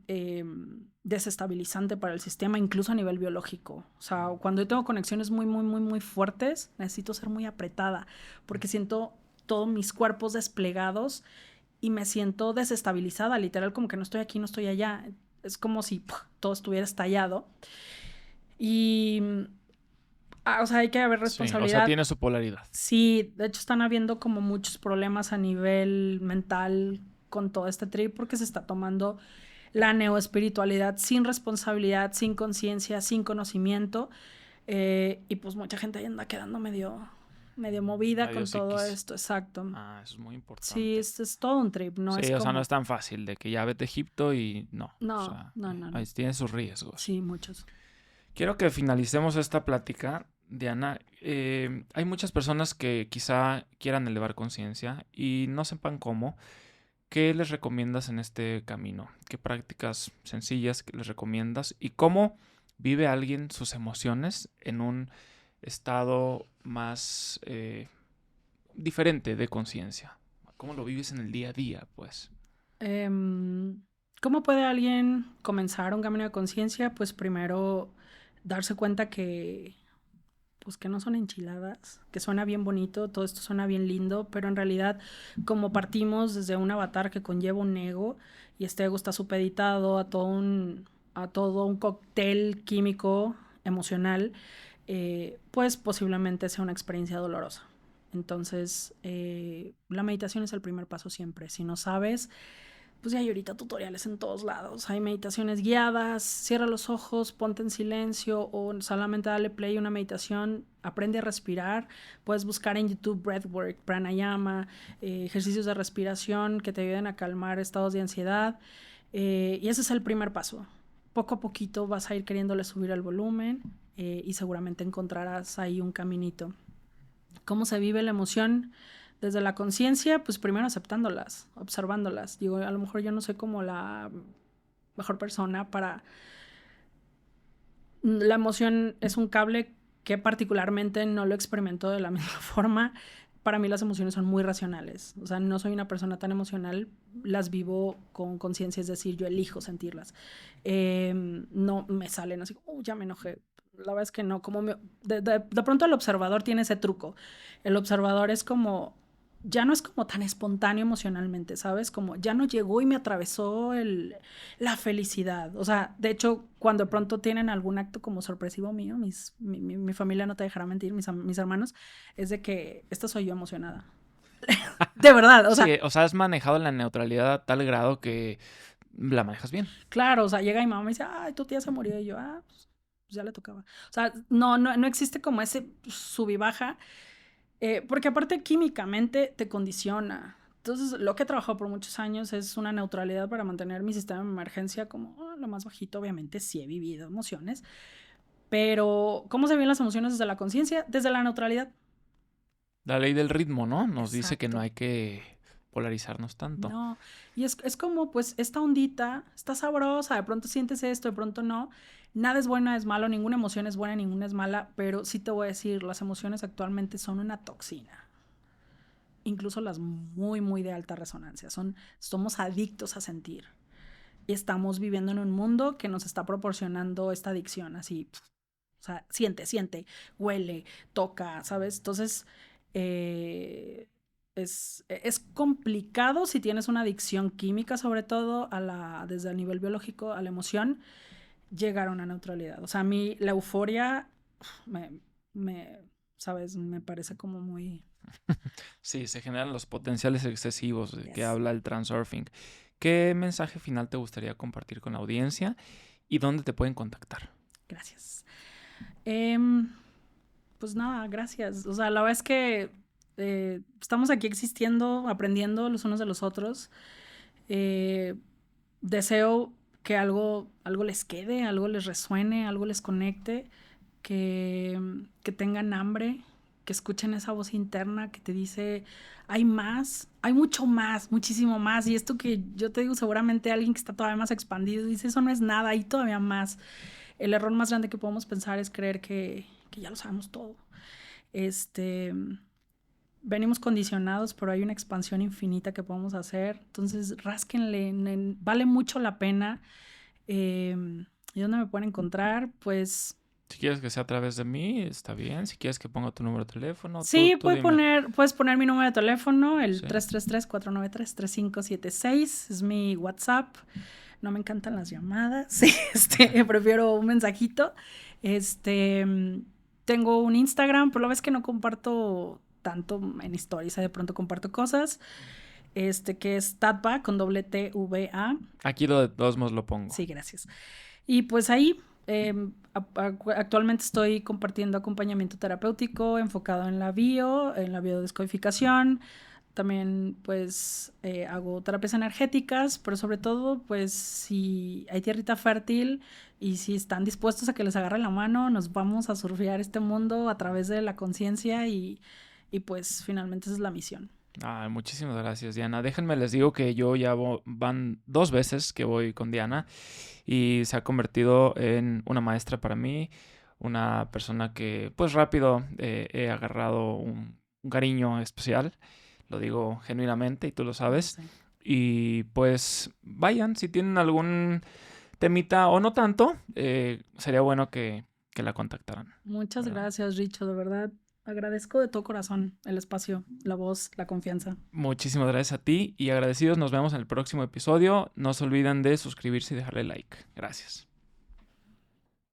desestabilizante para el sistema, incluso a nivel biológico. O sea, cuando yo tengo conexiones muy, muy, muy, muy fuertes, necesito ser muy apretada, porque siento todos mis cuerpos desplegados y me siento desestabilizada, literal, como que no estoy aquí, no estoy allá. Es como si todo estuviera estallado. Y... o sea, hay que haber responsabilidad. Sí, o sea, tiene su polaridad. Sí, de hecho están habiendo como muchos problemas a nivel mental con todo este trip porque se está tomando la neoespiritualidad sin responsabilidad, sin conciencia, sin conocimiento. Y pues mucha gente ahí anda quedando medio movida Medio con todo psiquis. esto, exacto. Ah, eso es muy importante. Sí, es todo un trip, ¿no? Sí, es o como... sea, no es tan fácil de que ya vete a Egipto y no. No, o sea, no. Ahí tiene sus riesgos. Sí, muchos. Quiero que finalicemos esta plática, Diana. Hay muchas personas que quizá quieran elevar conciencia y no sepan cómo. ¿Qué les recomiendas en este camino? ¿Qué prácticas sencillas les recomiendas? ¿Y cómo vive alguien sus emociones en un estado más diferente de conciencia? ¿Cómo lo vives en el día a día, pues? ¿Cómo puede alguien comenzar un camino de conciencia? Pues primero darse cuenta que no son enchiladas, que suena bien bonito, todo esto suena bien lindo, pero en realidad como partimos desde un avatar que conlleva un ego y este ego está supeditado a todo un cóctel químico, emocional, pues posiblemente sea una experiencia dolorosa. Entonces, la meditación es el primer paso siempre. Si no sabes, pues ya hay ahorita tutoriales en todos lados. Hay meditaciones guiadas, cierra los ojos, ponte en silencio o solamente dale play a una meditación, aprende a respirar. Puedes buscar en YouTube breathwork, pranayama, ejercicios de respiración que te ayuden a calmar estados de ansiedad. Y ese es el primer paso. poco a poquito vas a ir queriéndole subir el volumen y seguramente encontrarás ahí un caminito. ¿Cómo se vive la emoción? Desde la conciencia, pues primero aceptándolas, observándolas. Digo, a lo mejor yo no soy como la mejor persona para... La emoción es un cable que particularmente no lo experimento de la misma forma. Para mí las emociones son muy racionales. O sea, no soy una persona tan emocional, las vivo con conciencia, es decir, yo elijo sentirlas. No me salen así, ya me enojé. La verdad es que no, como de pronto el observador tiene ese truco. El observador es como, ya no es como tan espontáneo emocionalmente, ¿sabes? Como ya no llegó y me atravesó la felicidad. O sea, de hecho, cuando de pronto tienen algún acto como sorpresivo mío, mi familia no te dejará mentir, mis hermanos, es de que esta soy yo emocionada. De verdad, o sea. Sí, o sea, has manejado la neutralidad a tal grado que la manejas bien. Claro, o sea, llega mi mamá y me dice, ay, tu tía se murió. Y yo, pues ya le tocaba. O sea, no existe como ese sub y baja, porque aparte químicamente te condiciona. Entonces, lo que he trabajado por muchos años es una neutralidad para mantener mi sistema de emergencia como lo más bajito. Obviamente, sí he vivido emociones, pero ¿cómo se viven las emociones desde la conciencia? Desde la neutralidad. La ley del ritmo, ¿no? Nos dice que no Exacto. hay que polarizarnos tanto. No, y es como pues esta ondita, está sabrosa, de pronto sientes esto, de pronto no. Nada es bueno, nada es malo, ninguna emoción es buena, ninguna es mala, pero sí te voy a decir, las emociones actualmente son una toxina. Incluso las muy, muy de alta resonancia. Somos adictos a sentir. Y estamos viviendo en un mundo que nos está proporcionando esta adicción, así, o sea, siente, huele, toca, ¿sabes? Entonces, es complicado si tienes una adicción química, sobre todo desde el nivel biológico a la emoción, llegar a una neutralidad. O sea, a mí la euforia ¿sabes? Me parece como muy... Sí, se generan los potenciales excesivos de que Yes. habla el transurfing. ¿Qué mensaje final te gustaría compartir con la audiencia y dónde te pueden contactar? Gracias. Pues nada, gracias. O sea, la verdad es que estamos aquí existiendo, aprendiendo los unos de los otros. Deseo que algo les quede, algo les resuene, algo les conecte, que tengan hambre, que escuchen esa voz interna que te dice, hay más, hay mucho más, muchísimo más. Y esto que yo te digo, seguramente alguien que está todavía más expandido dice, eso no es nada, hay todavía más. El error más grande que podemos pensar es creer que ya lo sabemos todo. Venimos condicionados, pero hay una expansión infinita que podemos hacer. Entonces, rásquenle, vale mucho la pena. ¿Y dónde me pueden encontrar? Pues... Si quieres que sea a través de mí, está bien. Si quieres que ponga tu número de teléfono, Sí, tú dime. puedes poner mi número de teléfono, el Sí. 333-493-3576. Es mi WhatsApp. No me encantan las llamadas. Sí, prefiero un mensajito. Tengo un Instagram, pero la verdad es que no comparto tanto en stories. De pronto comparto cosas. Que es Tatva con doble T-V-A. Aquí de todos modos lo pongo. Sí, gracias. Y pues ahí actualmente estoy compartiendo acompañamiento terapéutico enfocado en la biodescodificación. También pues hago terapias energéticas, pero sobre todo pues si hay tierrita fértil y si están dispuestos a que les agarre la mano, nos vamos a surfear este mundo a través de la conciencia y pues finalmente esa es la misión. Muchísimas gracias, Diana. Déjenme les digo que yo ya van 2 veces que voy con Diana y se ha convertido en una maestra para mí, una persona que pues rápido he agarrado un cariño especial, lo digo genuinamente y tú lo sabes. Sí. Y pues vayan, si tienen algún temita o no tanto, sería bueno que la contactaran. Muchas ¿Verdad? gracias, Richo, de verdad. Agradezco de todo corazón el espacio, la voz, la confianza. Muchísimas gracias a ti y agradecidos. Nos vemos en el próximo episodio. No se olviden de suscribirse y dejarle like. Gracias.